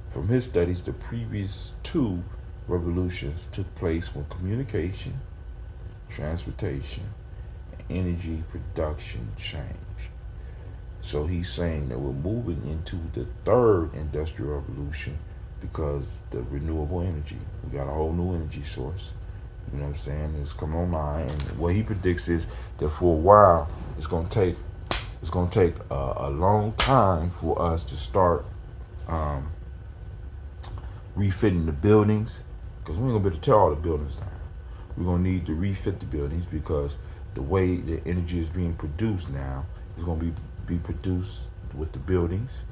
from his studies, the previous two revolutions took place when communication, transportation, and energy production changed. So he's saying that we're moving into the third industrial revolution because the renewable energy. We got a whole new energy source. You know what I'm saying? It's coming online, and what he predicts is that for a while it's gonna take a long time for us to start refitting the buildings, because we ain't gonna be able to tear all the buildings down. We're gonna need to refit the buildings, because the way the energy is being produced now is gonna be produced with the buildings,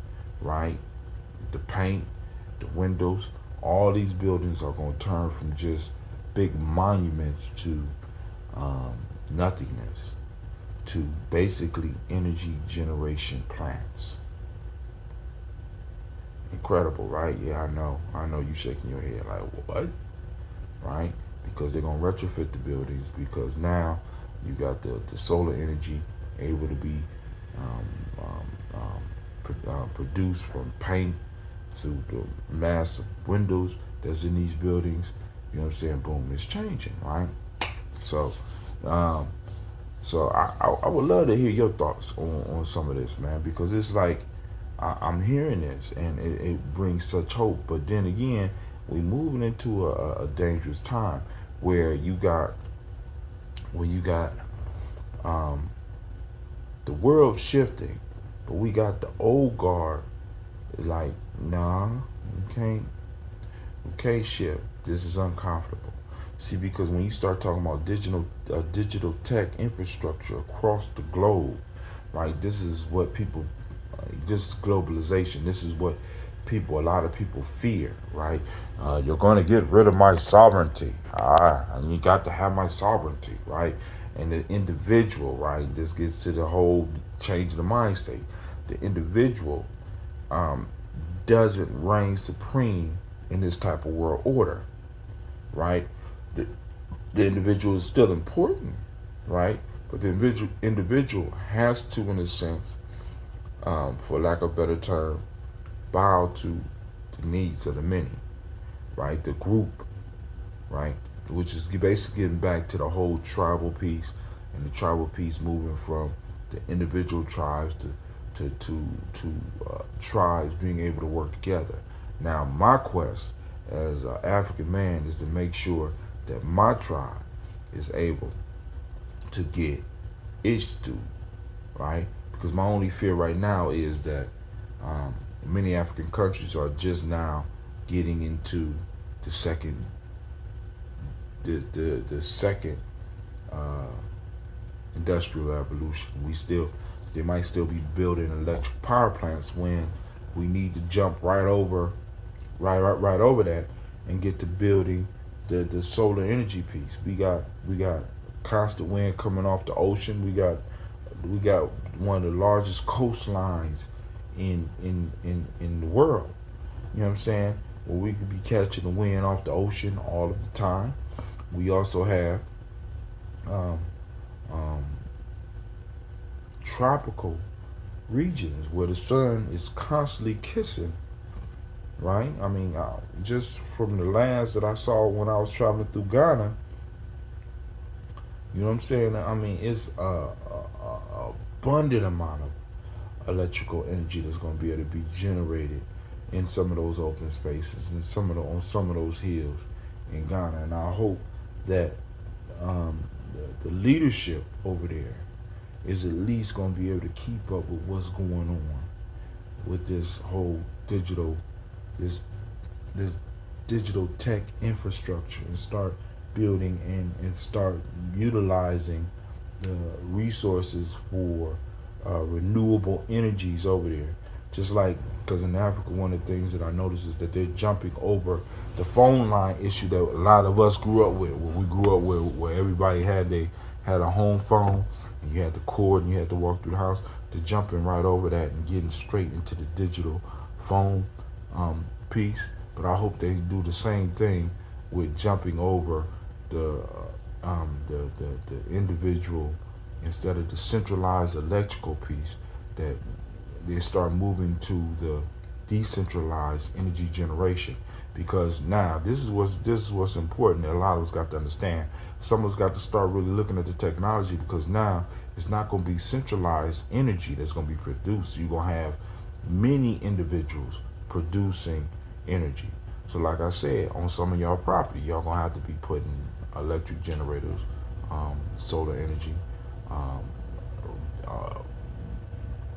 right? The paint, the windows, all these buildings are gonna turn from just big monuments to nothingness, to basically energy generation plants. Incredible, right? Yeah, I know you shaking your head like, what? Right? Because they're gonna retrofit the buildings, because now you got the solar energy able to be produced from paint to the massive windows that's in these buildings. You know what I'm saying? Boom, it's changing, right? So I would love to hear your thoughts on some of this, man, because it's like I'm hearing this, and it brings such hope. But then again, we're moving into a dangerous time where you got the world's shifting, but we got the old guard. Like, nah, we can't shift. This is uncomfortable. See, because when you start talking about digital tech infrastructure across the globe, right? This is what people, this is globalization. This is what a lot of people fear, right? You're going to get rid of my sovereignty. And you got to have my sovereignty, right? And the individual, right? This gets to the whole change of the mind state. The individual doesn't reign supreme in this type of world order, right? The individual is still important, right? But the individual has to, in a sense, for lack of a better term, bow to the needs of the many, right? The group, right? Which is basically getting back to the whole tribal piece, and the tribal piece moving from the individual tribes to tribes being able to work together. Now, my quest as an African man is to make sure that my tribe is able to get its due, right? Because my only fear right now is that many African countries are just now getting into the second industrial revolution. They might still be building electric power plants when we need to jump right over that and get to building the solar energy piece. We got constant wind coming off the ocean. We got one of the largest coastlines in the world. You know what I'm saying? Well, we could be catching the wind off the ocean all of the time. We also have tropical regions where the sun is constantly kissing, right? I mean, just from the lands that I saw when I was traveling through Ghana, you know what I'm saying? I mean, it's a abundant amount of electrical energy that's going to be able to be generated in some of those open spaces and on some of those hills in Ghana. And I hope that the leadership over there is at least going to be able to keep up with what's going on with this whole digital tech infrastructure, and start building and start utilizing the resources for renewable energies over there. Just like, because in Africa, one of the things that I noticed is that they're jumping over the phone line issue that a lot of us grew up with. Where everybody had a home phone, and you had the cord and you had to walk through the house. They're jumping right over that and getting straight into the digital phone piece. But I hope they do the same thing with jumping over the individual, instead of the centralized electrical piece, that they start moving to the decentralized energy generation. Because now this is what's important that a lot of us got to understand. Some of us got to start really looking at the technology, because now it's not going to be centralized energy that's going to be produced. You're going to have many individuals producing energy. So like I said, on some of y'all property, y'all going to have to be putting electric generators, solar energy,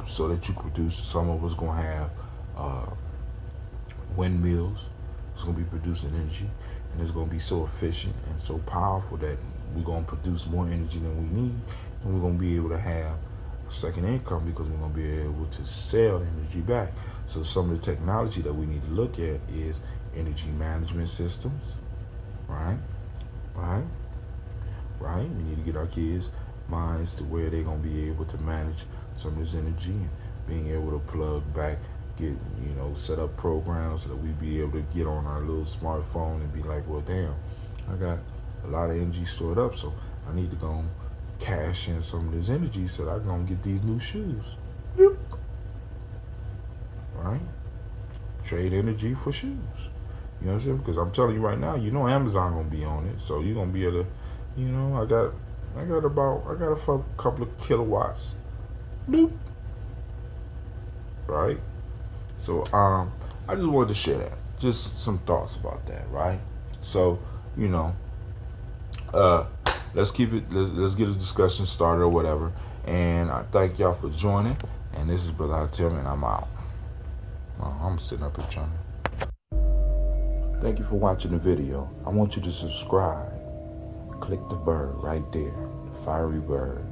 so that you can produce. Some of us going to have windmills. It's going to be producing energy, and it's going to be so efficient and so powerful that we're going to produce more energy than we need, and we're going to be able to have a second income, because we're going to be able to sell the energy back. So some of the technology that we need to look at is energy management systems, right? We need to get our kids' minds to where they're going to be able to manage some of this energy, and being able to plug back, set up programs so that we be able to get on our little smartphone and be like, well, damn, I got a lot of energy stored up, so I need to go and cash in some of this energy so that I can get these new shoes. Boop. Right? Trade energy for shoes. You know what I'm saying? Because I'm telling you right now, Amazon gonna be on it, so you're gonna be able to, I got a couple of kilowatts. Boop. Right? So I just wanted to share that. Just some thoughts about that, right? So, let's keep it. Let's get a discussion started or whatever. And I thank y'all for joining. And this is Brother Tim, and I'm out. I'm sitting up here trying to. Thank you for watching the video. I want you to subscribe. Click the bird right there, the fiery bird.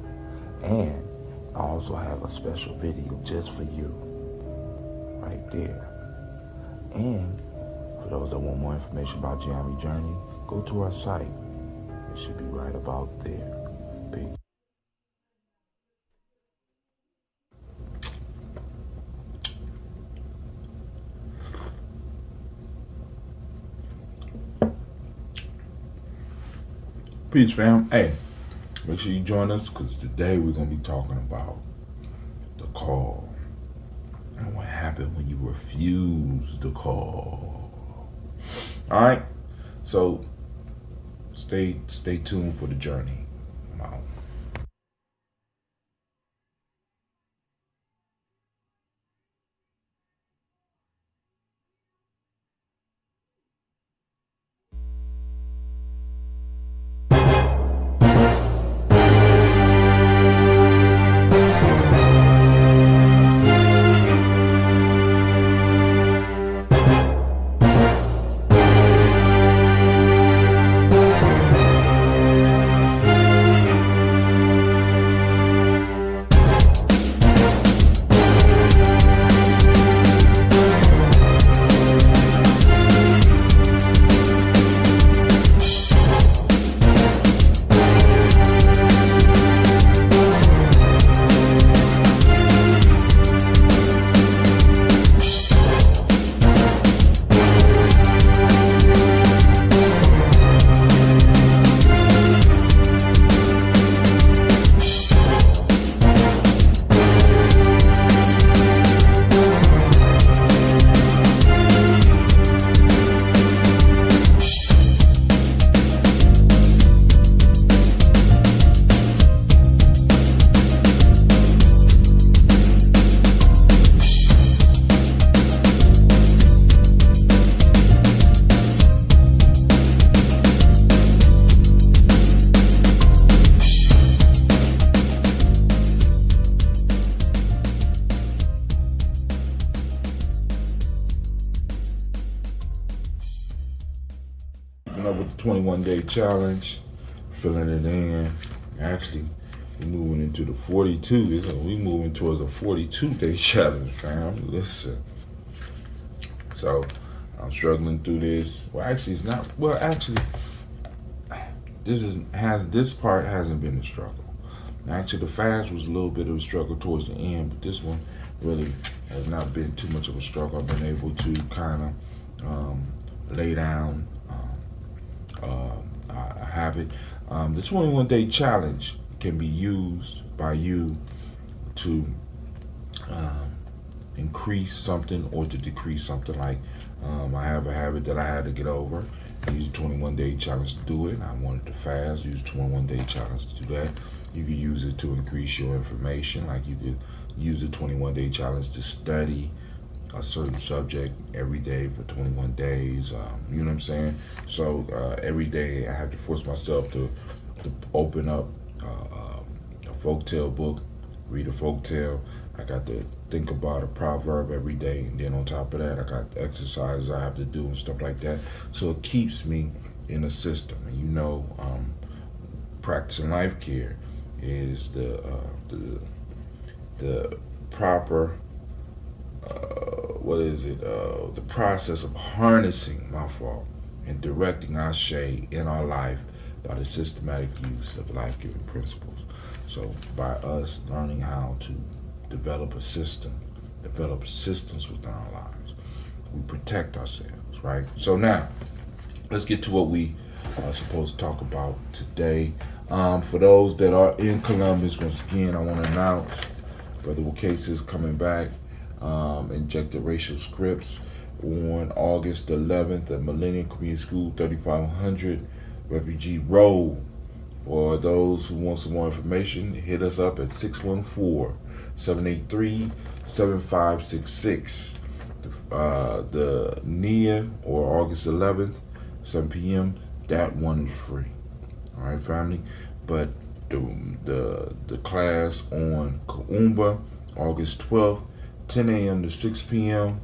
And I also have a special video just for you, right there. And for those that want more information about Gye-Nyame Journey, go to our site. It should be right about there. Peace. Peace, fam. Hey, make sure you join us, because today we're going to be talking about the call and what happened when you refuse the call. All right, so stay tuned for the journey. I'm out. With the 21-day challenge, filling it in. Actually, we're moving into the 42. We're moving towards a 42-day challenge, fam. Listen. So, I'm struggling through this. Well, actually, it's not. Well, actually, this part hasn't been a struggle. Actually, the fast was a little bit of a struggle towards the end, but this one really has not been too much of a struggle. I've been able to kind of lay down a habit. The 21-day challenge can be used by you to increase something or to decrease something. Like I have a habit that I had to get over. I use a 21-day challenge to do it. I wanted to fast. Use a 21-day challenge to do that. You could use it to increase your information. Like you could use a 21-day challenge to study a certain subject every day for 21 days. You know what I'm saying? So every day I have to force myself to open up a folktale book, read a folktale. I got to think about a proverb every day, and then on top of that, I got exercises I have to do and stuff like that. So it keeps me in a system. And you know, practicing life care is the proper the process of harnessing and directing our shade in our life by the systematic use of life-giving principles. So by us learning how to develop systems within our lives, we protect ourselves, right? So now, let's get to what we are supposed to talk about today. For those that are in Columbus, once again, I want to announce Brother Wakase is coming back. Injected racial scripts on August 11th at Millennium Community School, 3500 Refugee Road. For those who want some more information, hit us up at 614-783-7566. The NIA, or August 11th, 7 p.m., that one is free. All right, family. But the class on Kuumba, August 12th, 10 a.m. to 6 p.m.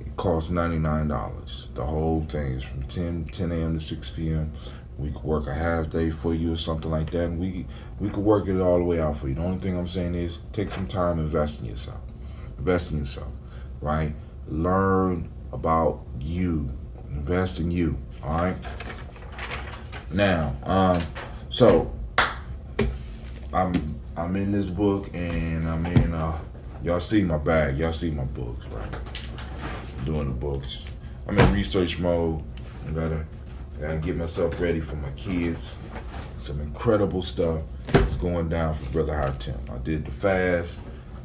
It costs $99. The whole thing is from 10 a.m. to 6 p.m. We could work a half day for you or something like that, and we could work it all the way out for you. The only thing I'm saying is take some time, invest in yourself. Invest in yourself, right? Learn about you. Invest in you. All right. Now, so I'm in this book, and I'm in. Y'all see my bag. Y'all see my books, right? I'm doing the books. I'm in research mode. I gotta get myself ready for my kids. Some incredible stuff is going down for Brother Hatem. I did the fast,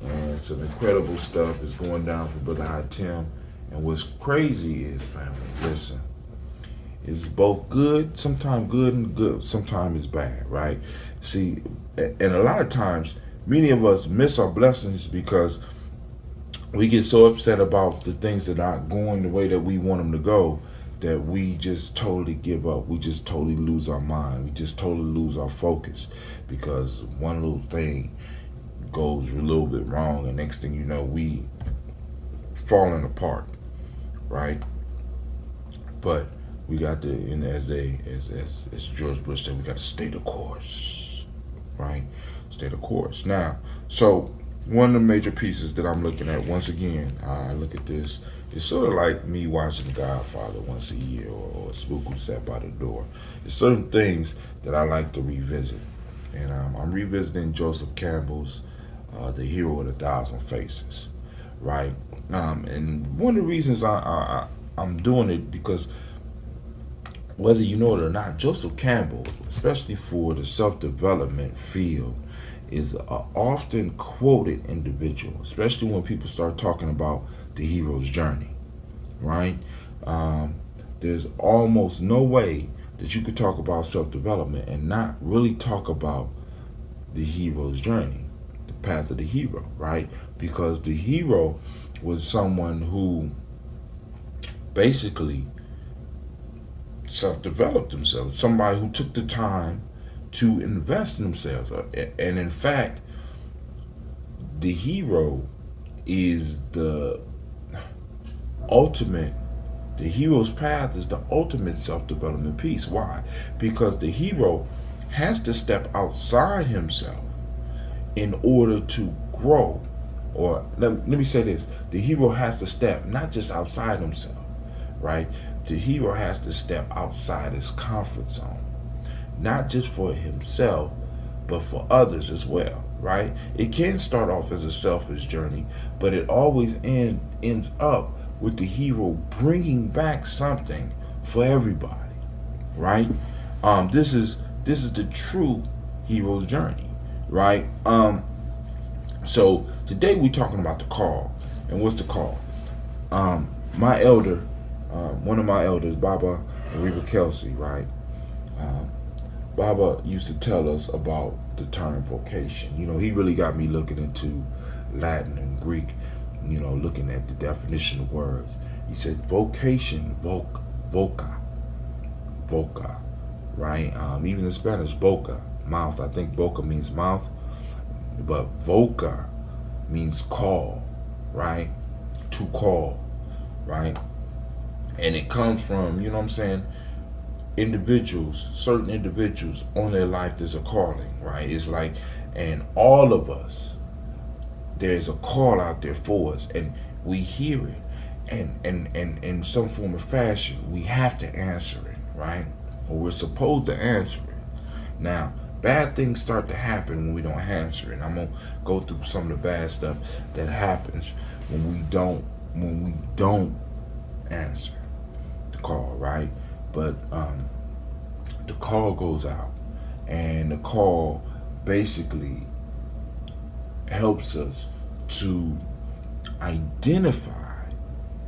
and some incredible stuff is going down for Brother Hatem. And what's crazy is, family, listen, it's both good, sometimes good and good, sometimes it's bad, right? See, and a lot of times, many of us miss our blessings because we get so upset about the things that aren't going the way that we want them to go, that we just totally give up. We just totally lose our mind. We just totally lose our focus because one little thing goes a little bit wrong, and next thing you know, we falling apart, right? But we got to, and as George Bush said, we got to stay the course, right? Stay the course. Now, so one of the major pieces that I'm looking at, once again, I look at this, it's sort of like me watching The Godfather once a year, or Spook Who Sat by the Door. There's certain things that I like to revisit, and I'm revisiting Joseph Campbell's The Hero of a Thousand Faces, right? And one of the reasons I'm doing it, because whether you know it or not, Joseph Campbell, especially for the self-development field, is an often quoted individual, especially when people start talking about the hero's journey, right? There's almost no way that you could talk about self-development and not really talk about the hero's journey, the path of the hero, right? Because the hero was someone who basically self-developed themselves, somebody who took the time to invest in themselves. And in fact, the hero is the ultimate, the hero's path is the ultimate self-development piece. Why? Because the hero has to step outside himself in order to grow. Or let me say this, the hero has to step not just outside himself, right? The hero has to step outside his comfort zone, not just for himself, but for others as well, right? It can start off as a selfish journey, but it always ends up with the hero bringing back something for everybody, right? This is the true hero's journey, right? So today we're talking about the call. And what's the call? My elder, one of my elders, Baba and Reba Kelsey, right? Baba used to tell us about the term vocation. You know, he really got me looking into Latin and Greek, you know, looking at the definition of words. He said vocation, voca, right? Even in Spanish, boca, mouth. I think boca means mouth, but voca means call, right? To call, right? And it comes from, you know what I'm saying, individuals, certain individuals on their life, there's a calling, right? It's like, and all of us, there's a call out there for us, and we hear it, and in some form or fashion, we have to answer it, right? Or we're supposed to answer it. Now, bad things start to happen when we don't answer it. I'm gonna go through some of the bad stuff that happens when we don't answer the call, right? But the call goes out, and the call basically helps us to identify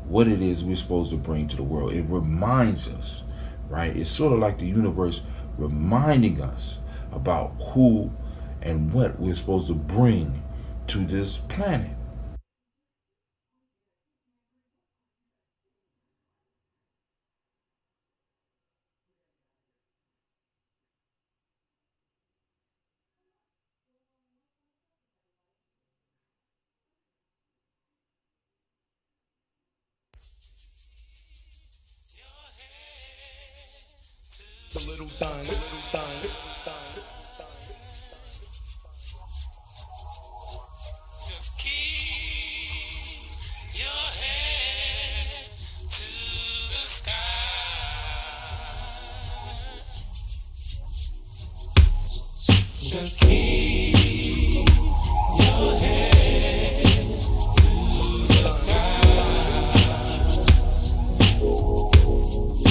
what it is we're supposed to bring to the world. It reminds us, right? It's sort of like the universe reminding us about who and what we're supposed to bring to this planet. Just keep your head to the sky. Just keep